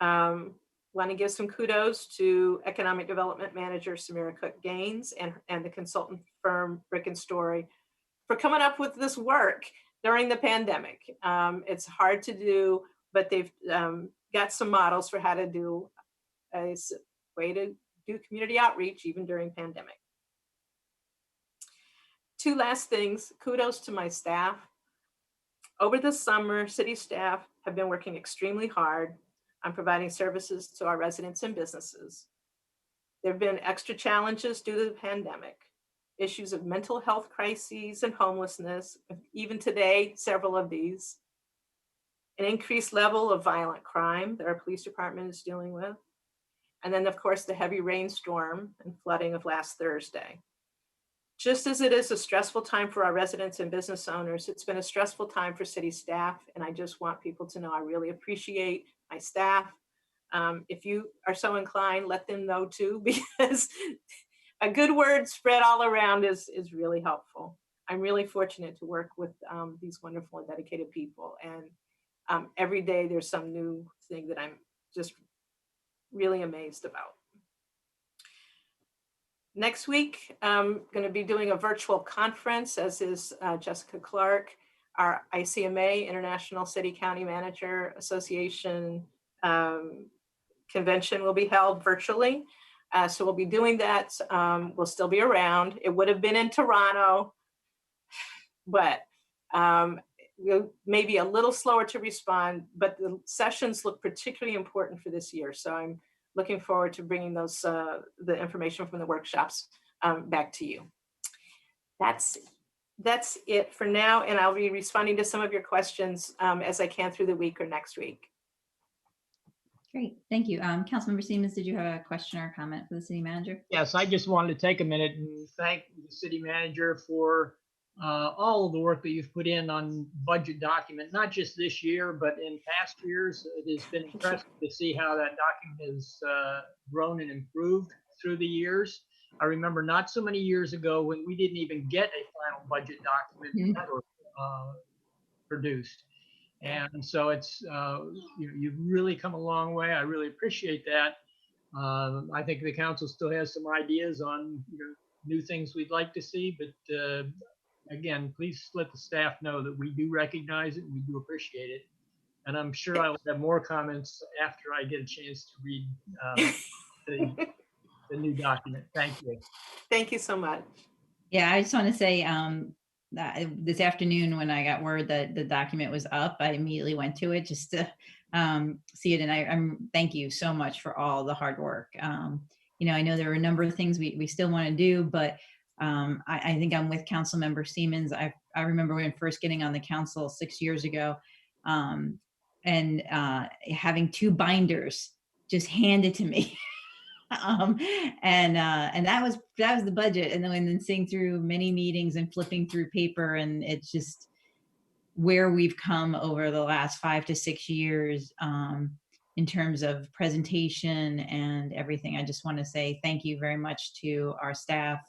Want to give some kudos to Economic Development Manager Samira Cook Gaines and the consultant firm Brick and Story for coming up with this work during the pandemic. It's hard to do, but they've got some models for how to do a way to do community outreach even during pandemic. 2 last things, kudos to my staff. Over the summer, city staff have been working extremely hard on providing services to our residents and businesses. There have been extra challenges due to the pandemic, issues of mental health crises and homelessness, even today, several of these, an increased level of violent crime that our police department is dealing with, and then of course the heavy rainstorm and flooding of last Thursday. Just as it is a stressful time for our residents and business owners, it's been a stressful time for city staff, and I just want people to know I really appreciate my staff. If you are so inclined, let them know too, because a good word spread all around is really helpful. I'm really fortunate to work with these wonderful and dedicated people, and every day there's some new thing that I'm just really amazed about. Next week, I'm going to be doing a virtual conference, as is Jessica Clark. Our ICMA, International City County Manager Association convention will be held virtually. So we'll be doing that. We'll still be around. It would have been in Toronto, but we'll maybe a little slower to respond, but the sessions look particularly important for this year. So I'm looking forward to bringing those the information from the workshops back to you. That's it for now, and I'll be responding to some of your questions as I can through the week or next week. Great, thank you. Councilmember Siemens, did you have a question or comment for the city manager? Yes, I just wanted to take a minute and thank the city manager for all of the work that you've put in on budget document, not just this year, but in past years. It has been impressive to see how that document has grown and improved through the years. I remember not so many years ago when we didn't even get a final budget document ever produced. And so it's, you've really come a long way. I really appreciate that. I think the council still has some ideas on new things we'd like to see, but again, please let the staff know that we do recognize it and we do appreciate it. And I'm sure I will have more comments after I get a chance to read the new document. Thank you. Thank you so much. Yeah, I just want to say this afternoon when I got word that the document was up, I immediately went to it just to see it. And I'm thank you so much for all the hard work. I know there are a number of things we still want to do, but I think I'm with Council Member Siemens. I remember when first getting on the council 6 years ago, and having 2 binders just handed to me. And that was the budget, and then seeing through many meetings and flipping through paper, and it's just where we've come over the last 5 to 6 years in terms of presentation and everything. I just want to say thank you very much to our staff.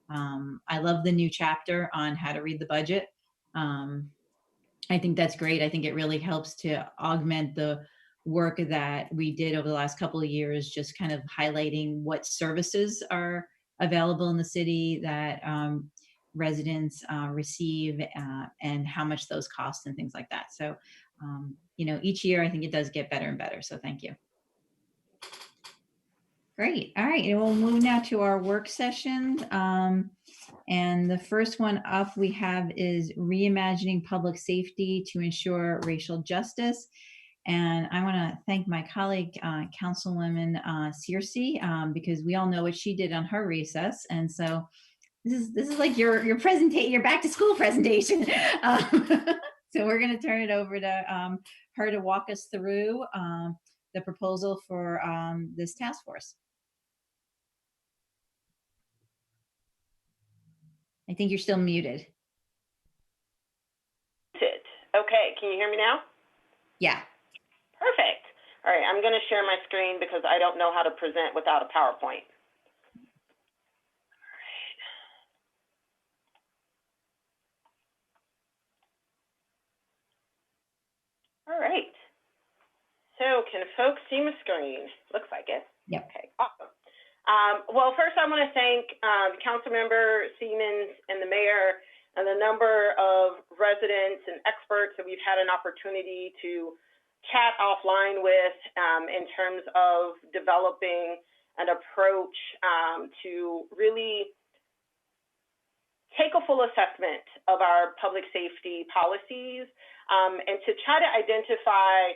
I love the new chapter on how to read the budget. I think that's great. I think it really helps to augment the work that we did over the last couple of years, just kind of highlighting what services are available in the city that residents receive and how much those cost and things like that. So, each year I think it does get better and better. So thank you. Great. All right. And we'll move now to our work sessions. And the first one up we have is reimagining public safety to ensure racial justice. And I want to thank my colleague, Councilwoman Searcy, because we all know what she did on her recess. And so this is like your presentation, your back to school presentation. So we're going to turn it over to her to walk us through the proposal for this task force. I think you're still muted. Okay, can you hear me now? Yeah. Perfect. All right, I'm going to share my screen because I don't know how to present without a PowerPoint. All right. So can folks see my screen? Looks like it. Yep. Okay, awesome. Well, first I want to thank Councilmember Siemens and the mayor and the number of residents and experts that we've had an opportunity to chat offline with in terms of developing an approach to really take a full assessment of our public safety policies and to try to identify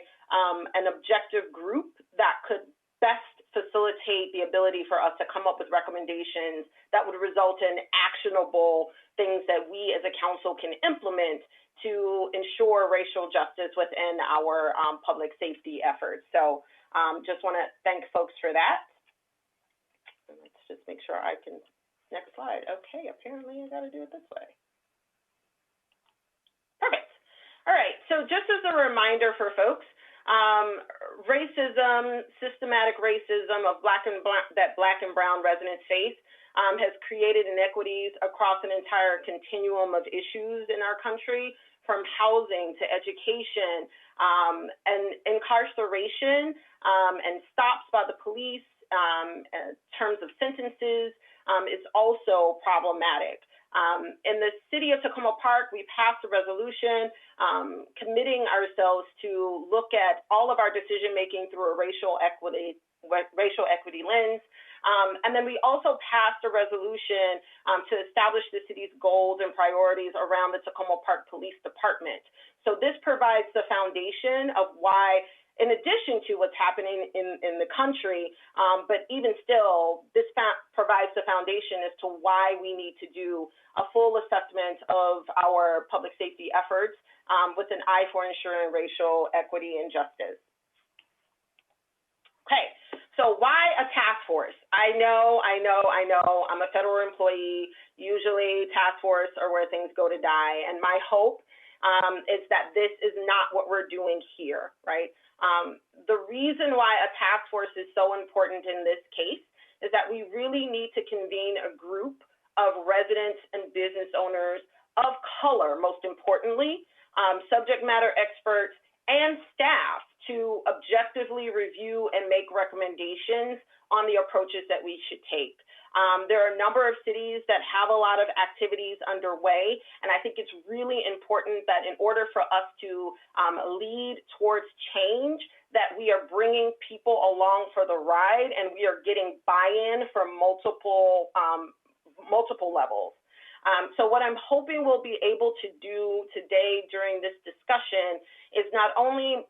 an objective group that could best facilitate the ability for us to come up with recommendations that would result in actionable things that we as a council can implement to ensure racial justice within our public safety efforts. So just want to thank folks for that. Let's just make sure I can, next slide. Okay, apparently I got to do it this way. Perfect. All right, so just as a reminder for folks, racism, systematic racism of that Black and brown residents face has created inequities across an entire continuum of issues in our country, from housing to education, and incarceration and stops by the police in terms of sentences is also problematic. In the city of Tacoma Park, we passed a resolution committing ourselves to look at all of our decision-making through a racial equity lens. And then we also passed a resolution to establish the city's goals and priorities around the Tacoma Park Police Department. So this provides the foundation of why, in addition to what's happening in the country, but even still, this provides the foundation as to why we need to do a full assessment of our public safety efforts with an eye for ensuring racial equity and justice. Okay, so why a task force? I know, I'm a federal employee. Usually task force are where things go to die. And my hope is that this is not what we're doing here, right? The reason why a task force is so important in this case is that we really need to convene a group of residents and business owners of color, most importantly, subject matter experts and staff to objectively review and make recommendations on the approaches that we should take. There are a number of cities that have a lot of activities underway, and I think it's really important that in order for us to lead towards change, that we are bringing people along for the ride and we are getting buy-in from multiple levels. So what I'm hoping we'll be able to do today during this discussion is not only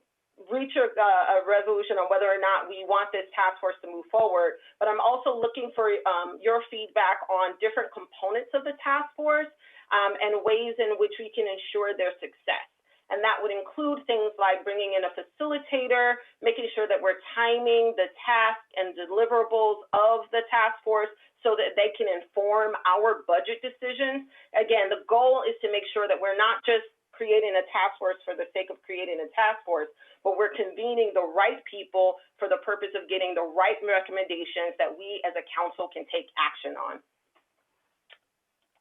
reach a resolution on whether or not we want this task force to move forward, but I'm also looking for your feedback on different components of the task force and ways in which we can ensure their success. And that would include things like bringing in a facilitator, making sure that we're timing the task and deliverables of the task force so that they can inform our budget decisions. Again, the goal is to make sure that we're not just creating a task force for the sake of creating a task force, but we're convening the right people for the purpose of getting the right recommendations that we as a council can take action on.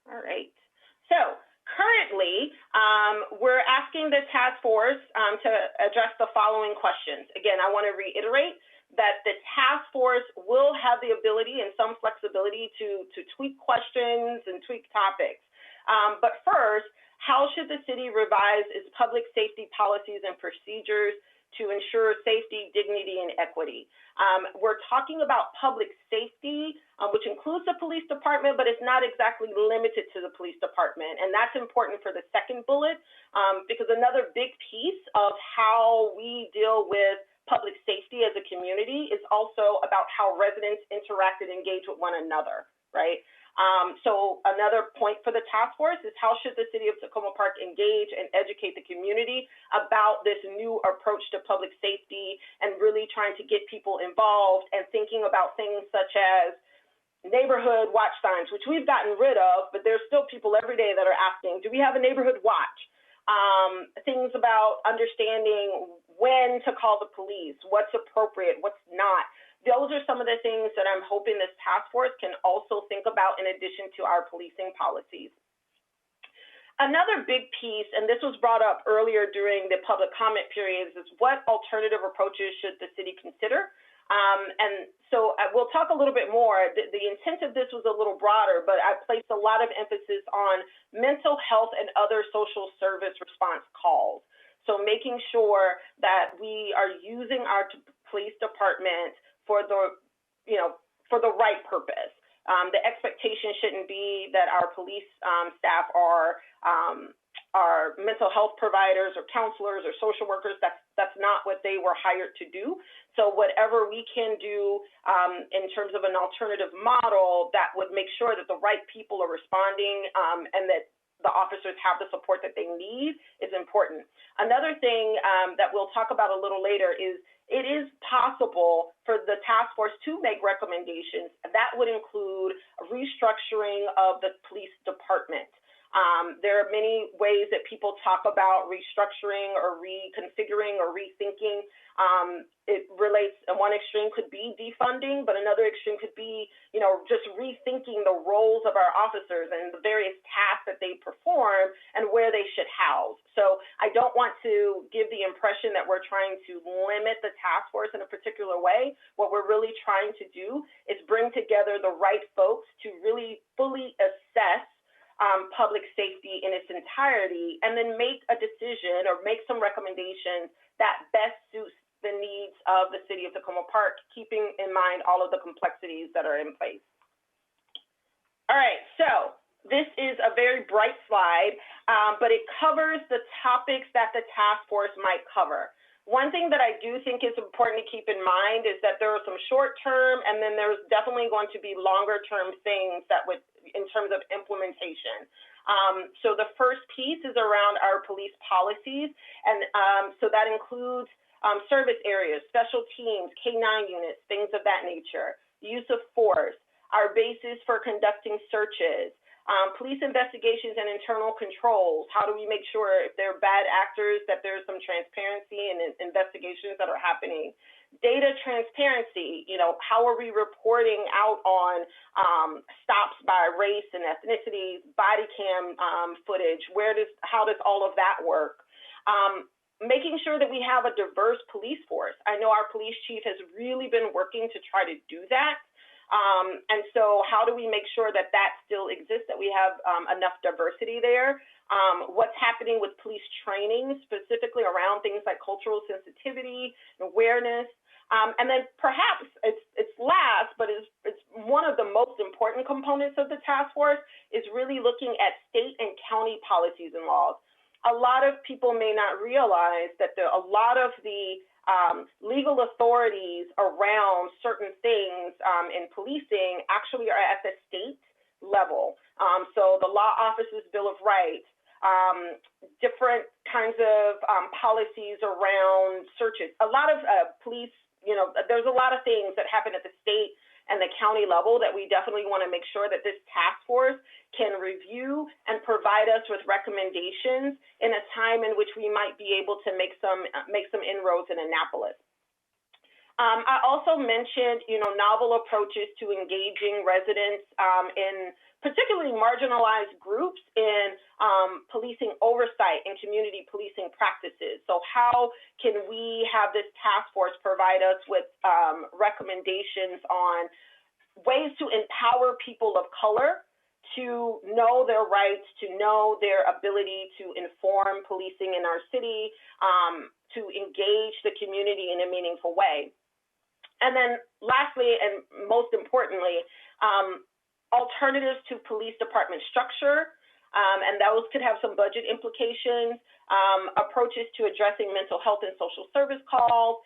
All right. So currently, we're asking the task force to address the following questions. Again, I want to reiterate that the task force will have the ability and some flexibility to tweak questions and tweak topics. But first, how should the city revise its public safety policies and procedures to ensure safety, dignity, and equity? We're talking about public safety, which includes the police department, but it's not exactly limited to the police department. And that's important for the second bullet, because another big piece of how we deal with public safety as a community is also about how residents interact and engage with one another, right? So another point for the task force is how should the city of Tacoma Park engage and educate the community about this new approach to public safety and really trying to get people involved and thinking about things such as neighborhood watch signs, which we've gotten rid of, but there's still people every day that are asking, do we have a neighborhood watch? Things about understanding when to call the police, what's appropriate, what's not. Those are some of the things that I'm hoping this task force can also think about in addition to our policing policies. Another big piece, and this was brought up earlier during the public comment periods, is what alternative approaches should the city consider? And so we'll talk a little bit more. The intent of this was a little broader, but I placed a lot of emphasis on mental health and other social service response calls. So making sure that we are using our police department for the, for the right purpose. The expectation shouldn't be that our police staff are mental health providers or counselors or social workers. That's not what they were hired to do. So whatever we can do in terms of an alternative model that would make sure that the right people are responding and that the officers have the support that they need is important. Another thing that we'll talk about a little later is it is possible for the task force to make recommendations. That would include a restructuring of the police department. There are many ways that people talk about restructuring or reconfiguring or rethinking. It relates, and one extreme could be defunding, but another extreme could be, just rethinking the roles of our officers and the various tasks that they perform and where they should house. So I don't want to give the impression that we're trying to limit the task force in a particular way. What we're really trying to do is bring together the right folks to really fully assess public safety in its entirety, and then make a decision or make some recommendations that best suits the needs of the city of Tacoma Park, keeping in mind all of the complexities that are in place. All right, so this is a very bright slide, but it covers the topics that the task force might cover. One thing that I do think is important to keep in mind is that there are some short-term, and then there's definitely going to be longer-term things that would, in terms of implementation. So the first piece is around our police policies, and so that includes service areas, special teams, K-9 units, things of that nature, use of force, our basis for conducting searches, police investigations and internal controls. How do we make sure if there are bad actors that there's some transparency in investigations that are happening? Data transparency, how are we reporting out on stops by race and ethnicity, body cam footage? How does all of that work? Making sure that we have a diverse police force. I know our police chief has really been working to try to do that. And so how do we make sure that that still exists, that we have enough diversity there? What's happening with police training, specifically around things like cultural sensitivity, awareness? And then perhaps it's last, but it's one of the most important components of the task force is really looking at state and county policies and laws. A lot of people may not realize that a lot of the legal authorities around certain things in policing actually are at the state level. So the Law Office's Bill of Rights, different kinds of policies around searches. A lot of police, there's a lot of things that happen at the state and the county level that we definitely want to make sure that this task force can review and provide us with recommendations in a time in which we might be able to make some inroads in Annapolis. I also mentioned, novel approaches to engaging residents in particularly marginalized groups in policing oversight and community policing practices. So how can we have this task force provide us with recommendations on ways to empower people of color to know their rights, to know their ability to inform policing in our city, to engage the community in a meaningful way. And then lastly, and most importantly, alternatives to police department structure, and those could have some budget implications, approaches to addressing mental health and social service calls,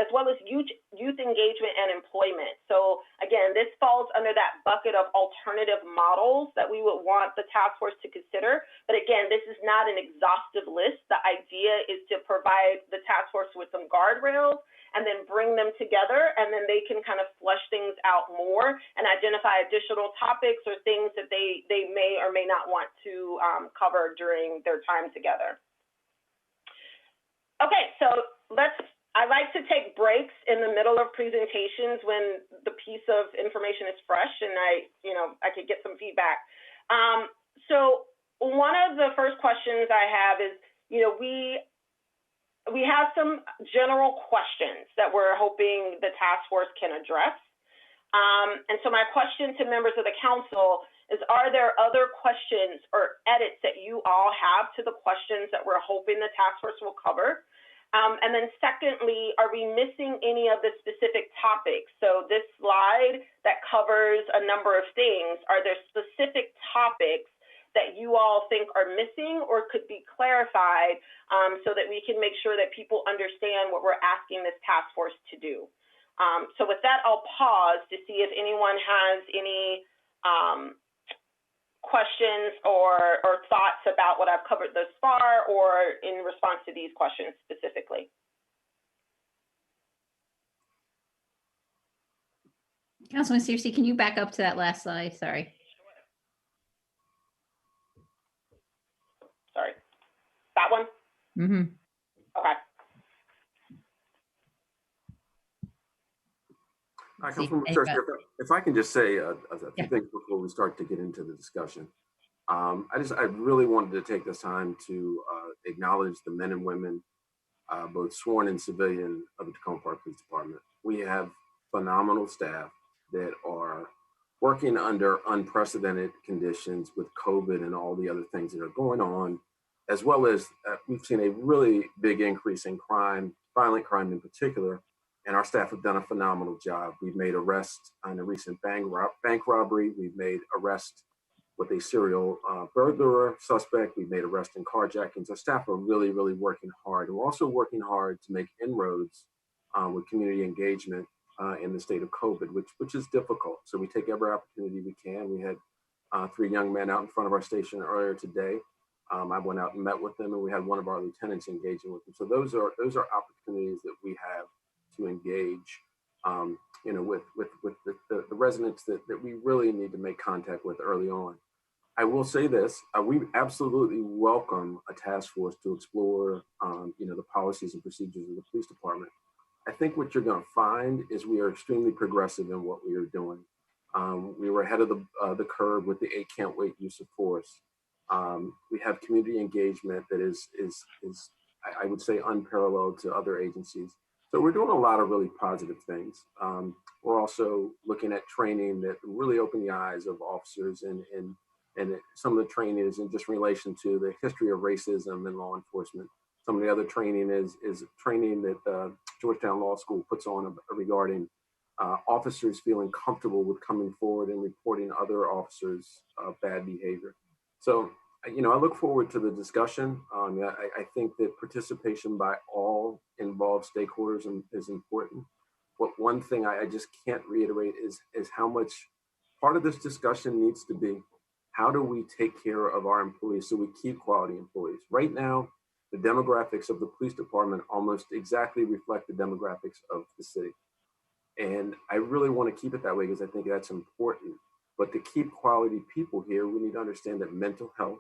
as well as youth engagement and employment. So again, this falls under that bucket of alternative models that we would want the task force to consider. But again, this is not an exhaustive list. The idea is to provide the task force with some guardrails and then bring them together, and then they can kind of flesh things out more and identify additional topics or things that they may or may not want to cover during their time together. Okay, so I like to take breaks in the middle of presentations when the piece of information is fresh and I could get some feedback. So one of the first questions I have is, we have some general questions that we're hoping the task force can address. And so my question to members of the council is, are there other questions or edits that you all have to the questions that we're hoping the task force will cover? And then secondly, are we missing any of the specific topics? So this slide that covers a number of things, are there specific topics that you all think are missing or could be clarified so that we can make sure that people understand what we're asking this task force to do? So with that, I'll pause to see if anyone has any questions or thoughts about what I've covered thus far or in response to these questions specifically. Councilman Searcy, can you back up to that last slide? Sorry. Sorry, that one? Mm-hmm. Okay. Councilwoman Searcy, if I can just say a few things before we start to get into the discussion. I really wanted to take this time to acknowledge the men and women, both sworn and civilian, of the Tacoma Park Police Department. We have phenomenal staff that are working under unprecedented conditions with COVID and all the other things that are going on, as well as we've seen a really big increase in crime, violent crime in particular, and our staff have done a phenomenal job. We've made arrests on a recent bank robbery. We've made arrests with a serial burglar suspect. We've made arrests in carjackings. Our staff are really, really working hard. And we're also working hard to make inroads with community engagement in the state of COVID, which is difficult. So we take every opportunity we can. We had 3 young men out in front of our station earlier today. I went out and met with them, and we had one of our lieutenants engaging with them. So those are opportunities that we have to engage, with the residents that we really need to make contact with early on. I will say this: we absolutely welcome a task force to explore, the policies and procedures of the police department. I think what you're going to find is we are extremely progressive in what we are doing. We were ahead of the curve with the 8 Can't Wait use of force. We have community engagement that is I would say unparalleled to other agencies. So we're doing a lot of really positive things. We're also looking at training that really open the eyes of officers, and some of the training is in just relation to the history of racism in law enforcement. Some of the other training is training that Georgetown Law School puts on regarding officers feeling comfortable with coming forward and reporting other officers' bad behavior. So, you know, I look forward to the discussion. I think that participation by all involved stakeholders is important. But one thing I just can't reiterate is how much part of this discussion needs to be, how do we take care of our employees so we keep quality employees? Right now, the demographics of the police department almost exactly reflect the demographics of the city. And I really want to keep it that way because I think that's important. But to keep quality people here, we need to understand that mental health,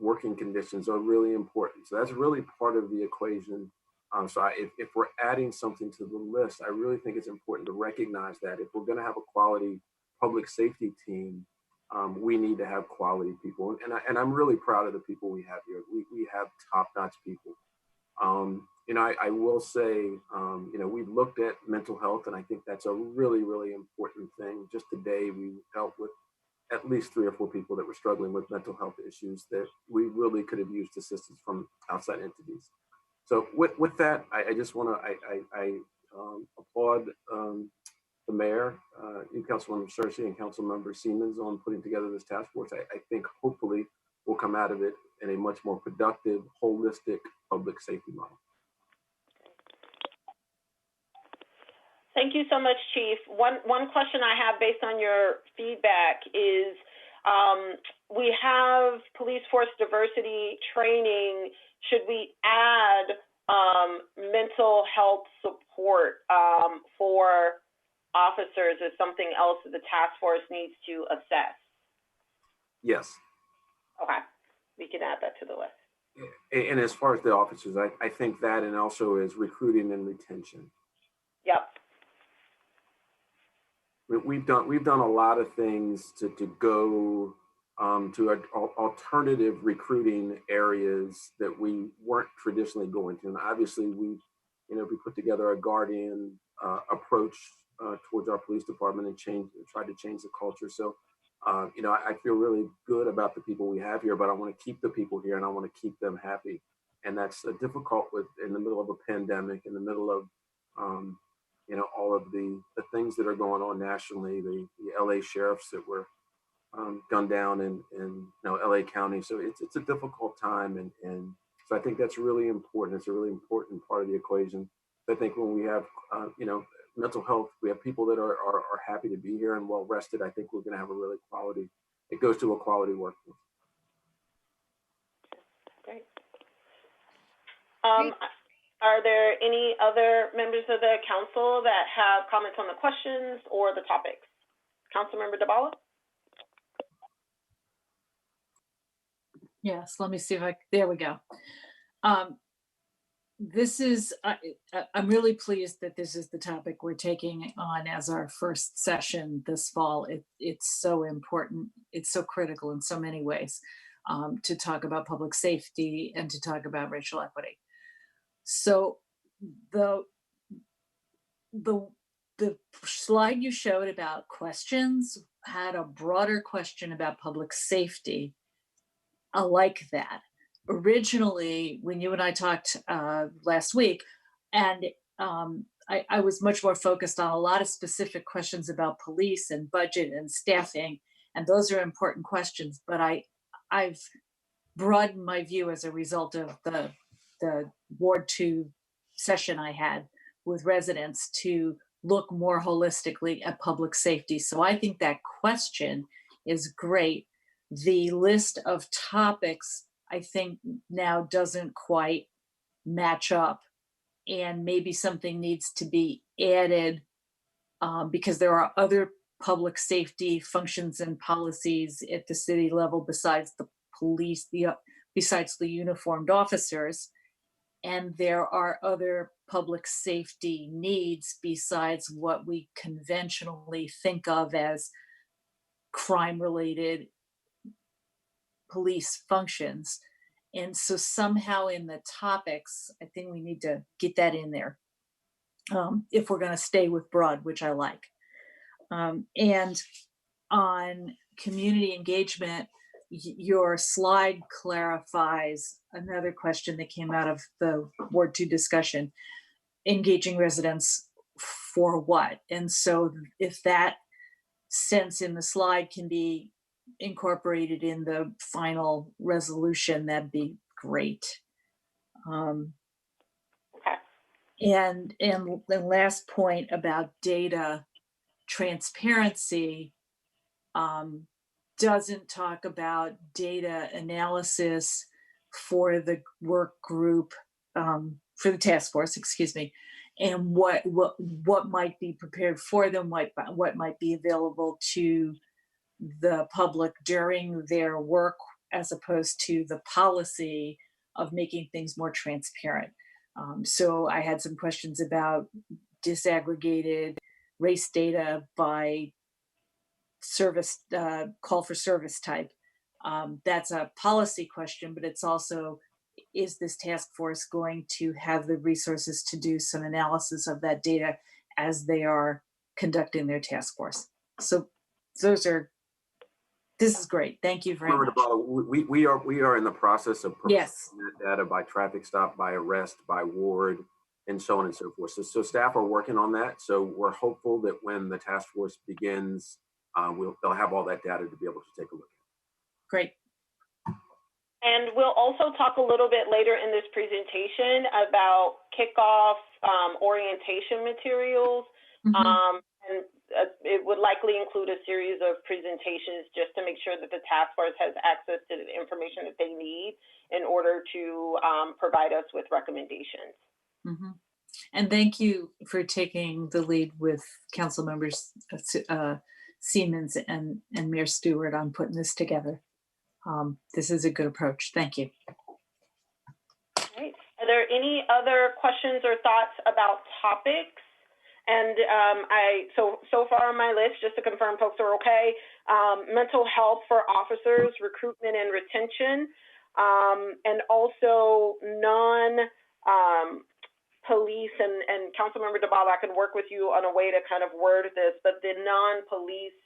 working conditions are really important. So that's really part of the equation. If we're adding something to the list, I really think it's important to recognize that if we're going to have a quality public safety team, we need to have quality people. And I'm really proud of the people we have here. We have top-notch people. You know, I will say, you know, we've looked at mental health, and I think that's a really, really important thing. Just today, we dealt with at least 3 or 4 people that were struggling with mental health issues that we really could have used assistance from outside entities. So with that, I just want to applaud the mayor, you Councilmember Searcy and Councilmember Siemens on putting together this task force. I think hopefully we'll come out of it in a much more productive, holistic public safety model. Thank you so much, Chief. One question I have based on your feedback is we have police force diversity training. Should we add mental health support for officers as something else that the task force needs to assess? Yes. Okay, we can add that to the list. And as far as the officers, I think that, and also is recruiting and retention. Yep. We've done a lot of things to go to alternative recruiting areas that we weren't traditionally going to. And obviously we put together a guardian approach towards our police department and tried to change the culture. So, you know, I feel really good about the people we have here, but I want to keep the people here and I want to keep them happy. And that's difficult in the middle of a pandemic, in the middle of, you know, all of the things that are going on nationally, the LA sheriffs that were gunned down in you know, LA County. So it's a difficult time. And so I think that's really important. It's a really important part of the equation. I think when we have, you know, mental health, we have people that are happy to be here and well rested. I think we're going to have a really quality, it goes to a quality workforce. Great. Are there any other members of the council that have comments on the questions or the topics? Councilmember Dabala? Yes, let me see if there we go. This is, I'm really pleased that this is the topic we're taking on as our first session this fall. It's so important. It's so critical in so many ways to talk about public safety and to talk about racial equity. So the slide you showed about questions had a broader question about public safety. I like that. Originally, when you and I talked last week, and I was much more focused on a lot of specific questions about police and budget and staffing, and those are important questions, but I've broadened my view as a result of the Ward 2 session I had with residents to look more holistically at public safety. So I think that question is great. The list of topics, I think, now doesn't quite match up, and maybe something needs to be added because there are other public safety functions and policies at the city level besides the police, besides the uniformed officers. And there are other public safety needs besides what we conventionally think of as crime-related police functions. And so somehow in the topics, I think we need to get that in there if we're going to stay with broad, which I like. And on community engagement, your slide clarifies another question that came out of the Ward 2 discussion. engaging residents for what. And so if that sense in the slide can be incorporated in the final resolution, that'd be great. And the last point about data transparency doesn't talk about data analysis for the work group, for the task force, excuse me, and what might be prepared for them, what might be available to the public during their work, as opposed to the policy of making things more transparent. So I had some questions about disaggregated race data by service, call for service type. That's a policy question, but it's also, is this task force going to have the resources to do some analysis of that data as they are conducting their task force? So this is great. Thank you very much. We are in the process of yes. processing that data by traffic stop, by arrest, by ward, and so on and so forth. So staff are working on that. So we're hopeful that when the task force begins, they'll have all that data to be able to take a look at. Great. And we'll also talk a little bit later in this presentation about kickoff orientation materials. And it would likely include a series of presentations just to make sure that the task force has access to the information that they need in order to provide us with recommendations. And thank you for taking the lead with council members Siemens and Mayor Stewart on putting this together. This is a good approach. Thank you. Right. Are there any other questions or thoughts about topics? And so far on my list, just to confirm folks are okay, mental health for officers, recruitment and retention, and also non-police, and Councilmember DeBob, I can work with you on a way to kind of word this, but the non-police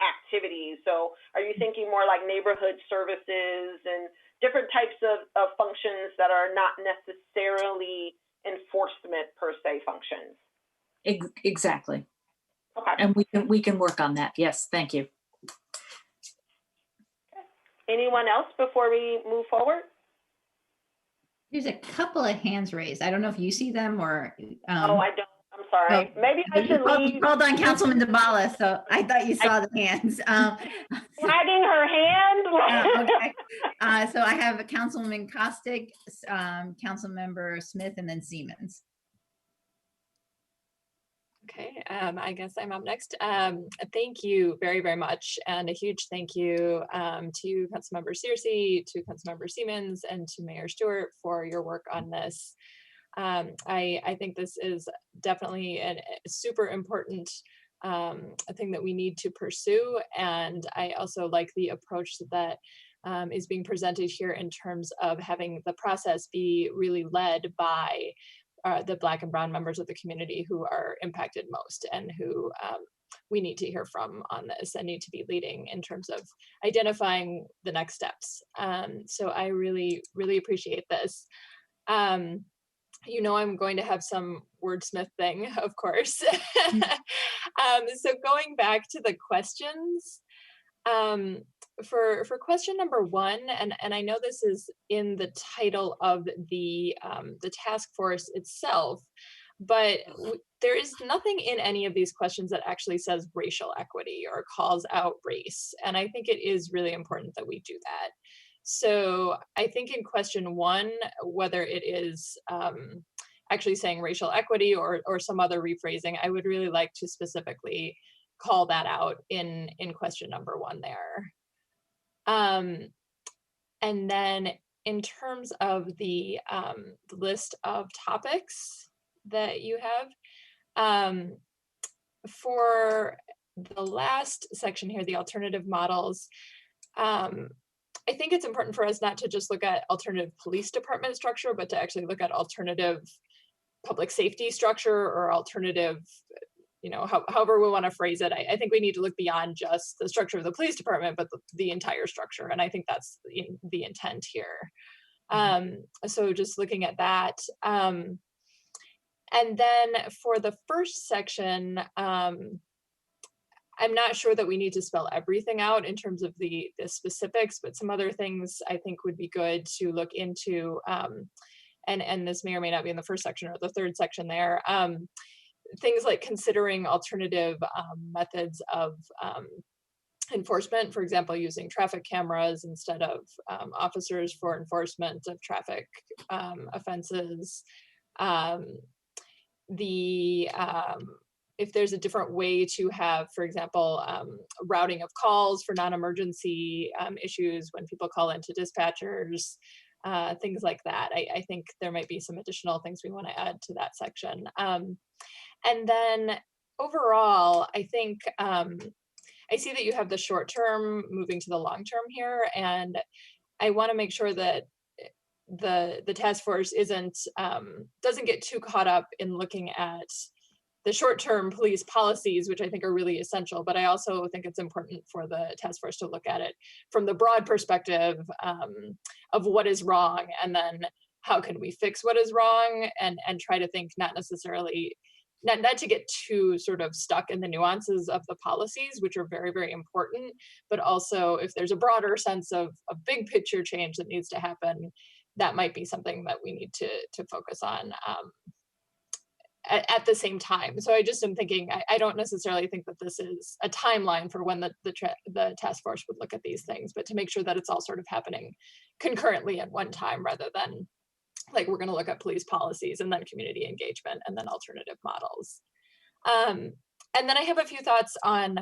activities. So are you thinking more like neighborhood services and different types of functions that are not necessarily enforcement per se functions? Exactly. Okay. And we can work on that. Yes, thank you. Anyone else before we move forward? There's a couple of hands raised. I don't know if you see them or. Oh, I don't. I'm sorry. Maybe I should leave. Hold on, Councilman DeBala. So I thought you saw the hands. Wagging her hand. Okay. So I have a Councilman Costick, Councilmember Smith, and then Siemens. Okay, I guess I'm up next. Thank you very, very much. And a huge thank you to Councilmember Searcy, to Councilmember Siemens, and to Mayor Stewart for your work on this. I think this is definitely a super important thing that we need to pursue. And I also like the approach that is being presented here in terms of having the process be really led by the Black and Brown members of the community who are impacted most and who we need to hear from on this and need to be leading in terms of identifying the next steps. So I really, really appreciate this. You know, I'm going to have some wordsmith thing, of course. So going back to the questions, for question number 1, and I know this is in the title of the task force itself, but there is nothing in any of these questions that actually says racial equity or calls out race. And I think it is really important that we do that. So I think in question 1, whether it is actually saying racial equity or some other rephrasing, I would really like to specifically call that out in question number 1 there. And then in terms of the list of topics that you have, for the last section here, the alternative models, I think it's important for us not to just look at alternative police department structure, but to actually look at alternative public safety structure or alternative, you know, however we want to phrase it. I think we need to look beyond just the structure of the police department, but the entire structure. And I think that's the intent here. So just looking at that. And then for the first section, I'm not sure that we need to spell everything out in terms of the specifics, but some other things I think would be good to look into. And this may or may not be in the first section or the third section there. Things like considering alternative methods of enforcement, for example, using traffic cameras instead of officers for enforcement of traffic offenses. If there's a different way to have, for example, routing of calls for non-emergency issues when people call into dispatchers, things like that. I think there might be some additional things we want to add to that section. And then overall, I think I see that you have the short term moving to the long term here, and I want to make sure that the task force doesn't get too caught up in looking at the short-term police policies, which I think are really essential, but I also think it's important for the task force to look at it from the broad perspective of what is wrong, and then how can we fix what is wrong, and try to think not necessarily, not to get too sort of stuck in the nuances of the policies, which are very, very important, but also if there's a broader sense of a big picture change that needs to happen, that might be something that we need to focus on at the same time. So I just am thinking, I don't necessarily think that this is a timeline for when the task force would look at these things, but to make sure that it's all sort of happening concurrently at one time, rather than like we're going to look at police policies and then community engagement and then alternative models. And then I have a few thoughts on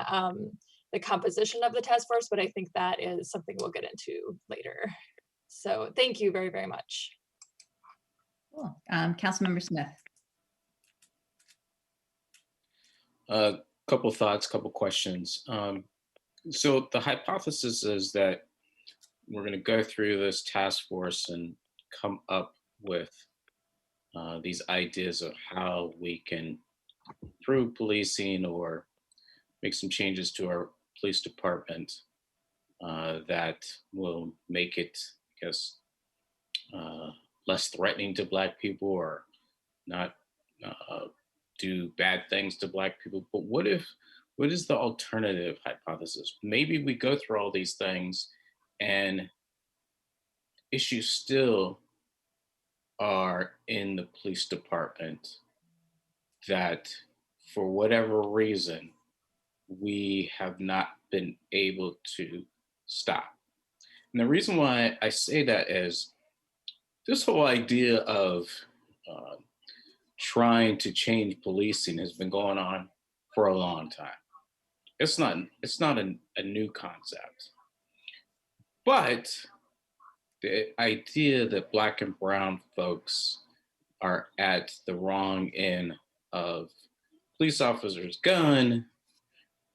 the composition of the task force, but I think that is something we'll get into later. So thank you very, very much. Cool. Councilmember Smith. Couple thoughts, couple questions. So the hypothesis is that we're going to go through this task force and come up with these ideas of how we can improve policing or make some changes to our police department that will make it, I guess, less threatening to Black people or not do bad things to Black people. But what is the alternative hypothesis? Maybe we go through all these things and issues still are in the police department that for whatever reason, we have not been able to stop. And the reason why I say that is this whole idea of trying to change policing has been going on for a long time. It's not a new concept. But the idea that Black and brown folks are at the wrong end of police officer's gun,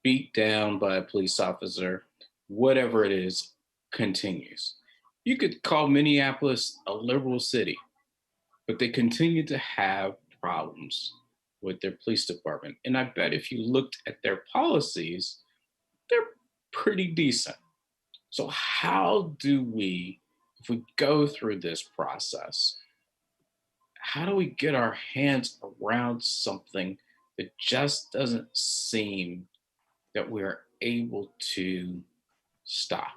beat down by a police officer, whatever it is, continues. You could call Minneapolis a liberal city, but they continue to have problems with their police department. And I bet if you looked at their policies, they're pretty decent. So how do we, if we go through this process, how do we get our hands around something that just doesn't seem that we're able to stop?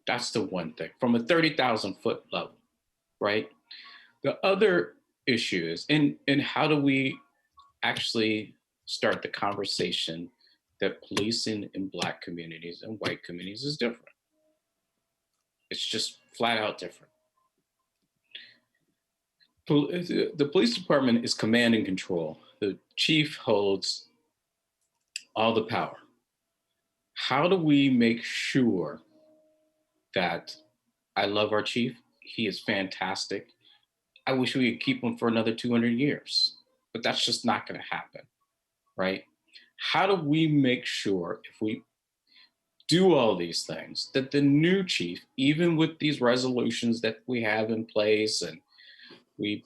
That's the one thing from a 30,000 foot level, right? The other issue is, and how do we actually start the conversation that policing in Black communities and white communities is different? It's just flat out different. The police department is command and control. The chief holds all the power. How do we make sure that I love our chief? He is fantastic. I wish we could keep him for another 200 years, but that's just not going to happen, right? How do we make sure if we do all these things that the new chief, even with these resolutions that we have in place and we,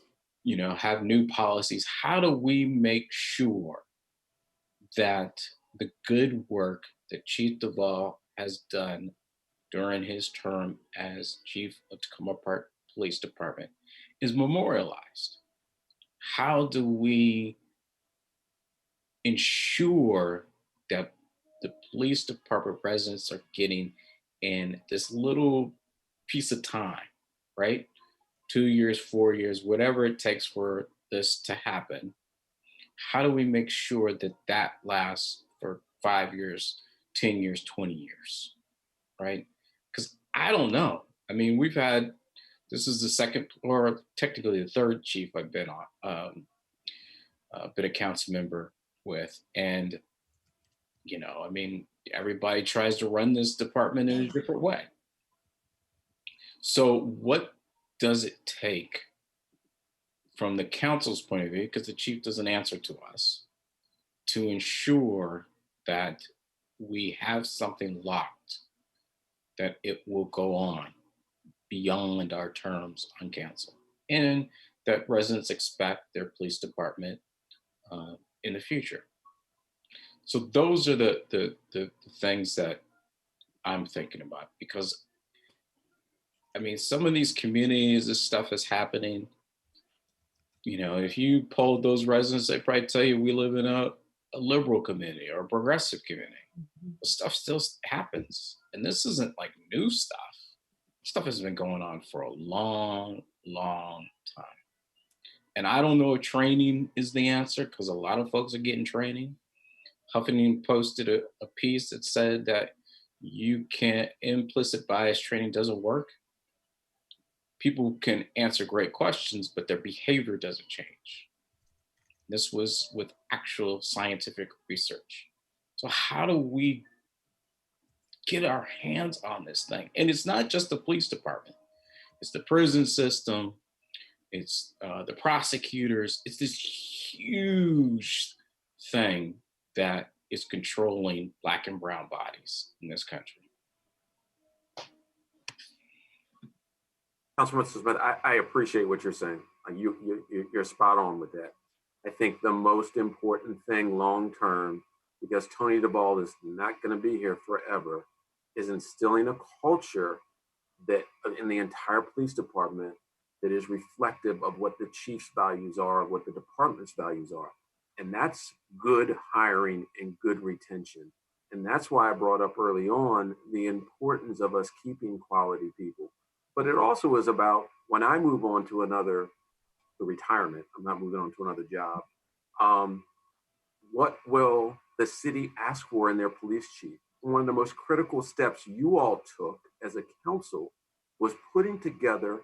have new policies, how do we make sure that the good work that Chief Duvall has done during his term as chief of Tacoma Park Police Department is memorialized? how do we ensure that the police department residents are getting in this little piece of time, right? 2 years, 4 years, whatever it takes for this to happen. How do we make sure that that lasts for 5 years, 10 years, 20 years, right? Because I don't know. I mean, this is the second, or technically the third chief I've been on, been a council member with. And, I mean, everybody tries to run this department in a different way. So what does it take from the council's point of view, because the chief doesn't answer to us, to ensure that we have something locked, that it will go on beyond our terms on council, and that residents expect their police department in the future? So those are the things that I'm thinking about, because I mean, some of these communities, this stuff is happening. If you polled those residents, they probably tell you we live in a liberal community or a progressive community. Stuff still happens. And this isn't like new stuff. Stuff has been going on for a long, long time. And I don't know if training is the answer, because a lot of folks are getting training. Huffington posted a piece that said that implicit bias training doesn't work. People can answer great questions, but their behavior doesn't change. This was with actual scientific research. So how do we get our hands on this thing? And it's not just the police department. It's the prison system. It's the prosecutors. It's this huge thing that is controlling Black and brown bodies in this country. Councilman Smith, I appreciate what you're saying. You're spot on with that. I think the most important thing long-term, because Tony DeBall is not going to be here forever, is instilling a culture that in the entire police department that is reflective of what the chief's values are, what the department's values are. And that's good hiring and good retention. And that's why I brought up early on the importance of us keeping quality people. But it also is about when I move on to the retirement, I'm not moving on to another job. What will the city ask for in their police chief? One of the most critical steps you all took as a council was putting together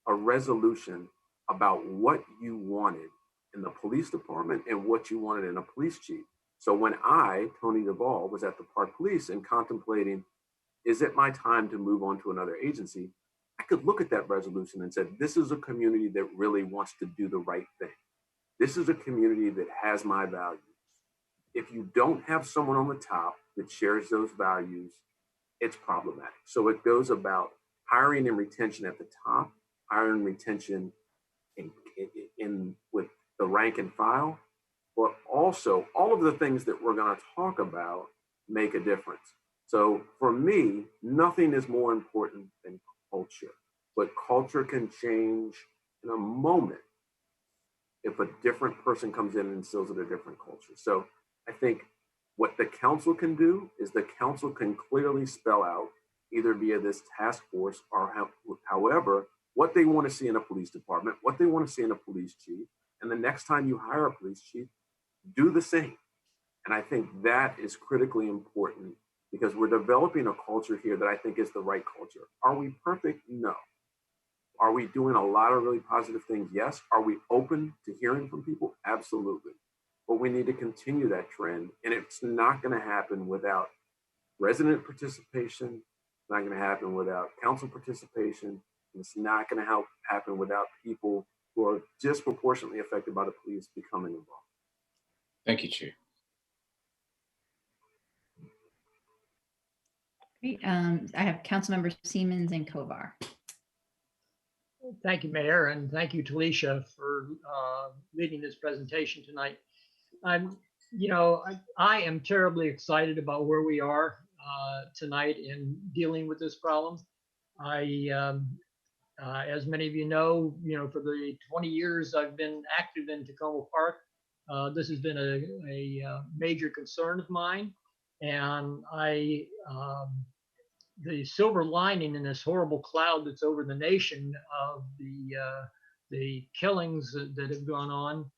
a resolution about what you wanted in the police department and what you wanted in a police chief. So when I, Tony DeBall, was at the Park Police and contemplating, is it my time to move on to another agency? I could look at that resolution and said, this is a community that really wants to do the right thing. This is a community that has my values. If you don't have someone on the top that shares those values, it's problematic. So it goes about hiring and retention at the top, hiring and retention in with the rank and file, but also all of the things that we're going to talk about make a difference. So for me, nothing is more important than culture, but culture can change in a moment if a different person comes in and instills a different culture. So I think what the council can do is the council can clearly spell out, either via this task force or however, what they want to see in a police department, what they want to see in a police chief. And the next time you hire a police chief, do the same. And I think that is critically important because we're developing a culture here that I think is the right culture. Are we perfect? No. Are we doing a lot of really positive things? Yes. Are we open to hearing from people? Absolutely. But we need to continue that trend. And it's not going to happen without resident participation. It's not going to happen without council participation. And it's not going to happen without people who are disproportionately affected by the police becoming involved. Thank you, Chief. Great. I have Councilmember Siemens and Kovar. Thank you, Mayor, and thank you, Talisha, for leading this presentation tonight. I am terribly excited about where we are tonight in dealing with this problem. I As many of you know, for the 20 years I've been active in Tacoma Park, this has been a major concern of mine. And the silver lining in this horrible cloud that's over the nation of the killings that have gone on,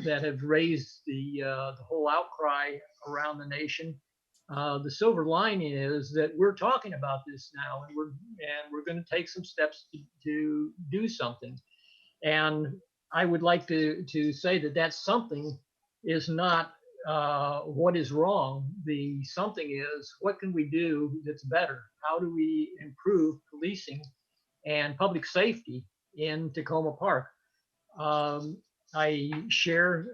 that have raised the whole outcry around the nation. The silver lining is that we're talking about this now, and we're going to take some steps to do something. And I would like to say that something is not what is wrong. The something is, what can we do that's better? How do we improve policing and public safety in Tacoma Park? I share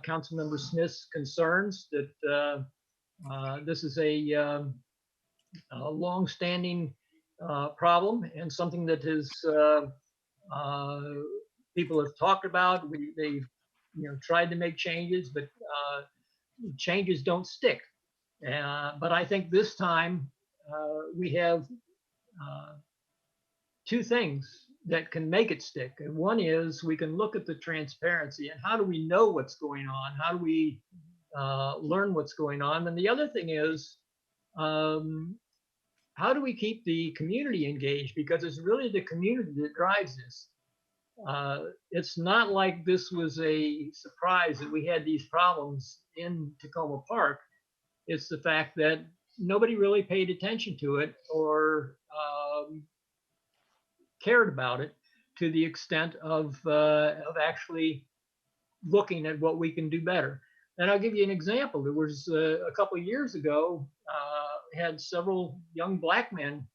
Councilmember Smith's concerns that this is a long-standing problem and something that has people have talked about. They've tried to make changes, but changes don't stick. But I think this time we have two things that can make it stick. And one is we can look at the transparency and how do we know what's going on? How do we learn what's going on? And the other thing is, how do we keep the community engaged? Because it's really the community that drives this. It's not like this was a surprise that we had these problems in Tacoma Park. It's the fact that nobody really paid attention to it or cared about it to the extent of actually looking at what we can do better. And I'll give you an example. There was a couple of years ago, had several young black men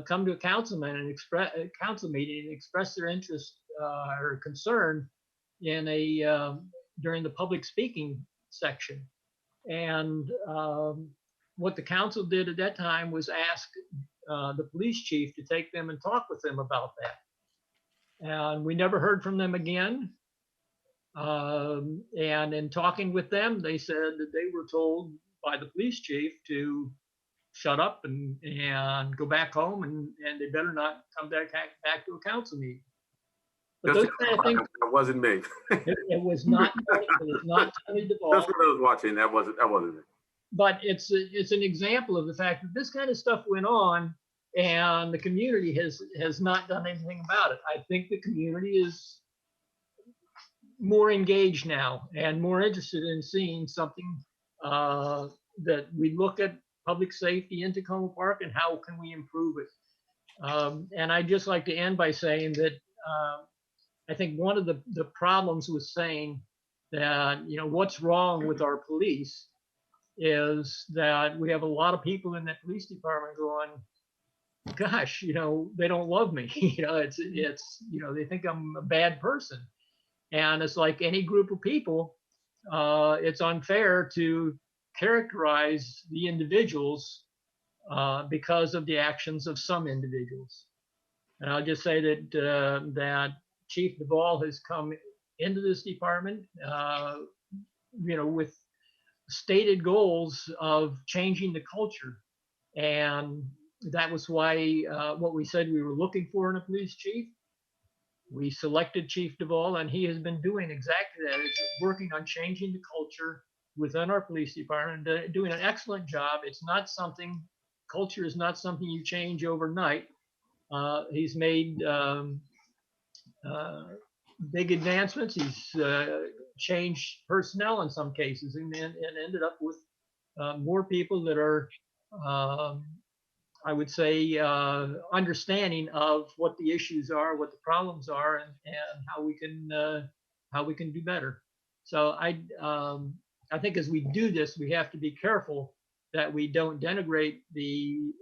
come to a council meeting and express their interest or concern in during the public speaking section. And what the council did at that time was ask the police chief to take them and talk with them about that. And we never heard from them again. And in talking with them, they said that they were told by the police chief to shut up and go back home, and they better not come back to a council meeting. But those kind of things, that wasn't me. it was not. It was not Tony Duvall. That's what I was watching. That wasn't me. But it's an example of the fact that this kind of stuff went on, and the community has not done anything about it. I think the community is more engaged now and more interested in seeing something that we look at public safety in Tacoma Park and how can we improve it. And I'd just like to end by saying that I think one of the problems with saying that, what's wrong with our police is that we have a lot of people in that police department going, gosh, they don't love me. It's they think I'm a bad person. And it's like any group of people, it's unfair to characterize the individuals because of the actions of some individuals. And I'll just say that Chief Duvall has come into this department, with stated goals of changing the culture. And that was why what we said we were looking for in a police chief. We selected Chief Duvall, and he has been doing exactly that. He's working on changing the culture within our police department, doing an excellent job. Culture is not something you change overnight. He's made big advancements. He's changed personnel in some cases and ended up with more people that are, I would say, understanding of what the issues are, what the problems are, and how we can do better. So I think as we do this, we have to be careful that we don't denigrate the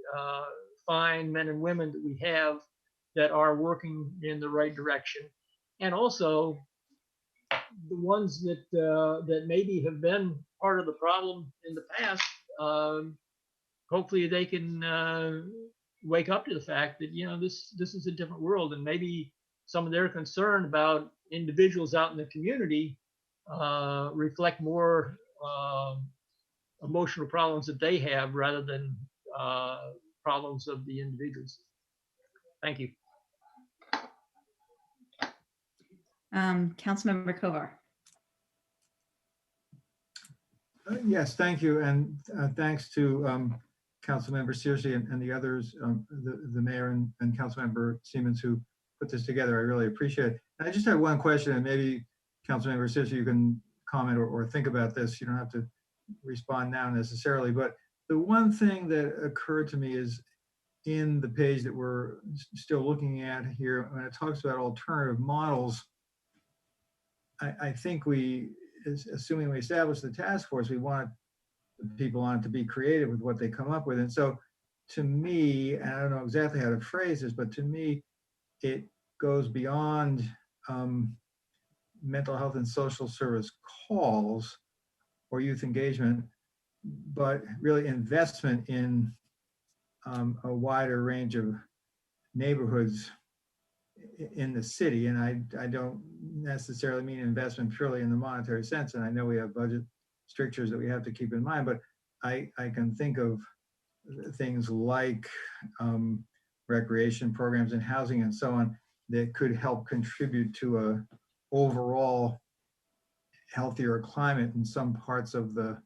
fine men and women that we have that are working in the right direction, and also the ones that maybe have been part of the problem in the past. Hopefully they can wake up to the fact that this is a different world, and maybe some of their concern about individuals out in the community reflect more emotional problems that they have rather than problems of the individuals. Thank you. Councilmember Kovar. Yes, thank you. And thanks to Councilmember Searcy and the others, the mayor and Councilmember Siemens who put this together. I really appreciate it. And I just have one question, and maybe Councilmember Searcy, you can comment or think about this. You don't have to respond now necessarily, but the one thing that occurred to me is in the page that we're still looking at here, when it talks about alternative models, I think assuming we establish the task force, we want people on it to be creative with what they come up with. And so to me, and I don't know exactly how to phrase this, but to me, it goes beyond mental health and social service calls or youth engagement, but really investment in a wider range of neighborhoods in the city. And I don't necessarily mean investment purely in the monetary sense. And I know we have budget strictures that we have to keep in mind, but I can think of things like recreation programs and housing and so on that could help contribute to a overall healthier climate in some parts of the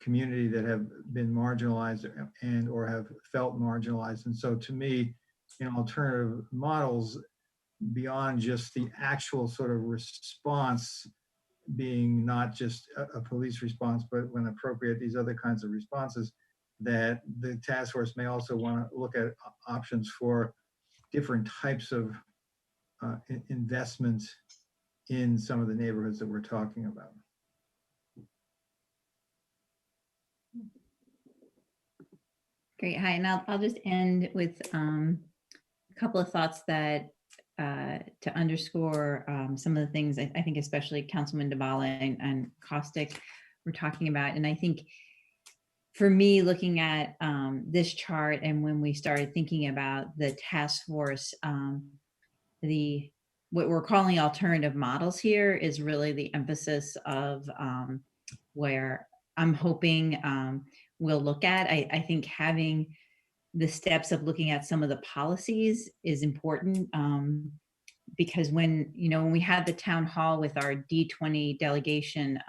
community that have been marginalized and or have felt marginalized. And so to me, in alternative models, beyond just the actual sort of response being not just a police response, but when appropriate, these other kinds of responses, that the task force may also want to look at options for different types of investments in some of the neighborhoods that we're talking about. Great. Hi, and I'll just end with a couple of thoughts that to underscore some of the things I think especially Councilman Devala and Kostick were talking about. And I think for me, looking at this chart and when we started thinking about the task force, what we're calling alternative models here is really the emphasis of where I'm hoping we'll look at. I think having the steps of looking at some of the policies is important because when we had the town hall with our D20 delegation,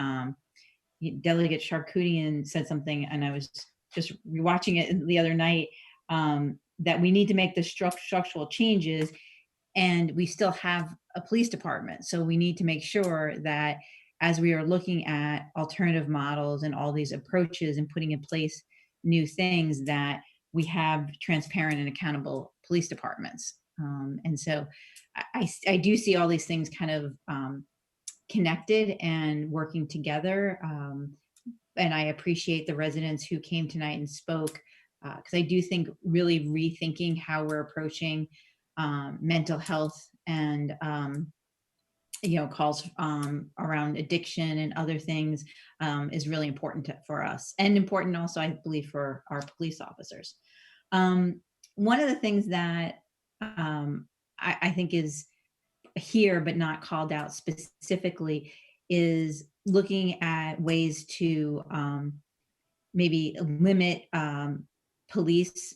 Delegate Charkoudian said something, and I was just rewatching it the other night, that we need to make the structural changes, and we still have a police department. So we need to make sure that as we are looking at alternative models and all these approaches and putting in place new things, that we have transparent and accountable police departments. And so I do see all these things kind of connected and working together. And I appreciate the residents who came tonight and spoke, because I do think really rethinking how we're approaching mental health and calls around addiction and other things is really important for us, and important also, I believe, for our police officers. One of the things that I think is here but not called out specifically is looking at ways to maybe limit police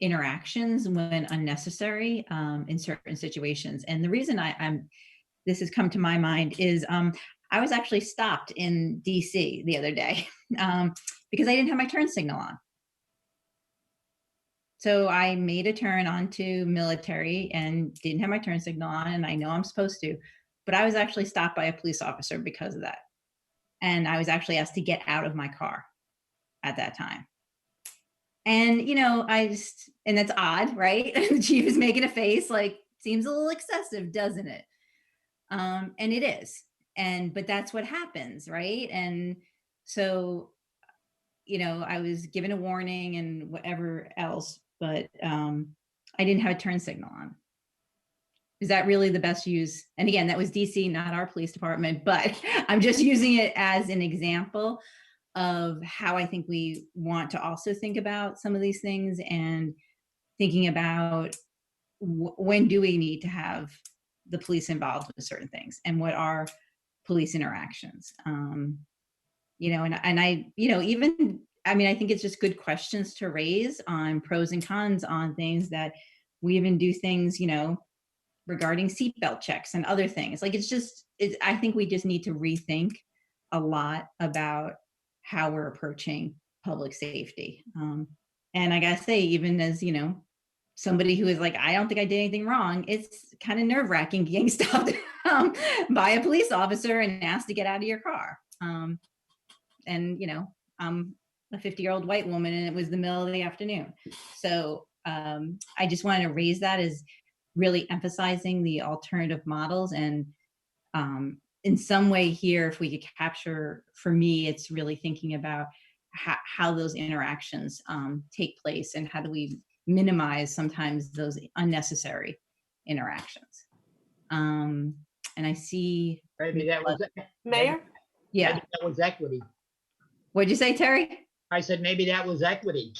interactions when unnecessary in certain situations. And the reason this has come to my mind is I was actually stopped in DC the other day because I didn't have my turn signal on. So I made a turn onto Military and didn't have my turn signal on, and I know I'm supposed to, but I was actually stopped by a police officer because of that. And I was actually asked to get out of my car at that time. And, and that's odd, right? The chief is making a face like, seems a little excessive, doesn't it? And it is. But that's what happens, right? And so, I was given a warning and whatever else, but I didn't have a turn signal on. Is that really the best use? And again, that was DC, not our police department, but I'm just using it as an example of how I think we want to also think about some of these things and thinking about when do we need to have the police involved with certain things and what are police interactions. I think it's just good questions to raise on pros and cons on things that we even do things, regarding seatbelt checks and other things. Like I think we just need to rethink a lot about how we're approaching public safety. And I gotta say, even as, somebody who is like, I don't think I did anything wrong, it's kind of nerve wracking getting stopped by a police officer and asked to get out of your car. And, I'm a 50-year-old white woman and it was the middle of the afternoon. So I just wanted to raise that as really emphasizing the alternative models. And in some way here, if we could capture, for me, it's really thinking about how those interactions take place and how do we minimize sometimes those unnecessary interactions. And I see maybe that was Mayor. Yeah, maybe that was equity. What'd you say, Terry? I said maybe that was equity.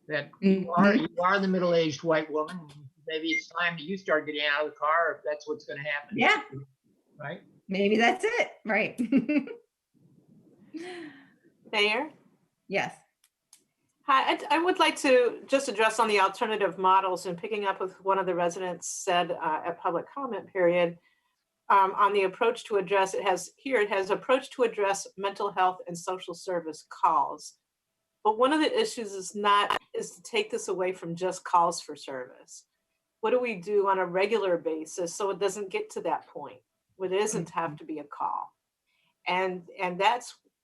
That you are the middle-aged white woman. Maybe it's time that you start getting out of the car if that's what's going to happen. Yeah. Right. Maybe that's it. Right. Mayor. Yes. Hi, I would like to just address on the alternative models and picking up with one of the residents said at public comment period on the approach to address, it has approach to address mental health and social service calls. But one of the issues is to take this away from just calls for service. What do we do on a regular basis so it doesn't get to that point where it doesn't have to be a call? And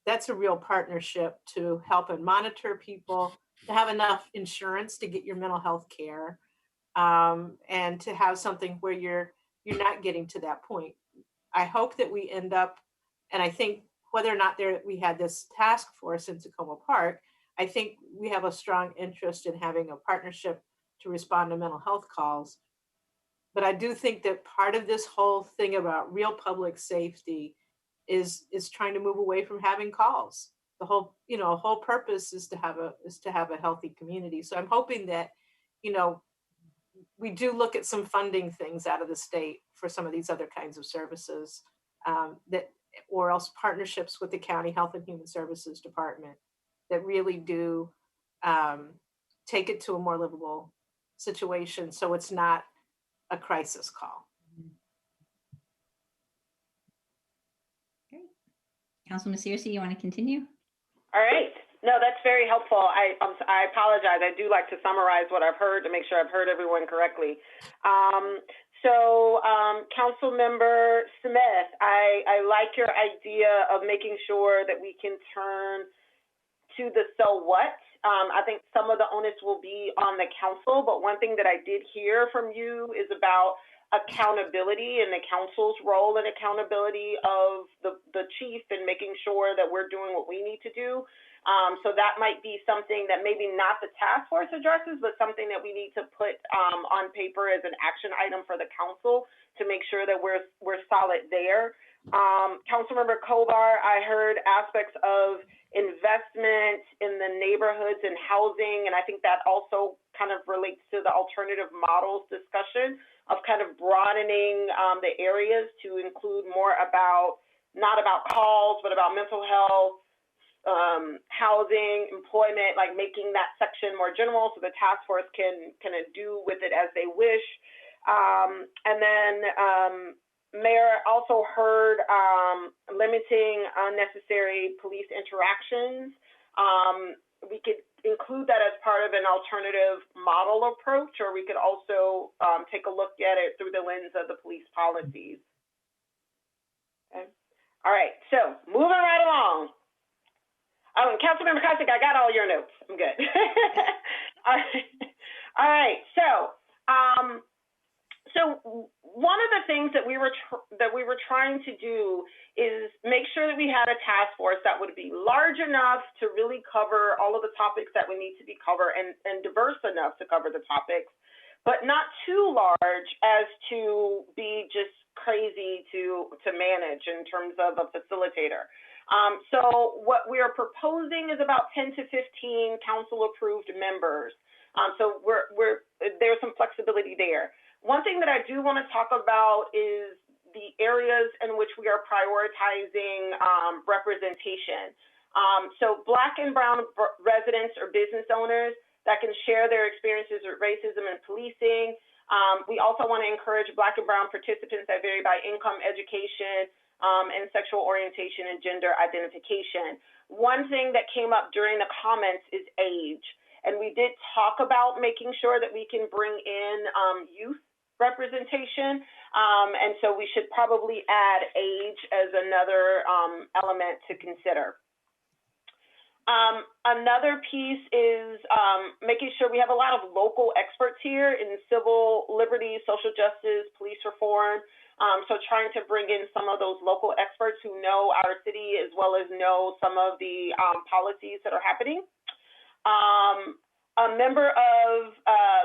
that's a real partnership to help and monitor people, to have enough insurance to get your mental health care, and to have something where you're not getting to that point. I hope that we end up, and I think whether or not we had this task force in Tacoma Park, I think we have a strong interest in having a partnership to respond to mental health calls. But I do think that part of this whole thing about real public safety is trying to move away from having calls. The whole purpose is to have a healthy community. So I'm hoping that, we do look at some funding things out of the state for some of these other kinds of services, or else partnerships with the county health and human services department that really do take it to a more livable situation, so it's not a crisis call. Councilman Searcy, you want to continue? All right. No, that's very helpful. I apologize. I do like to summarize what I've heard to make sure I've heard everyone correctly. Councilmember Smith, I like your idea of making sure that we can turn to the so what. I think some of the onus will be on the council, but one thing that I did hear from you is about accountability and the council's role and accountability of the chief and making sure that we're doing what we need to do. So that might be something that maybe not the task force addresses, but something that we need to put on paper as an action item for the council to make sure that we're solid there. Councilmember Kovar, I heard aspects of investment in the neighborhoods and housing, and I think that also kind of relates to the alternative models discussion of kind of broadening the areas to include more about, not about calls, but about mental health, housing, employment, like making that section more general so the task force can kind of do with it as they wish. And then Mayor also heard limiting unnecessary police interactions. We could include that as part of an alternative model approach, or we could also take a look at it through the lens of the police policies. Okay. All right, so moving right along. Oh, and Councilmember Kosick, I got all your notes. I'm good. All right. So one of the things that we were trying to do is make sure that we had a task force that would be large enough to really cover all of the topics that we need to be covered and diverse enough to cover the topics, but not too large as to be just crazy to manage in terms of a facilitator. So what we are proposing is about 10 to 15 council approved members. So there's some flexibility there. One thing that I do want to talk about is the areas in which we are prioritizing representation. So Black and Brown residents or business owners that can share their experiences with racism and policing. We also want to encourage Black and Brown participants that vary by income, education, and sexual orientation and gender identification. One thing that came up during the comments is age. And we did talk about making sure that we can bring in youth representation. And so we should probably add age as another element to consider. Another piece is making sure we have a lot of local experts here in civil liberties, social justice, police reform. So trying to bring in some of those local experts who know our city as well as know some of the policies that are happening. A member of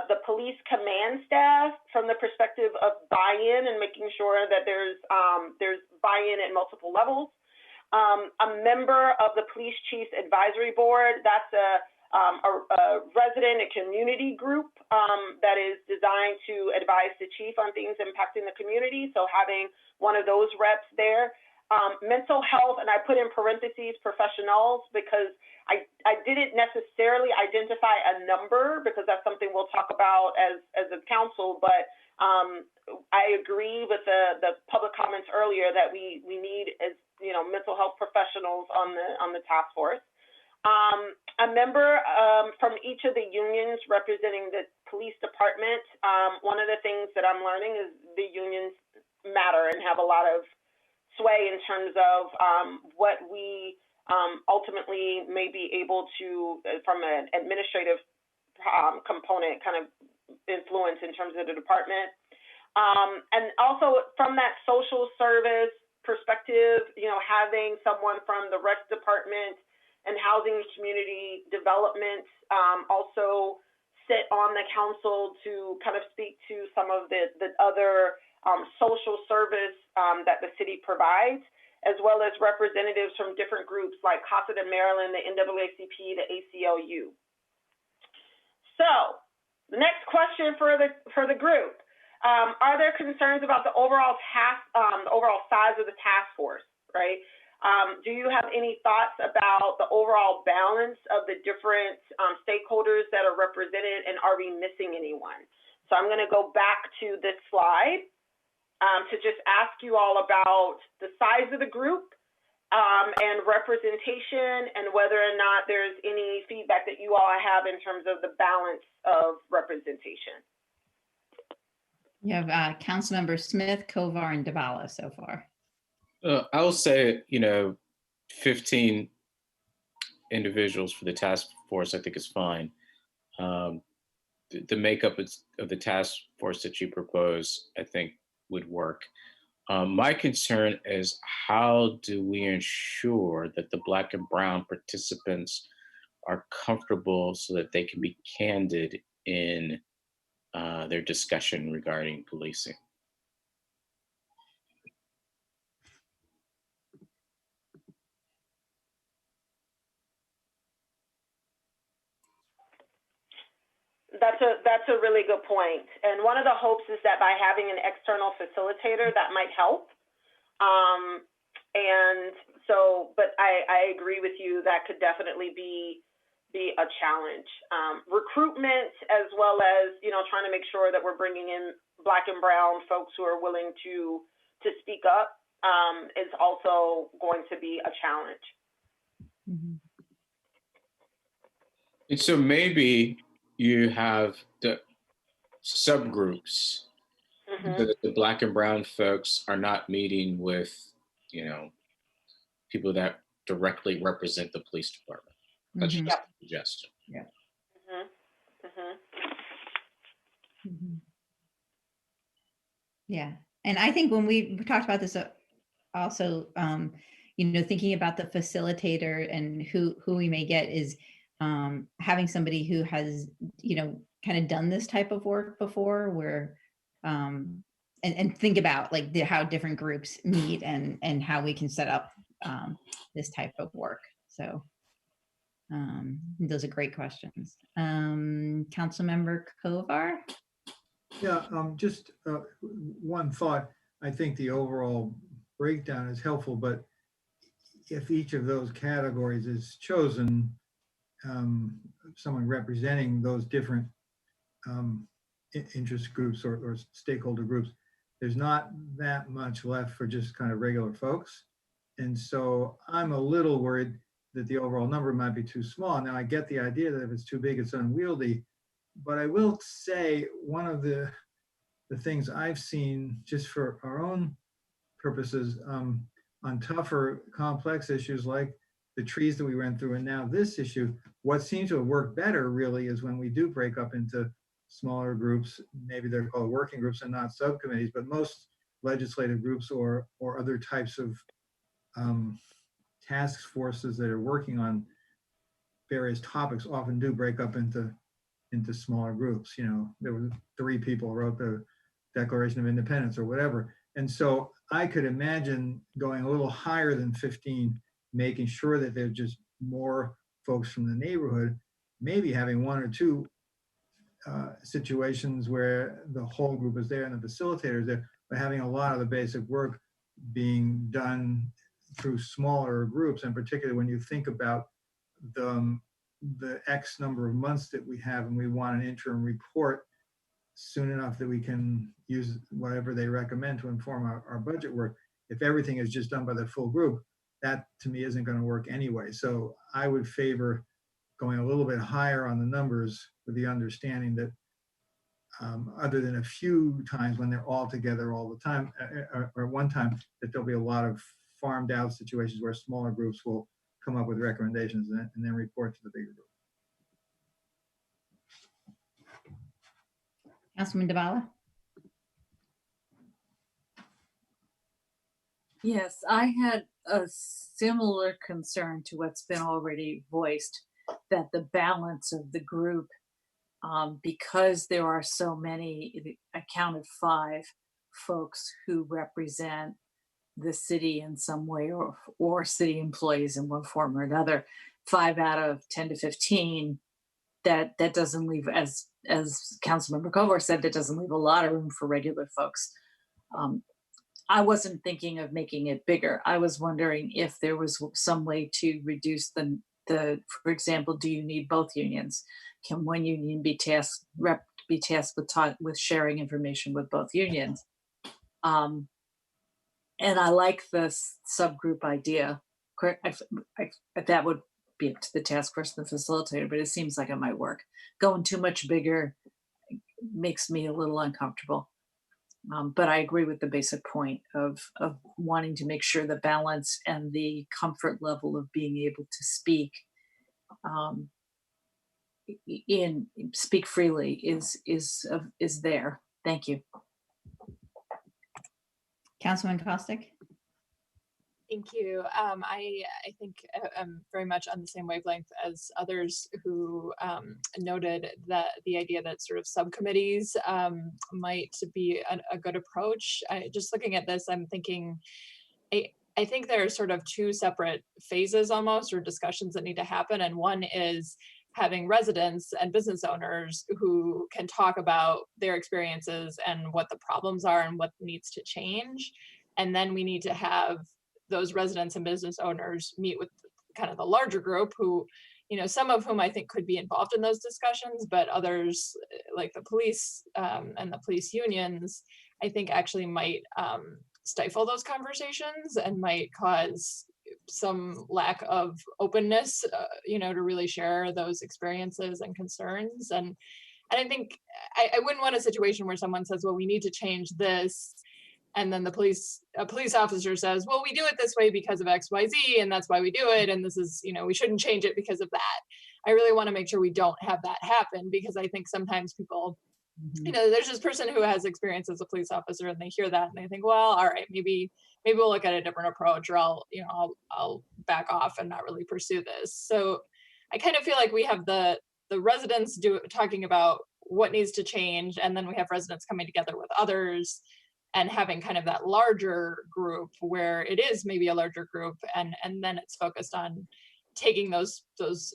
the police command staff from the perspective of buy-in and making sure that there's buy-in at multiple levels. A member of the Police Chiefs Advisory Board, that's a resident and community group that is designed to advise the chief on things impacting the community. So having one of those reps there. Mental health, and I put in parentheses professionals because I didn't necessarily identify a number because that's something we'll talk about as a council, but I agree with the public comments earlier that we need, as you know, mental health professionals on the task force. A member from each of the unions representing the police department. One of the things that I'm learning is the unions matter and have a lot of sway in terms of what we ultimately may be able to, from an administrative component, kind of influence in terms of the department. And also from that social service perspective, you know, having someone from the rec department and housing and community development also sit on the council to kind of speak to some of the other social service that the city provides, as well as representatives from different groups like Casa de Maryland, the NAACP, the ACLU. So the next question for the group, are there concerns about the overall size of the task force, right? Do you have any thoughts about the overall balance of the different stakeholders that are represented, and are we missing anyone? So I'm going to go back to this slide to just ask you all about the size of the group and representation, and whether or not there's any feedback that you all have in terms of the balance of representation. You have Councilmember Smith, Kovar, and Davala so far. I will say, you know, 15 individuals for the task force, I think is fine. The makeup of the task force that you propose, I think, would work. My concern is, how do we ensure that the Black and Brown participants are comfortable so that they can be candid in their discussion regarding policing? That's a really good point. And one of the hopes is that by having an external facilitator, that might help. And so, but I agree with you, that could definitely be a challenge. Recruitment, as well as, you know, trying to make sure that we're bringing in Black and Brown folks who are willing to speak up is also going to be a challenge. Mm-hmm. And so maybe you have the subgroups, so that the Black and Brown folks are not meeting with, you know, people that directly represent the police department. That's just a suggestion. Yeah. Yeah. And I think when we talked about this also, you know, thinking about the facilitator and who we may get is having somebody who has, you know, kind of done this type of work before, where and think about like how different groups meet and how we can set up this type of work. So those are great questions. Councilmember Kovar. Yeah, just one thought. I think the overall breakdown is helpful, but if each of those categories is chosen, someone representing those different interest groups or stakeholder groups, there's not that much left for just kind of regular folks. And so I'm a little worried that the overall number might be too small. Now I get the idea that if it's too big, it's unwieldy, but I will say one of the things I've seen just for our own purposes on tougher, complex issues like the trees that we went through and now this issue, what seems to have worked better really is when we do break up into smaller groups, maybe they're called working groups and not subcommittees, but most legislative groups or other types of task forces that are working on various topics often do break up into smaller groups. You know, there were 3 people wrote the Declaration of Independence or whatever. And so I could imagine going a little higher than 15, making sure that there's just more folks from the neighborhood, maybe having 1 or 2 situations where the whole group is there and the facilitator is there, but having a lot of the basic work being done through smaller groups. And particularly when you think about the X number of months that we have and we want an interim report soon enough that we can use whatever they recommend to inform our budget work. If everything is just done by the full group, that to me isn't going to work anyway. So I would favor going a little bit higher on the numbers with the understanding that other than a few times when they're all together all the time or one time, that there'll be a lot of farmed out situations where smaller groups will come up with recommendations and then report to the bigger group. Councilman Devala? Yes, I had a similar concern to what's been already voiced, that the balance of the group, because there are so many, I counted 5 folks who represent the city in some way or city employees in one form or another, 5 out of 10 to 15, that doesn't leave, as Councilmember Kovar said, that doesn't leave a lot of room for regular folks. I wasn't thinking of making it bigger. I was wondering if there was some way to reduce the, for example, do you need both unions? Can one union be tasked with sharing information with both unions? And I like this subgroup idea. That would be up to the task force and the facilitator, but it seems like it might work. Going too much bigger makes me a little uncomfortable. But I agree with the basic point of wanting to make sure the balance and the comfort level of being able to speak speak freely is there. Thank you. Councilman Costick? Thank you. I think I'm very much on the same wavelength as others who noted that the idea that sort of subcommittees might be a good approach. Just looking at this, I'm thinking, I think there are sort of 2 separate phases almost, or discussions that need to happen. And one is having residents and business owners who can talk about their experiences and what the problems are and what needs to change. And then we need to have those residents and business owners meet with kind of the larger group who, you know, some of whom I think could be involved in those discussions, but others like the police and the police unions, I think actually might stifle those conversations and might cause some lack of openness, you know, to really share those experiences and concerns. And I think I wouldn't want a situation where someone says, well, we need to change this. And then a police officer says, well, we do it this way because of X, Y, Z, and that's why we do it. And this is, you know, we shouldn't change it because of that. I really want to make sure we don't have that happen, because I think sometimes people, you know, there's this person who has experience as a police officer and they hear that and they think, well, all right, maybe we'll look at a different approach, or I'll back off and not really pursue this. So I kind of feel like we have the residents talking about what needs to change, and then we have residents coming together with others and having kind of that larger group where it is maybe a larger group, and then it's focused on taking those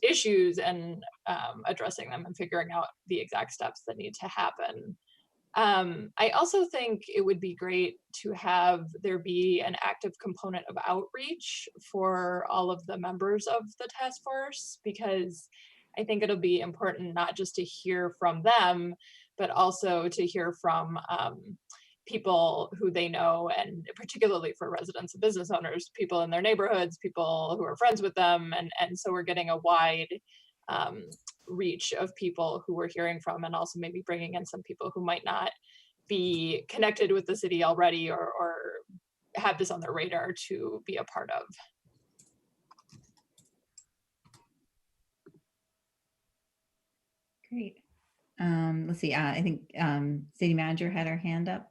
issues and addressing them and figuring out the exact steps that need to happen. I also think it would be great to have there be an active component of outreach for all of the members of the task force, because I think it'll be important not just to hear from them, but also to hear from people who they know, and particularly for residents and business owners, people in their neighborhoods, people who are friends with them. And so we're getting a wide reach of people who we're hearing from, and also maybe bringing in some people who might not be connected with the city already or have this on their radar to be a part of. Great. Let's see. I think city manager had her hand up.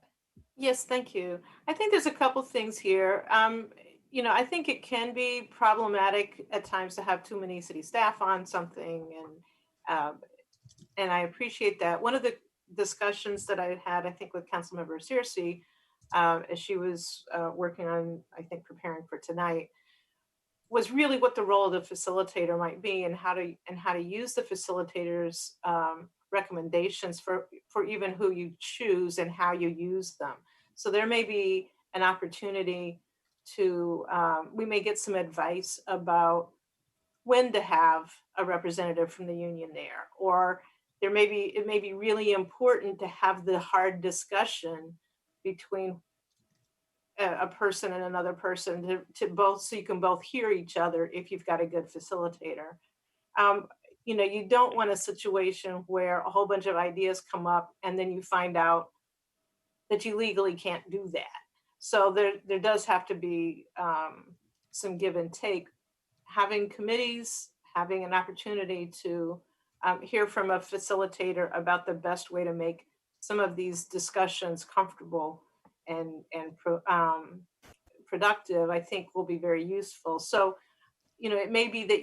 Yes, thank you. I think there's a couple things here. I think it can be problematic at times to have too many city staff on something, and I appreciate that. One of the discussions that I had, I think, with Councilmember Searcy, as she was working on, I think, preparing for tonight, was really what the role of the facilitator might be, and how to use the facilitators' recommendations for even who you choose and how you use them. So there may be an opportunity to, we may get some advice about when to have a representative from the union there, or it may be really important to have the hard discussion between a person and another person to both, so you can both hear each other if you've got a good facilitator. You don't want a situation where a whole bunch of ideas come up and then you find out that you legally can't do that. So there does have to be some give and take. Having committees, having an opportunity to hear from a facilitator about the best way to make some of these discussions comfortable and productive, I think will be very useful. So, it may be that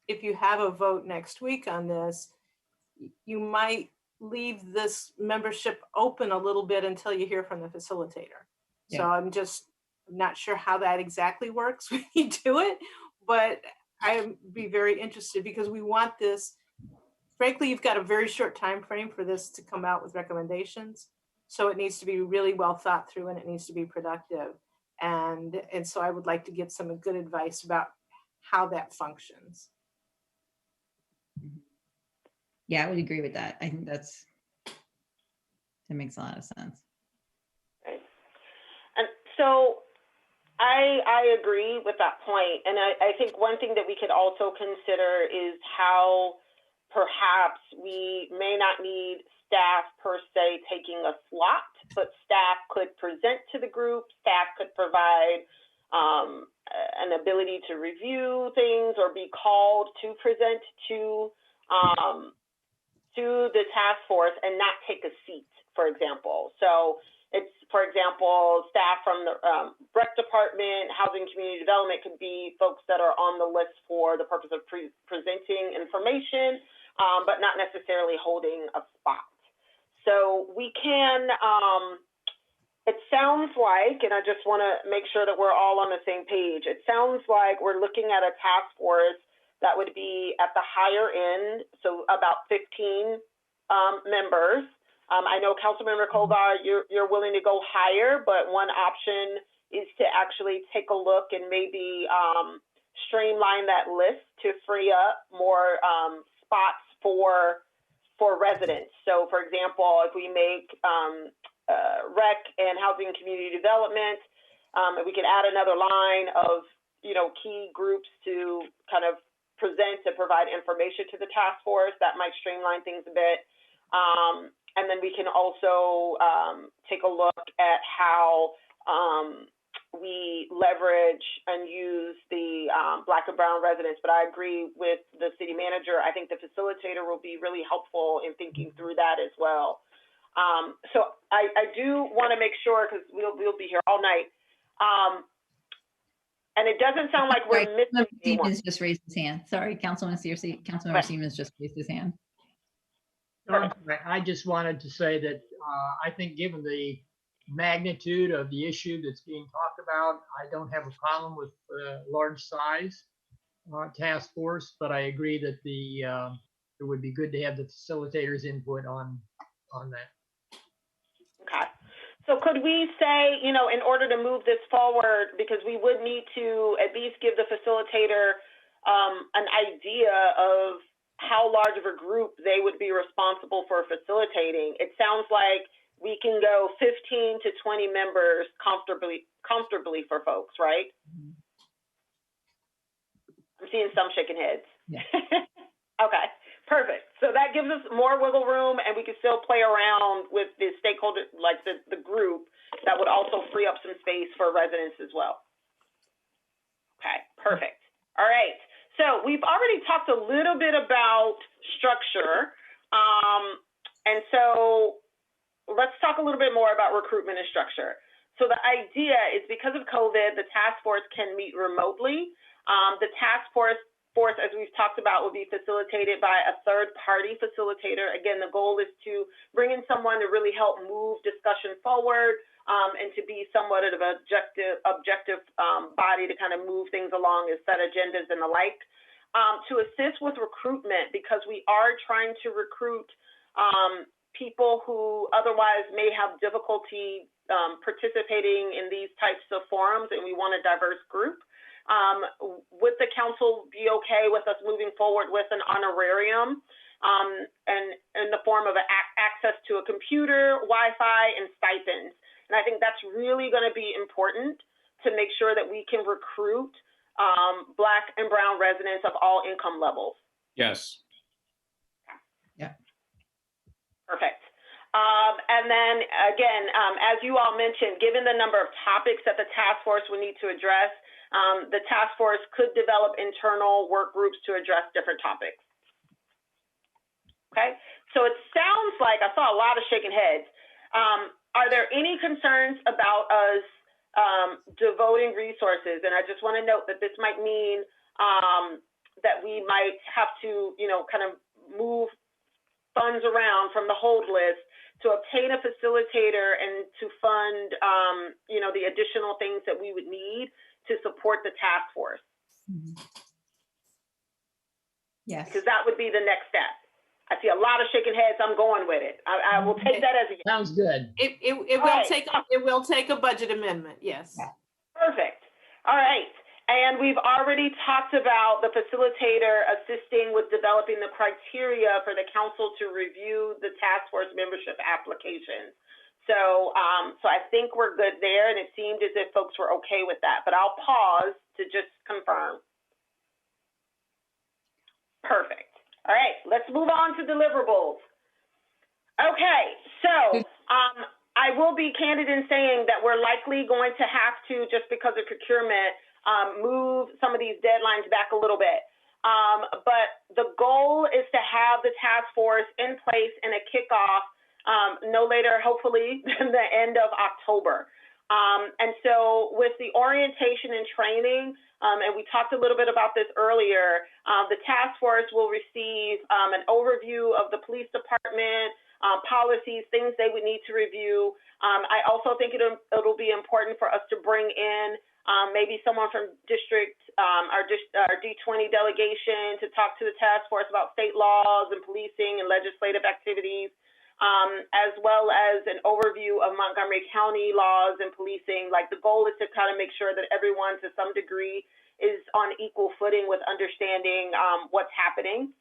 if you have a vote next week on this, you might leave this membership open a little bit until you hear from the facilitator. Yeah. So I'm just not sure how that exactly works when you do it, but I'd be very interested, because we want this. Frankly, you've got a very short time frame for this to come out with recommendations. So it needs to be really well thought through, and it needs to be productive. And so I would like to get some good advice about how that functions. Yeah, I would agree with that. I think that makes a lot of sense. Right. And so I agree with that point. And I think one thing that we could also consider is how perhaps we may not need staff per se taking a slot, but staff could present to the group, staff could provide an ability to review things or be called to present to the task force and not take a seat, for example. So it's, for example, staff from the rec department, housing community development could be folks that are on the list for the purpose of presenting information, but not necessarily holding a spot. So we can, it sounds like, and I just want to make sure that we're all on the same page, it sounds like we're looking at a task force that would be at the higher end, so about 15 members. I know Councilmember Kovar, you're willing to go higher, but one option is to actually take a look and maybe streamline that list to free up more spots for residents. So for example, if we make rec and housing community development, we could add another line of key groups to kind of present and provide information to the task force. That might streamline things a bit. And then we can also take a look at how we leverage and use the Black and Brown residents. But I agree with the city manager. I think the facilitator will be really helpful in thinking through that as well. So I do want to make sure, because we'll be here all night. And it doesn't sound like we're missing anyone. Stevens just raised his hand. Sorry, Councilman Searcy. Councilmember Stevens just raised his hand. I just wanted to say that I think, given the magnitude of the issue that's being talked about, I don't have a problem with large size task force, but I agree that it would be good to have the facilitators' input on that. Okay. So could we say, in order to move this forward, because we would need to at least give the facilitator an idea of how large of a group they would be responsible for facilitating. It sounds like we can go 15 to 20 members comfortably for folks, right? I'm seeing some shaking heads. Yeah. Okay, perfect. So that gives us more wiggle room, and we can still play around with the stakeholder, like the group, that would also free up some space for residents as well. Okay, perfect. All right. So we've already talked a little bit about structure. And so let's talk a little bit more about recruitment and structure. So the idea is, because of COVID, the task force can meet remotely. The task force, as we've talked about, will be facilitated by a third-party facilitator. Again, the goal is to bring in someone to really help move discussion forward, and to be somewhat of an objective body to kind of move things along and set agendas and the like. To assist with recruitment, because we are trying to recruit people who otherwise may have difficulty participating in these types of forums, and we want a diverse group. Would the council be okay with us moving forward with an honorarium and in the form of access to a computer, Wi-Fi, and stipends? And I think that's really going to be important to make sure that we can recruit Black and Brown residents of all income levels. Yes. Yeah. Perfect. And then again, as you all mentioned, given the number of topics that the task force would need to address, the task force could develop internal work groups to address different topics. Okay, so it sounds like I saw a lot of shaking heads. Are there any concerns about us devoting resources? And I just want to note that this might mean that we might have to, kind of move funds around from the hold list to obtain a facilitator and to fund, the additional things that we would need to support the task force. Yes. Because that would be the next step. I see a lot of shaking heads. I'm going with it. I will take that as a yes. Sounds good. It will take a budget amendment. Yes. Perfect. All right. And we've already talked about the facilitator assisting with developing the criteria for the council to review the task force membership applications. So, I think we're good there, and it seemed as if folks were okay with that. But I'll pause to just confirm. Perfect. All right, let's move on to deliverables. Okay, so I will be candid in saying that we're likely going to have to, just because of procurement, move some of these deadlines back a little bit. But the goal is to have the task force in place and a kickoff no later, hopefully, than the end of October. And so with the orientation and training, and we talked a little bit about this earlier, the task force will receive an overview of the police department, policies, things they would need to review. I also think it'll be important for us to bring in maybe someone from our D20 delegation to talk to the task force about state laws and policing and legislative activities. As well as an overview of Montgomery County laws and policing. Like, the goal is to kind of make sure that everyone, to some degree, is on equal footing with understanding what's happening.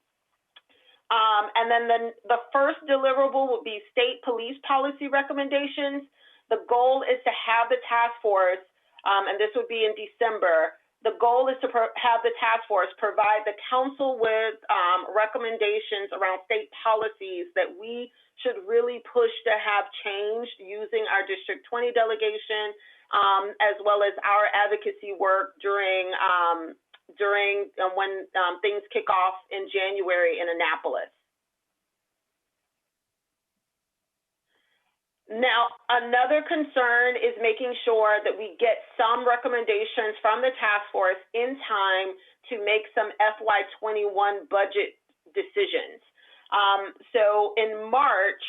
And then the first deliverable will be state police policy recommendations. The goal is to have the task force, and this would be in December. The goal is to have the task force provide the council with recommendations around state policies that we should really push to have changed using our District 20 delegation, as well as our advocacy work during when things kick off in January in Annapolis. Now, another concern is making sure that we get some recommendations from the task force in time to make some FY21 budget decisions. So in March,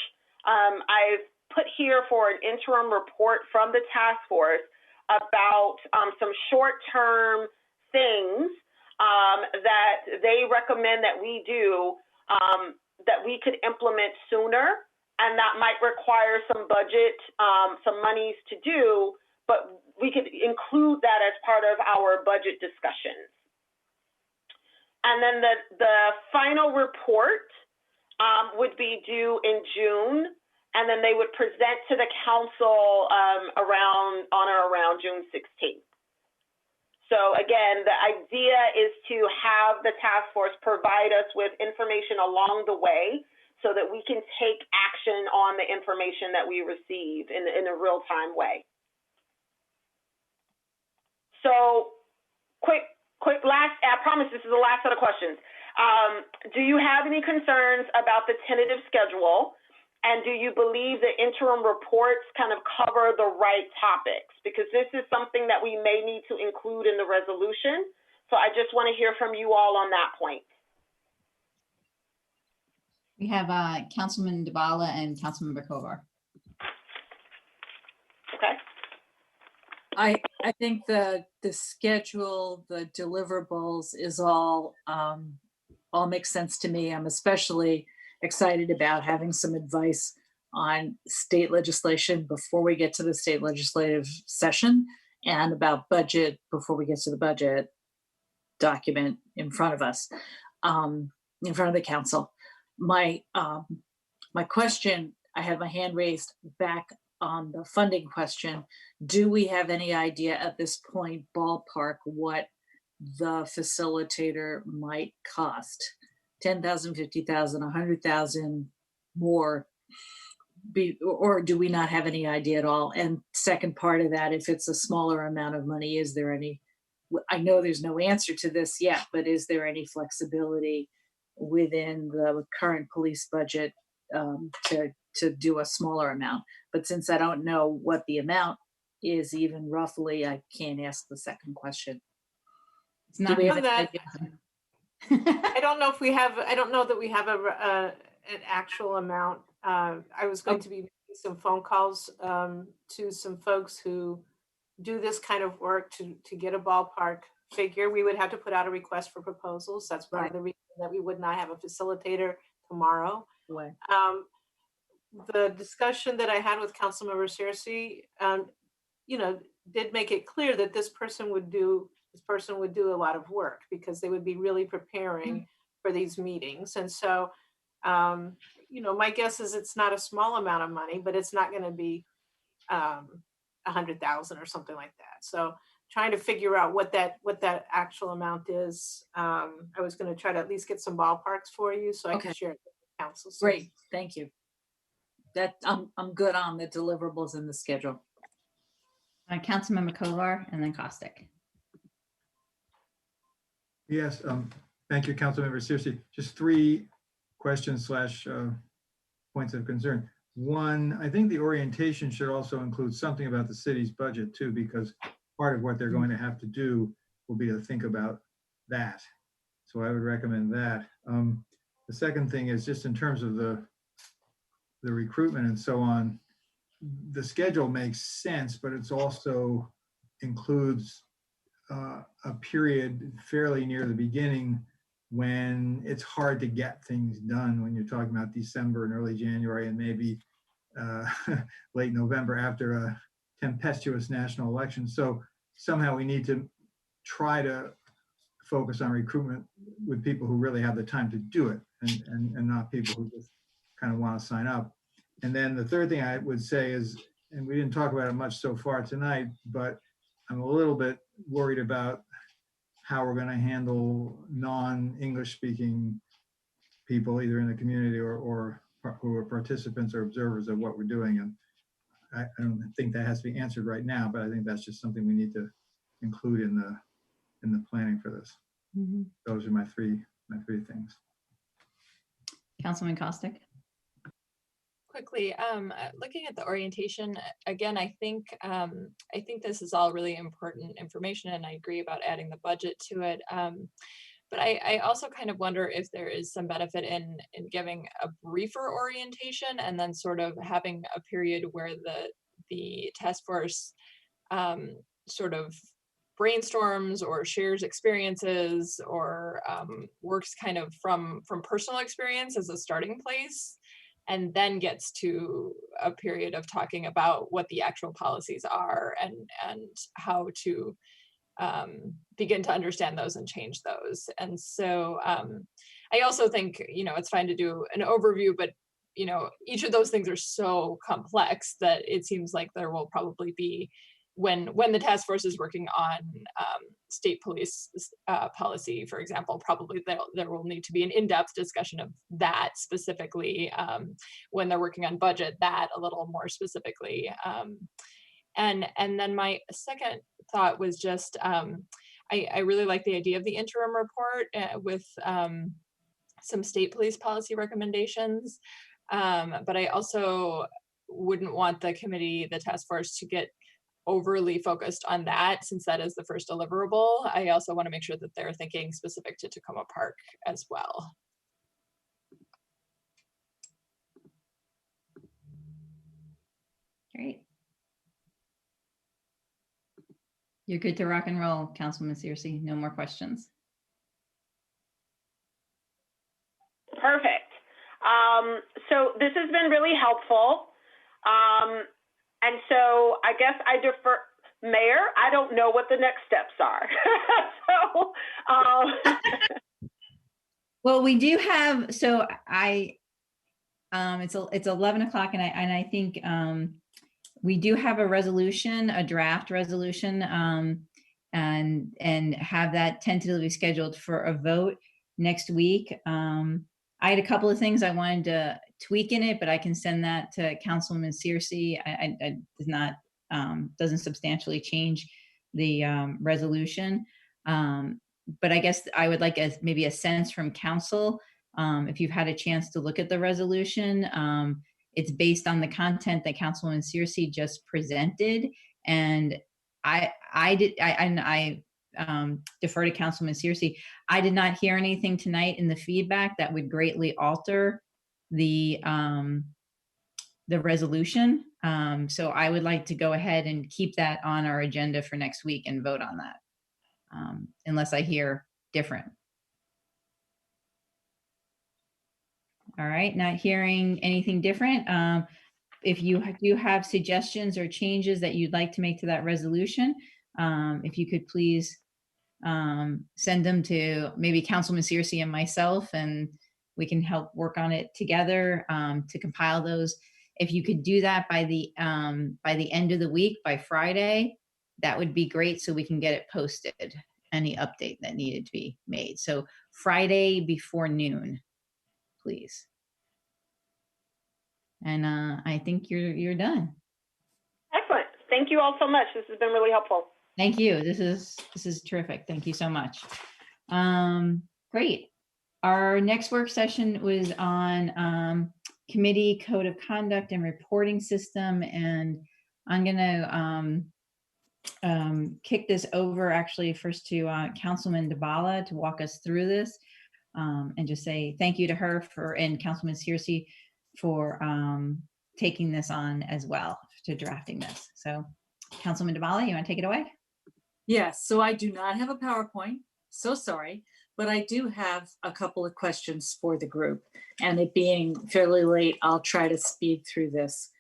I've put here for an interim report from the task force about some short-term things that they recommend that we do that we could implement sooner. And that might require some budget, some monies to do, but we could include that as part of our budget discussions. And then the final report would be due in June, and then they would present to the council on or around June 16th. So again, the idea is to have the task force provide us with information along the way so that we can take action on the information that we receive in a real-time way. So quick last, I promise this is the last set of questions. Do you have any concerns about the tentative schedule? And do you believe the interim reports kind of cover the right topics? Because this is something that we may need to include in the resolution. So I just want to hear from you all on that point. We have Councilman Dybala and Councilmember Kovar. Okay. I think the schedule, the deliverables is all makes sense to me. I'm especially excited about having some advice on state legislation before we get to the state legislative session, and about budget before we get to the budget document in front of us, in front of the council. My question, I had my hand raised back on the funding question. Do we have any idea at this point, ballpark, what the facilitator might cost? 10,000, 50,000, 100,000 more, or do we not have any idea at all? And second part of that, if it's a smaller amount of money, is there any, I know there's no answer to this yet, but is there any flexibility within the current police budget to do a smaller amount? But since I don't know what the amount is even roughly, I can't ask the second question. It's not that. I don't know if we have, I don't know that we have an actual amount. I was going to be making some phone calls to some folks who do this kind of work to get a ballpark figure. We would have to put out a request for proposals. That's part of the reason that we would not have a facilitator tomorrow. Right. The discussion that I had with Councilmember Searcy, did make it clear that this person would do a lot of work because they would be really preparing for these meetings. And so, my guess is it's not a small amount of money, but it's not going to be 100,000 or something like that. So trying to figure out what that actual amount is. I was going to try to at least get some ballparks for you so I can share it with the council. Great, thank you. That I'm good on the deliverables and the schedule. Councilmember Kovar and then Costick. Yes, thank you, Councilmember Searcy. Just 3 questions / points of concern. One, I think the orientation should also include something about the city's budget too, because part of what they're going to have to do will be to think about that. So I would recommend that. The second thing is just in terms of the recruitment and so on, the schedule makes sense, but it's also includes a period fairly near the beginning when it's hard to get things done, when you're talking about December and early January and maybe late November after a tempestuous national election. So somehow we need to try to focus on recruitment with people who really have the time to do it and not people who just kind of want to sign up. And then the third thing I would say is, and we didn't talk about it much so far tonight, but I'm a little bit worried about how we're going to handle non-English speaking people, either in the community or who are participants or observers of what we're doing. And I don't think that has to be answered right now, but I think that's just something we need to include in the planning for this. Mm-hmm. Those are my three things. Councilman Costick. Quickly, looking at the orientation again, I think this is all really important information, and I agree about adding the budget to it. But I also kind of wonder if there is some benefit in giving a briefer orientation and then sort of having a period where the task force sort of brainstorms or shares experiences or works kind of from personal experience as a starting place, and then gets to a period of talking about what the actual policies are and how to begin to understand those and change those. And so I also think, it's fine to do an overview, but each of those things are so complex that it seems like there will probably be, when the task force is working on state police policy, for example, probably there will need to be an in-depth discussion of that specifically. When they're working on budget, that a little more specifically. And then my second thought was just, I really like the idea of the interim report with some state police policy recommendations. But I also wouldn't want the committee, the task force, to get overly focused on that, since that is the first deliverable. I also want to make sure that they're thinking specific to Tacoma Park as well. Great. You're good to rock and roll, Councilwoman Searcy. No more questions. Perfect. So this has been really helpful. And so I guess I defer, Mayor, I don't know what the next steps are. Well, we do have, so it's 11 o'clock and I think we do have a resolution, a draft resolution, and have that tentatively scheduled for a vote next week. I had a couple of things I wanted to tweak in it, but I can send that to Councilwoman Searcy. I doesn't substantially change the resolution. But I guess I would like maybe a sense from council, if you've had a chance to look at the resolution. It's based on the content that Councilwoman Searcy just presented, and I defer to Councilwoman Searcy. I did not hear anything tonight in the feedback that would greatly alter the resolution. So I would like to go ahead and keep that on our agenda for next week and vote on that, unless I hear different. All right, not hearing anything different. If you do have suggestions or changes that you'd like to make to that resolution, if you could please send them to maybe Councilman Searcy and myself, and we can help work on it together to compile those. If you could do that by the end of the week, by Friday, that would be great, so we can get it posted, any update that needed to be made. So Friday before noon, please. And I think you're done. Excellent. Thank you all so much. This has been really helpful. Thank you. This is terrific. Thank you so much. Great. Our next work session was on committee code of conduct and reporting system, and I'm going to kick this over actually first to Councilman DeBala to walk us through this, and just say thank you to her and Councilman Searcy for taking this on as well, to drafting this. So Councilman DeBala, you want to take it away? Yes, so I do not have a PowerPoint, so sorry, but I do have a couple of questions for the group. And it being fairly late, I'll try to speed through this.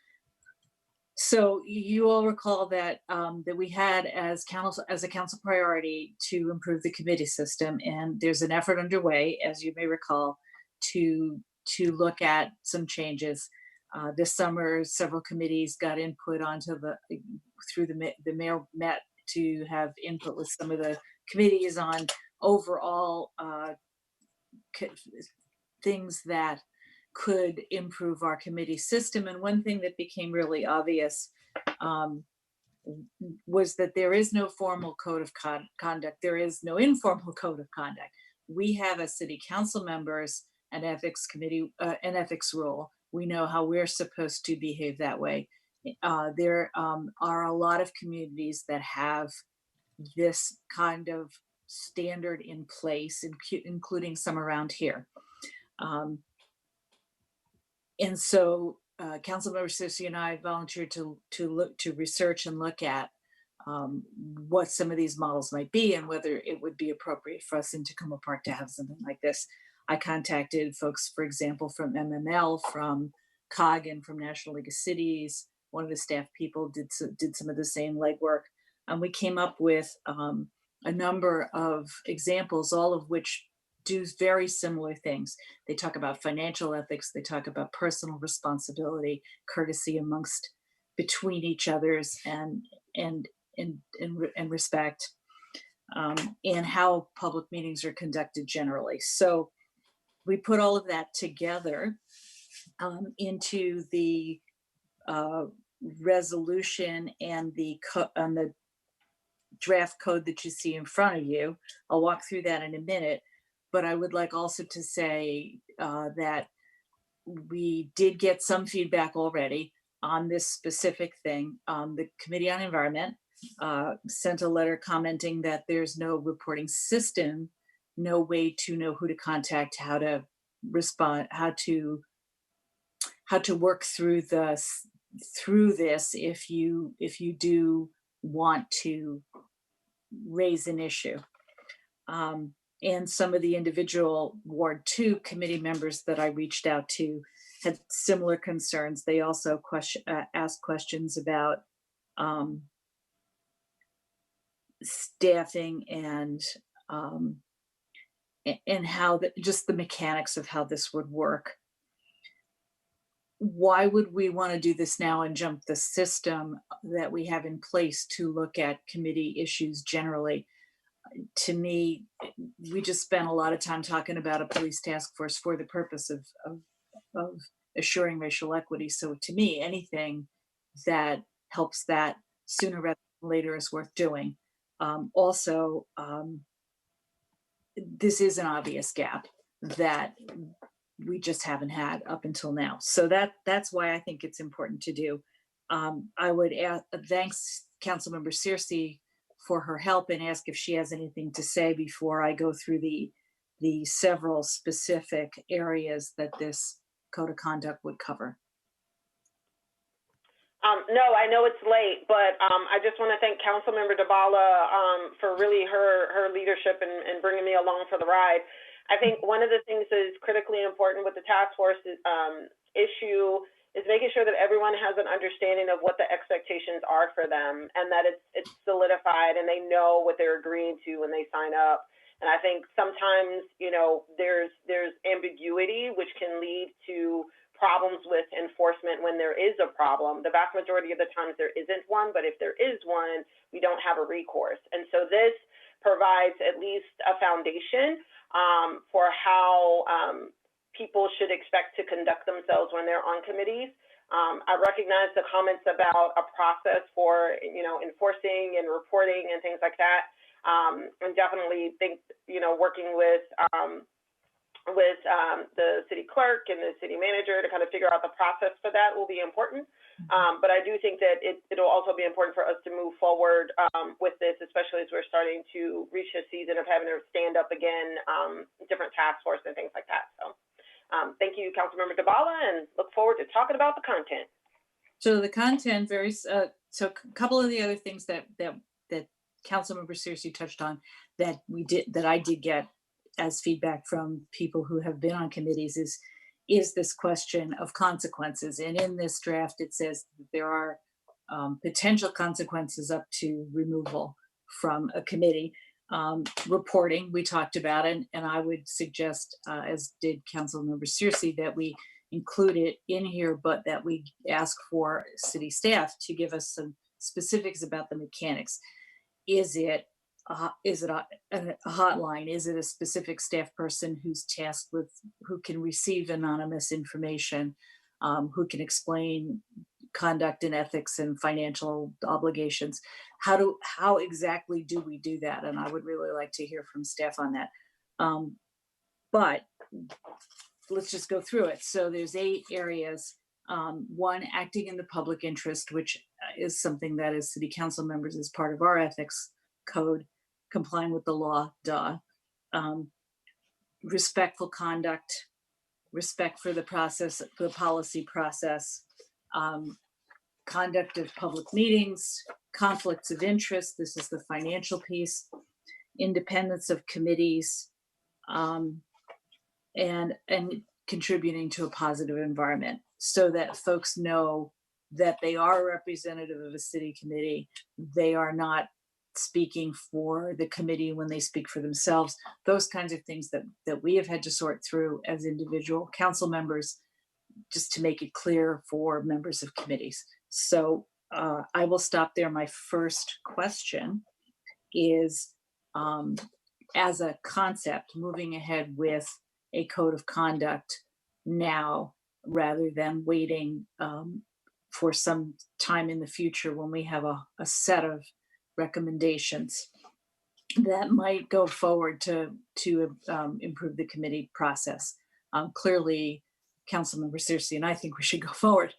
So you all recall that that we had as a council priority to improve the committee system, and there's an effort underway, as you may recall, to look at some changes. This summer, several committees got input through the mayor met to have input with some of the committees on overall things that could improve our committee system. And one thing that became really obvious was that there is no formal code of conduct. There is no informal code of conduct. We have as city council members an ethics committee, an ethics rule. We know how we're supposed to behave that way. There are a lot of communities that have this kind of standard in place, including some around here. And so Councilmember Searcy and I volunteered to research and look at what some of these models might be and whether it would be appropriate for us in Tacoma Park to have something like this. I contacted folks, for example, from MML, from COG, and from National League of Cities. One of the staff people did some of the same legwork. We came up with a number of examples, all of which do very similar things. They talk about financial ethics, they talk about personal responsibility, courtesy amongst between each others, and respect, and how public meetings are conducted generally. So we put all of that together into the resolution and the draft code that you see in front of you. I'll walk through that in a minute, but I would like also to say that we did get some feedback already on this specific thing. The Committee on Environment sent a letter commenting that there's no reporting system, no way to know who to contact, how to respond, how to work through this if you do want to raise an issue. And some of the individual Ward 2 committee members that I reached out to had similar concerns. They also asked questions about staffing and how just the mechanics of how this would work. Why would we want to do this now and jump the system that we have in place to look at committee issues generally? To me, we just spent a lot of time talking about a police task force for the purpose of assuring racial equity. So to me, anything that helps that sooner rather than later is worth doing. Also, this is an obvious gap that we just haven't had up until now. So that's why I think it's important to do. I would thanks Councilmember Searcy for her help and ask if she has anything to say before I go through the several specific areas that this code of conduct would cover. No, I know it's late, but I just want to thank Councilmember Dabala for really her leadership and bringing me along for the ride. I think one of the things that is critically important with the task force issue is making sure that everyone has an understanding of what the expectations are for them, and that it's solidified and they know what they're agreeing to when they sign up. And I think sometimes, there's ambiguity, which can lead to problems with enforcement when there is a problem. The vast majority of the times there isn't one, but if there is one, we don't have a recourse. And so this provides at least a foundation for how people should expect to conduct themselves when they're on committees. I recognize the comments about a process for, enforcing and reporting and things like that. And definitely think, working with the city clerk and the city manager to kind of figure out the process for that will be important. But I do think that it'll also be important for us to move forward with this, especially as we're starting to reach a season of having to stand up again, different task force and things like that. So thank you, Councilmember Dabala, and look forward to talking about the content. So the content so a couple of the other things that Councilmember Searcy touched on that I did get as feedback from people who have been on committees is this question of consequences. And in this draft, it says that there are potential consequences up to removal from a committee. Reporting, we talked about, and I would suggest, as did Councilmember Searcy, that we include it in here, but that we ask for city staff to give us some specifics about the mechanics. Is it a hotline? Is it a specific staff person who's tasked with, who can receive anonymous information, who can explain conduct and ethics and financial obligations? How exactly do we do that? And I would really like to hear from staff on that. But let's just go through it. So there's 8 areas. One, acting in the public interest, which is something that as city council members is part of our ethics code, complying with the law, respectful conduct, respect for the process, the policy process, conduct of public meetings, conflicts of interest, this is the financial piece, independence of committees, and contributing to a positive environment, so that folks know that they are a representative of a city committee. They are not speaking for the committee when they speak for themselves, those kinds of things that we have had to sort through as individual council members, just to make it clear for members of committees. So I will stop there. My first question is, as a concept, moving ahead with a code of conduct now rather than waiting for some time in the future when we have a set of recommendations that might go forward to improve the committee process. Clearly, Councilmember Searcy and I think we should go forward.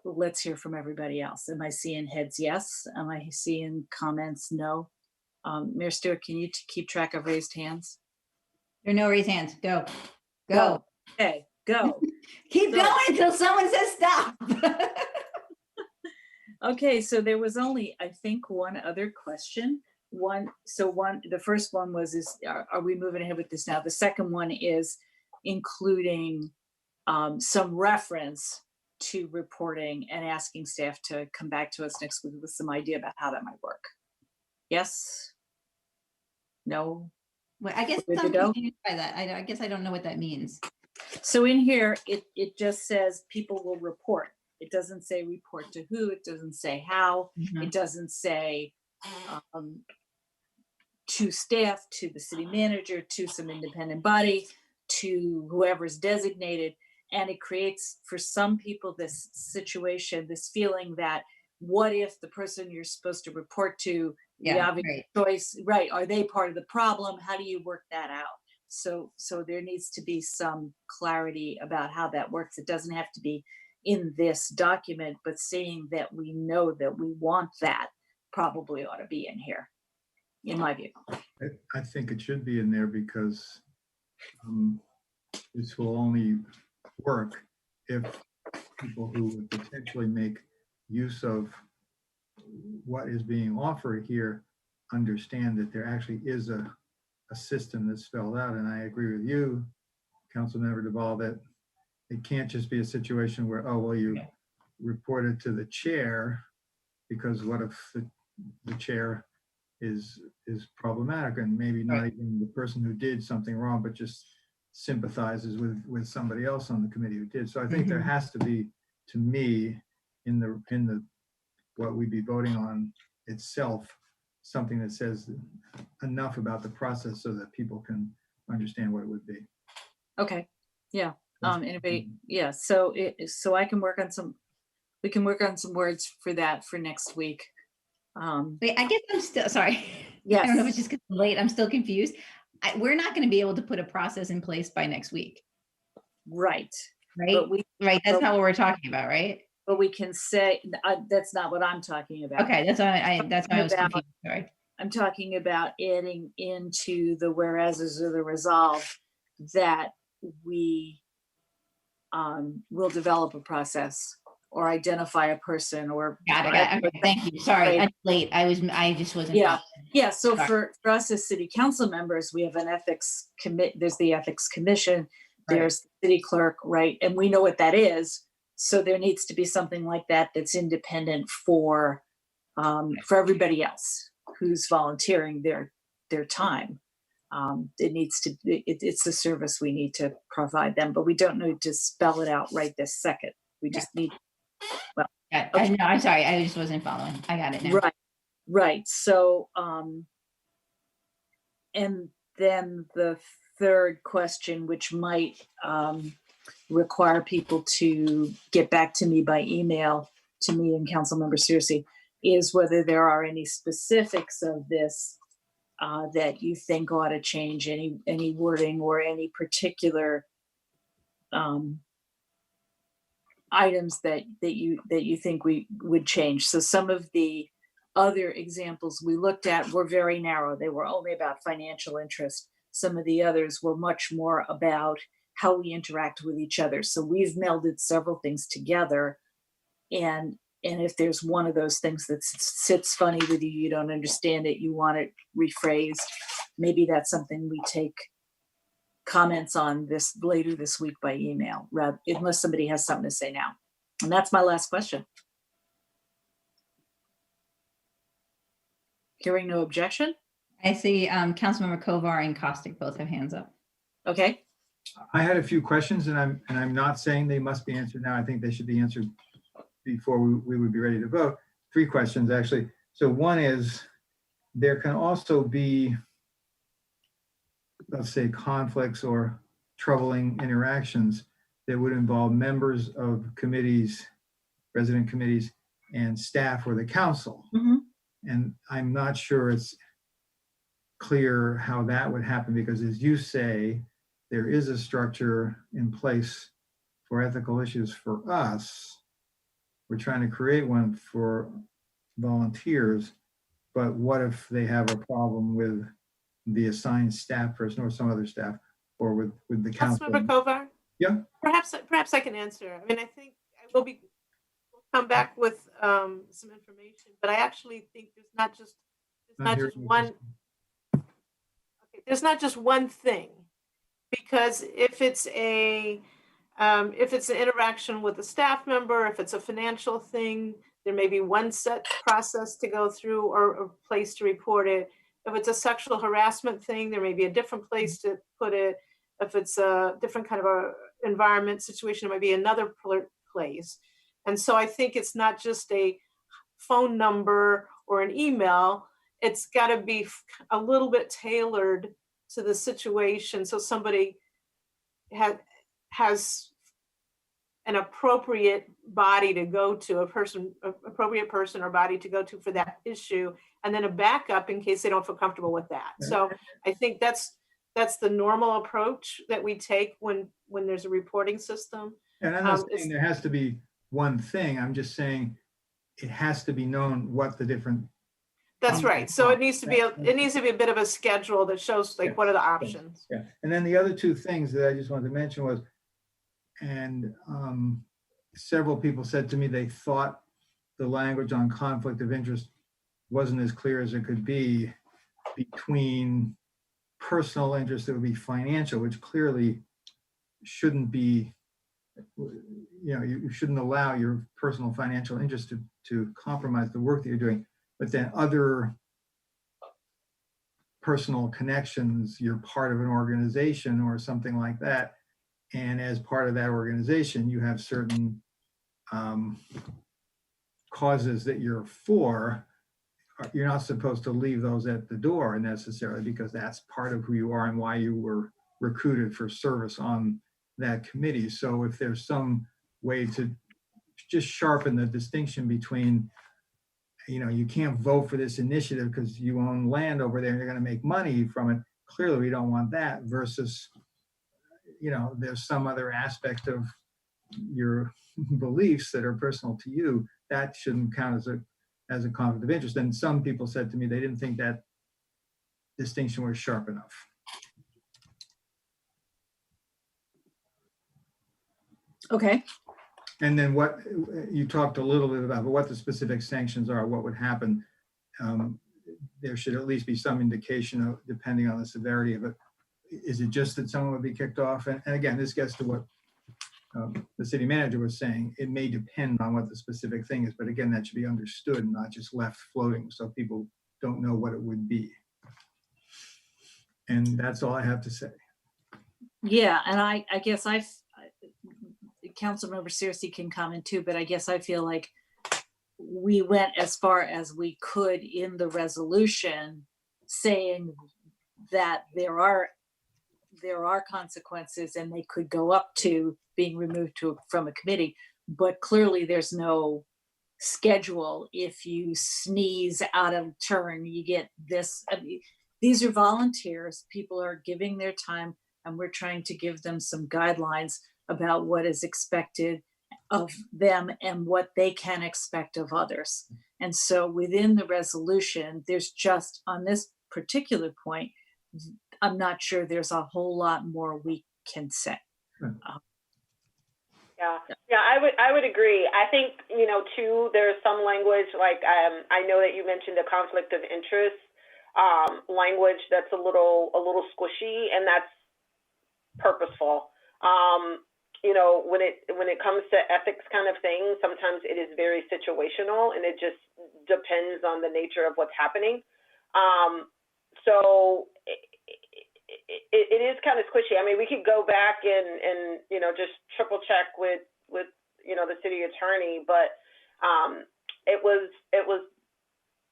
Let's hear from everybody else. Am I seeing heads? Yes. Am I seeing comments? No. Mayor Stewart, can you keep track of raised hands? There are no raised hands. Go. Go. Okay, go. Keep going until someone says stop. Okay, so there was only, I think, one other question. The first one was, are we moving ahead with this now? The second one is including some reference to reporting and asking staff to come back to us next week with some idea about how that might work. Yes? No? Well, I guess Good to I'm go? confused by that. I guess I don't know what that means. So in here, it just says people will report. It doesn't say report to who, it doesn't say how, it doesn't say to staff, to the city manager, to some independent body, to whoever's designated. And it creates for some people this situation, this feeling that what if the person you're supposed to report to, the obvious choice, right, are they part of the problem? How do you work that out? So there needs to be some clarity about how that works. It doesn't have to be in this document, but saying that we know that we want that probably ought to be in here, in my view. I think it should be in there because this will only work if people who would potentially make use of what is being offered here understand that there actually is a system that's spelled out. And I agree with you, Councilmember Duvall, that it can't just be a situation where, oh, well, you reported to the chair, because what if the chair is problematic and maybe not even the person who did something wrong, but just sympathizes with somebody else on the committee who did. So I think there has to be, to me, in the what we'd be voting on itself, something that says enough about the process so that people can understand what it would be. Okay, yeah. Anybody? Yeah. So I can work on some. We can work on some words for that for next week. Wait, I guess I'm still sorry. Yes. I don't know if it's just 'cause I'm late. I'm still confused. We're not going to be able to put a process in place by next week. Right. Right. Right. That's not what we're talking about, right? But we can say that's not what I'm talking about. Okay, that's why I was confused. Sorry. I'm talking about adding into the whereases or the resolve that we will develop a process or identify a person or. Got it. Okay, thank you. Sorry, I'm late. I just wasn't. Yeah. Yeah. So Sorry. for us as city council members, we have an ethics there's the ethics commission, there's the city clerk, right? And we know what that is. So there needs to be something like that that's independent for everybody else who's volunteering their time. It needs to. It's the service we need to provide them, but we don't need to spell it out right this second. We just need. Well, Yeah, no, I'm sorry. I just wasn't following. I got it now. Right. So, and then the third question, which might require people to get back to me by email, to me and Councilmember Searcy, is whether there are any specifics of this that you think ought to change, any wording or any particular items that you think we would change. So some of the other examples we looked at were very narrow. They were only about financial interest. Some of the others were much more about how we interact with each other. So we've melded several things together. And if there's one of those things that sits funny with you, you don't understand it, you want it rephrased, maybe that's something we take comments on later this week by email, unless somebody has something to say now. And that's my last question. Hearing no objection. I see Councilmember Kovar and Costick both have hands up. Okay. I had a few questions, and I'm not saying they must be answered now. I think they should be answered before we would be ready to vote. 3 questions, actually. So one is, there can also be, let's say, conflicts or troubling interactions that would involve members of committees, resident committees, and staff or the council. And I'm not sure it's clear how that would happen, because as you say, there is a structure in place for ethical issues for us. We're trying to create one for volunteers, but what if they have a problem with the assigned staff person or some other staff, or with the council? Councilmember Kovar? Yeah. Perhaps I can answer. I mean, I think we'll come back with some information, but I actually think there's not just one thing, because if it's an interaction with a staff member, if it's a financial thing, there may be one set process to go through or a place to report it. If it's a sexual harassment thing, there may be a different place to put it. If it's a different kind of a environment situation, it might be another place. And so I think it's not just a phone number or an email. It's got to be a little bit tailored to the situation, so somebody has an appropriate body to go to, appropriate person or body to go to for that issue, and then a backup in case they don't feel comfortable with that. So I think that's the normal approach that we take when there's a reporting system. And I'm not saying there has to be one thing. I'm just saying it has to be known what the different. That's right. So it needs to be a bit of a schedule that shows like what are the options. Yeah. And then the other 2 things that I just wanted to mention was, and several people said to me they thought the language on conflict of interest wasn't as clear as it could be between personal interest that would be financial, which clearly shouldn't be, you shouldn't allow your personal financial interest to compromise the work that you're doing. But then other personal connections, you're part of an organization or something like that. And as part of that organization, you have certain causes that you're for. You're not supposed to leave those at the door necessarily, because that's part of who you are and why you were recruited for service on that committee. So if there's some way to just sharpen the distinction between, you can't vote for this initiative because you own land over there and you're going to make money from it. Clearly, we don't want that, versus, there's some other aspect of your beliefs that are personal to you that shouldn't count as a conflict of interest. And some people said to me they didn't think that distinction was sharp enough. Okay. And then what you talked a little bit about, but what the specific sanctions are, what would happen. There should at least be some indication of, depending on the severity of it. Is it just that someone would be kicked off? And again, this gets to what the city manager was saying. It may depend on what the specific thing is, but again, that should be understood and not just left floating so people don't know what it would be. And that's all I have to say. Yeah, and I guess Councilmember Searcy can comment too, but I guess I feel like we went as far as we could in the resolution, saying that there are consequences and they could go up to being removed from a committee, but clearly there's no schedule. If you sneeze out of turn, you get this. I mean, these are volunteers. People are giving their time, and we're trying to give them some guidelines about what is expected of them and what they can expect of others. And so within the resolution, there's just on this particular point, I'm not sure there's a whole lot more we can say. Yeah, I would agree. I think, too, there's some language like I know that you mentioned a conflict of interest language that's a little squishy, and that's purposeful. When it comes to ethics kind of things, sometimes it is very situational and it just depends on the nature of what's happening. So it is kind of squishy. I mean, we could go back and you know, just triple check with you know, the city attorney, but it was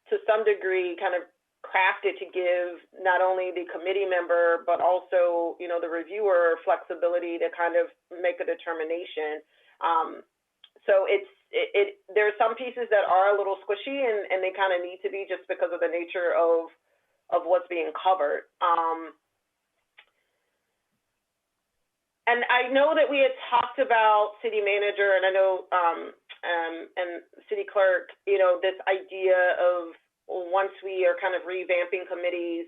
to some degree kind of crafted to give not only the committee member but also, you know, the reviewer flexibility to kind of make a determination. So there are some pieces that are a little squishy and they kind of need to be, just because of the nature of what's being covered. And I know that we had talked about city manager, and I know and city clerk, you know, this idea of once we are kind of revamping committees,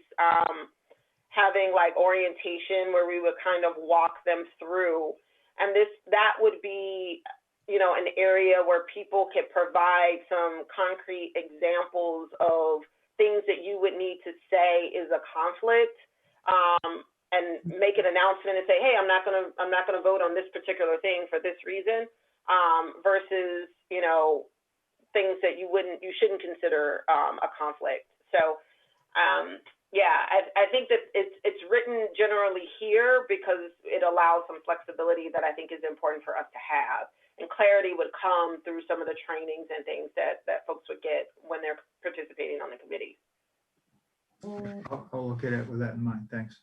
having like orientation where we would kind of walk them through, and that would be, you know, an area where people could provide some concrete examples of things that you would need to say is a conflict. And make an announcement and say, hey, I'm not gonna vote on this particular thing for this reason, versus, you know, things that you shouldn't consider a conflict. So yeah, I think that it's written generally here because it allows some flexibility that I think is important for us to have, and clarity would come through some of the trainings and things that folks would get when they're participating on the committee. I'll look at it with that in mind. Thanks.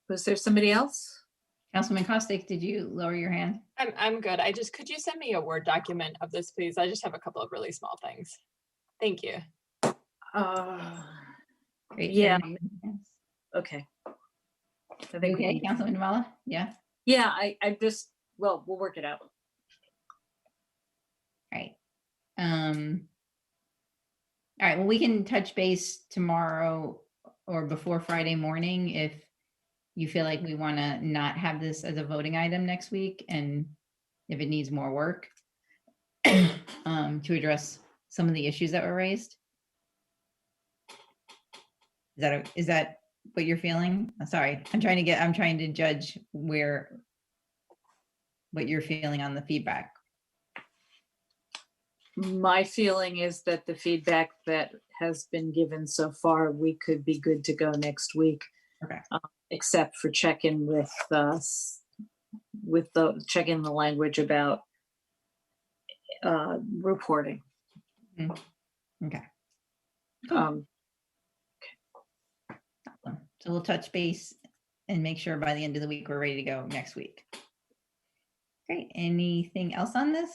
Was there somebody else? Councilman Costick, did you lower your hand? I'm good. Could you send me a Word document of this, please? I just have a couple of really small things. Thank you. Great. Yeah. Okay. I think Okay, Councilman Devala? Yeah. Yeah, I just, well, we'll work it out. Right. All right, well, we can touch base tomorrow or before Friday morning if you feel like we want to not have this as a voting item next week, and if it needs more work to address some of the issues that were raised. Is that what you're feeling? Sorry, I'm trying to judge what you're feeling on the feedback. My feeling is that the feedback that has been given so far, we could be good to go next week. Okay. Except for check-in with the language about reporting. Okay. Cool. So we'll touch base and make sure by the end of the week we're ready to go next week. Great. Anything else on this?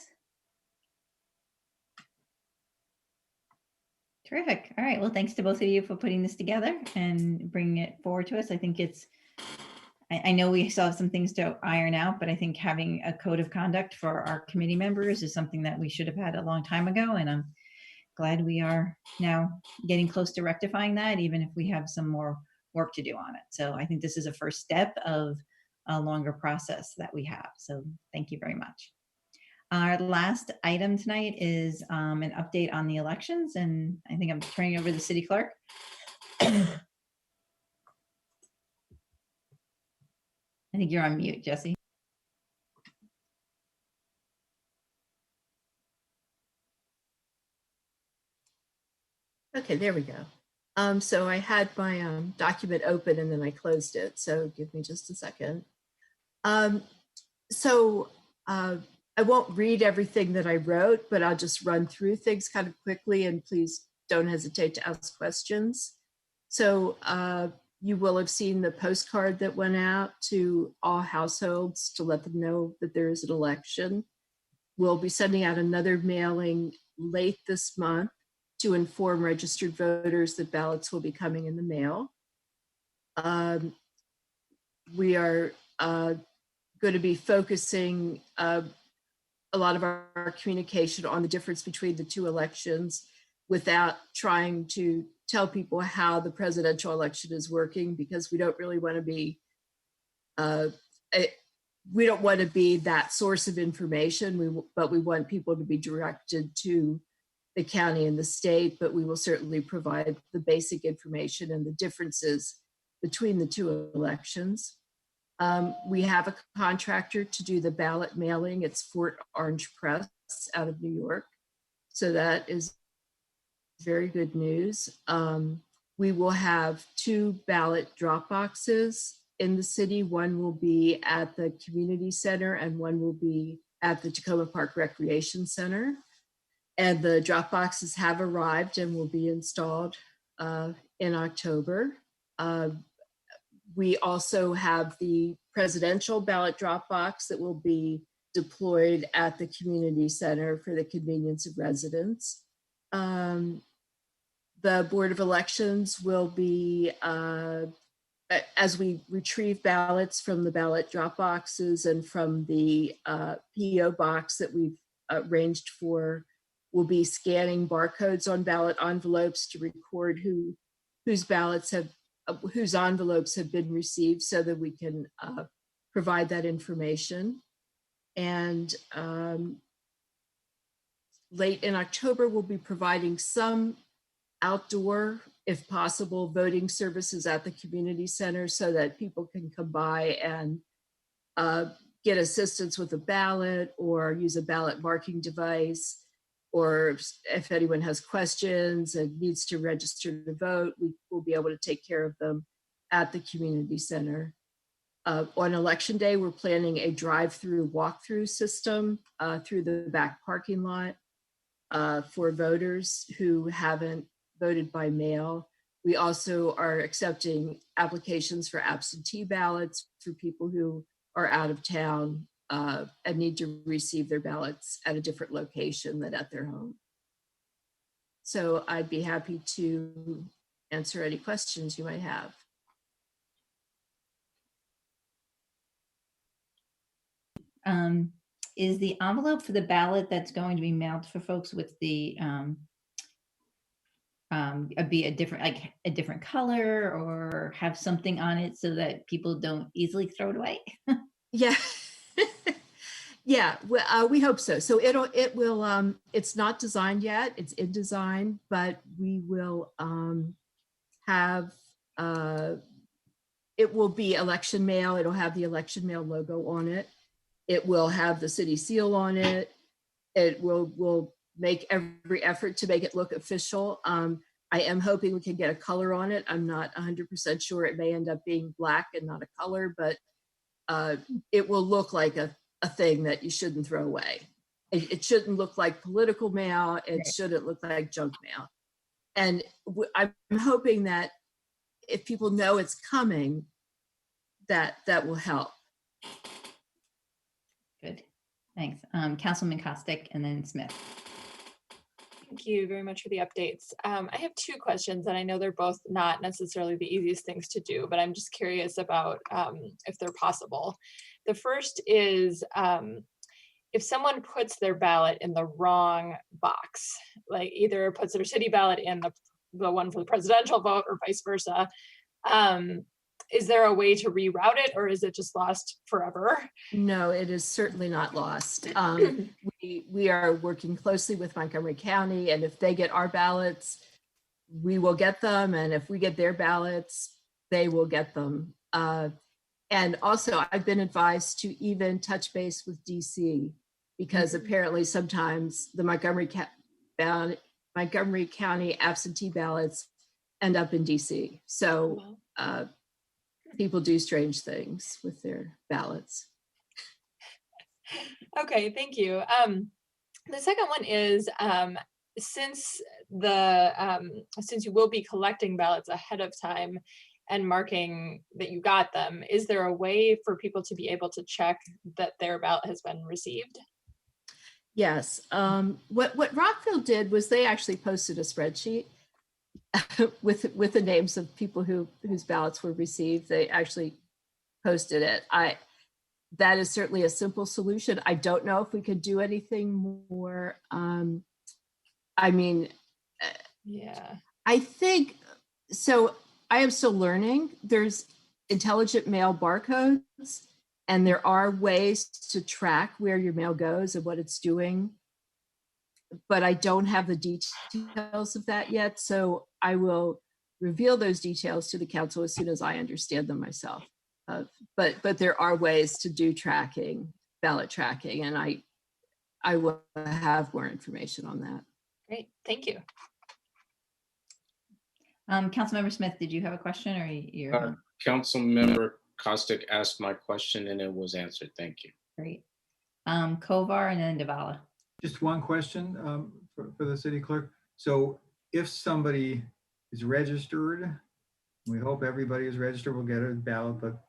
Terrific. All right. Well, thanks to both of you for putting this together and bringing it forward to us. I think I know we still have some things to iron out, but I think having a code of conduct for our committee members is something that we should have had a long time ago. And I'm glad we are now getting close to rectifying that, even if we have some more work to do on it. So I think this is a first step of a longer process that we have. So thank you very much. Our last item tonight is an update on the elections, and I think I'm turning over to the city clerk. I think you're on mute, Jesse. Okay, there we go. So I had my document open and then I closed it. So give me just a second. I won't read everything that I wrote, but I'll just run through things kind of quickly, and please don't hesitate to ask questions. So you will have seen the postcard that went out to all households to let them know that there is an election. We'll be sending out another mailing late this month to inform registered voters that ballots will be coming in the mail. We are going to be focusing a lot of our communication on the difference between the two elections without trying to tell people how the presidential election is working, because we don't really want to be, we don't want to be that source of information, but we want people to be directed to the county and the state, but we will certainly provide the basic information and the differences between the two elections. We have a contractor to do the ballot mailing. It's Fort Orange Press out of New York. So that is very good news. We will have 2 ballot drop boxes in the city. One will be at the community center and one will be at the Tacoma Park Recreation Center. And the drop boxes have arrived and will be installed in October. We also have the presidential ballot drop box that will be deployed at the community center for the convenience of residents. The Board of Elections will be, as we retrieve ballots from the ballot drop boxes and from the PO box that we've arranged for, we'll be scanning barcodes on ballot envelopes to record whose envelopes have been received so that we can provide that information. And late in October, we'll be providing some outdoor, if possible, voting services at the community center so that people can come by and get assistance with a ballot or use a ballot marking device, or if anyone has questions and needs to register to vote, we will be able to take care of them at the community center. On election day, we're planning a drive-through walkthrough system through the back parking lot for voters who haven't voted by mail. We also are accepting applications for absentee ballots for people who are out of town and need to receive their ballots at a different location than at their home. So I'd be happy to answer any questions you might have. Is the envelope for the ballot that's going to be mailed for folks with the be a different color or have something on it so that people don't easily throw it away? Yeah. Yeah, we hope so. So it will, it's not designed yet, it's in design, but we will have, it will be election mail. It'll have the election mail logo on it. It will have the city seal on it. It will make every effort to make it look official. I am hoping we can get a color on it. I'm not 100% sure. It may end up being black and not a color, but it will look like a thing that you shouldn't throw away. It shouldn't look like political mail. It shouldn't look like junk mail. And I'm hoping that if people know it's coming, that will help. Good, thanks. Councilman Kostick and then Smith. Thank you very much for the updates. I have 2 questions, and I know they're both not necessarily the easiest things to do, but I'm just curious about if they're possible. The first is if someone puts their ballot in the wrong box, like either puts their city ballot in the one for the presidential vote or vice versa, is there a way to reroute it, or is it just lost forever? No, it is certainly not lost. We are working closely with Montgomery County, and if they get our ballots, we will get them. And if we get their ballots, they will get them. And also, I've been advised to even touch base with DC, because apparently sometimes the Montgomery County absentee ballots end up in DC. So people do strange things with their ballots. Okay, thank you. The second one is since you will be collecting ballots ahead of time and marking that you got them, is there a way for people to be able to check that their ballot has been received? Yes. What Rockville did was they actually posted a spreadsheet with the names of people whose ballots were received. They actually posted it. That is certainly a simple solution. I don't know if we could do anything more. I mean, yeah, I think so. I am still learning. There's intelligent mail barcodes, and there are ways to track where your mail goes and what it's doing. But I don't have the details of that yet. So I will reveal those details to the council as soon as I understand them myself. But there are ways to do tracking, ballot tracking, and I will have more information on that. Great, thank you. Councilmember Smith, did you have a question or you're? Councilmember Costick asked my question and it was answered. Thank you. Great. Kovar and then Devala. Just one question for the city clerk. So if somebody is registered, we hope everybody is registered, we'll get a ballot, but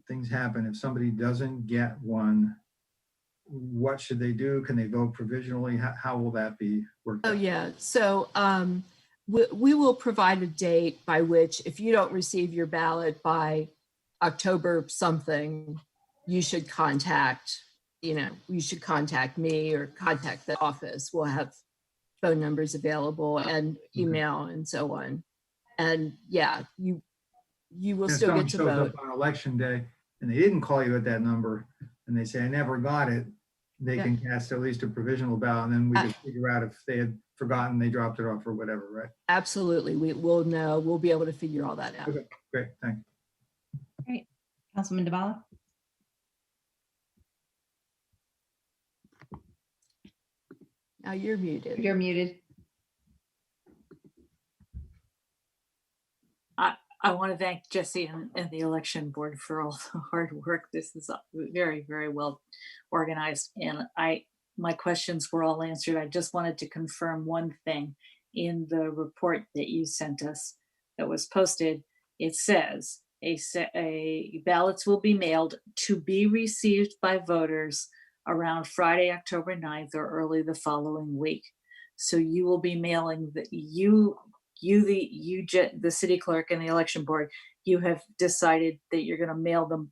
things happen. If somebody doesn't get one, what should they do? Can they vote provisionally? How will that be worked Oh, out? yeah. So we will provide a date by which if you don't receive your ballot by October something, you should contact me or contact the office. We'll have phone numbers available and email and so on. And yeah, you will If still someone get to shows vote. up on election day and they didn't call you at that number and they say, I never got it, they can cast at least a provisional ballot, and then we can figure out if they had forgotten, they dropped it off or whatever, right? Absolutely. We'll know. We'll be able to figure all that out. Okay, great, thanks. Great. Councilman Devala. Now you're muted. You're muted. I want to thank Jesse and the election board for all the hard work. This is very, very well organized. And my questions were all answered. I just wanted to confirm one thing. In the report that you sent us that was posted, it says ballots will be mailed to be received by voters around Friday, October 9th or early the following week. So you will be mailing the city clerk and the election board, you have decided that you're going to mail them,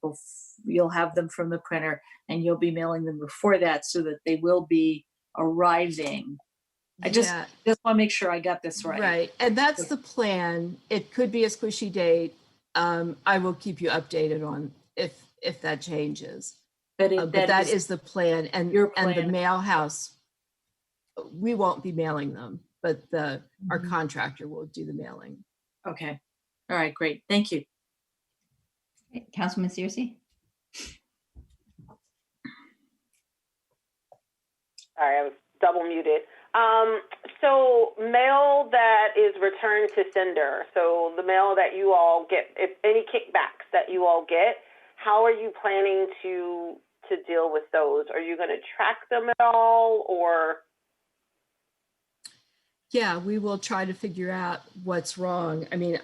you'll have them from the printer and you'll be mailing them before that so that they will be arriving. I just want to make sure I got this right. Right. And that's the plan. It could be a squishy date. I will keep you updated on if that changes. But that is the plan. And the mail house, we won't be mailing them, but our contractor will do the mailing. Okay. All right, great. Thank you. Okay. Councilman Searcy. Sorry, I was double muted. So mail that is returned to sender. So the mail that you all get, if any kickbacks that you all get, how are you planning to deal with those? Are you going to track them at all, or? Yeah, we will try to figure out what's wrong. I mean,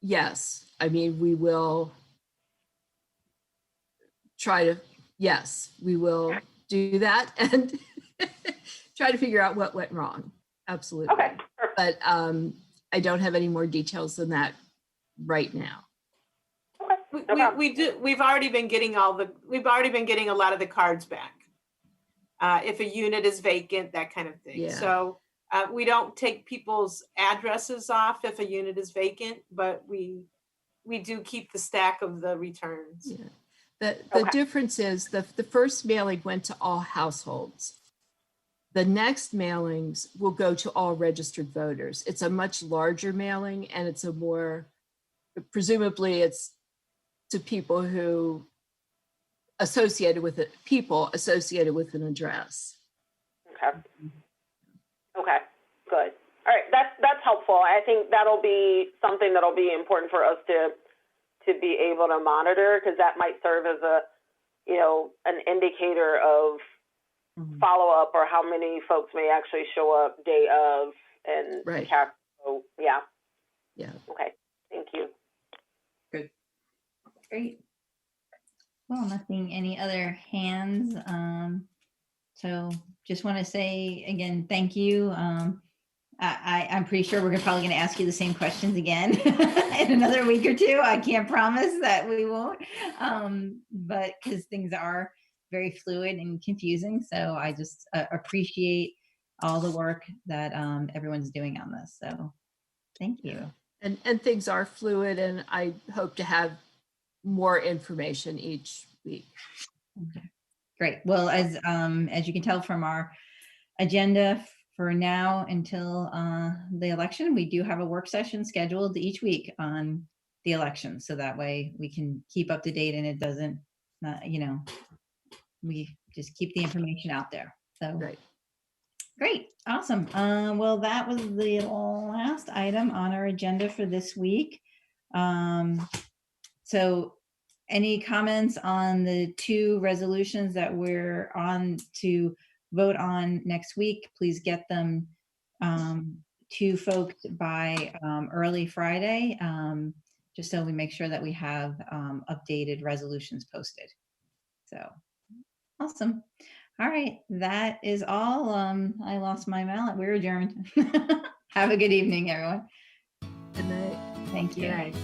yes. I mean, we will try to, yes, we will do that and try to figure out what went wrong. Absolutely. Okay. But I don't have any more details than that right now. We've already been getting a lot of the cards back. If a unit is vacant, that kind of thing. Yeah. So we don't take people's addresses off if a unit is vacant, but we do keep the stack of the returns. Yeah. The difference is the first mailing went to all households. The next mailings will go to all registered voters. It's a much larger mailing and it's a more, presumably it's to people who associated with it, people associated with an address. Okay. Okay, good. All right, that's helpful. I think that'll be something that'll be important for us to be able to monitor, because that might serve as an indicator of follow-up or how many folks may actually show up day of and cast. So yeah. Okay, thank you. Good. Great. Well, any other hands. So just want to say again, thank you. I'm pretty sure we're probably going to ask you the same questions again in another week or two. I can't promise that we won't, but because things are very fluid and confusing. So I just appreciate all the work that everyone's doing on this. So thank you. And things are fluid, and I hope to have more information each week. Okay. Great. Well, as you can tell from our agenda for now until the election, we do have a work session scheduled each week on the election. So that way we can keep up to date and it doesn't, we just keep the information out there. So Great, awesome. Well, that was the last item on our agenda for this week. So any comments on the two resolutions that we're on to vote on next week? Please get them to folks by early Friday, just so we make sure that we have updated resolutions posted. So awesome. All right, that is all. I lost my mallet. We're adjourned. Have a good evening, everyone. Good night. Thank you. Good night.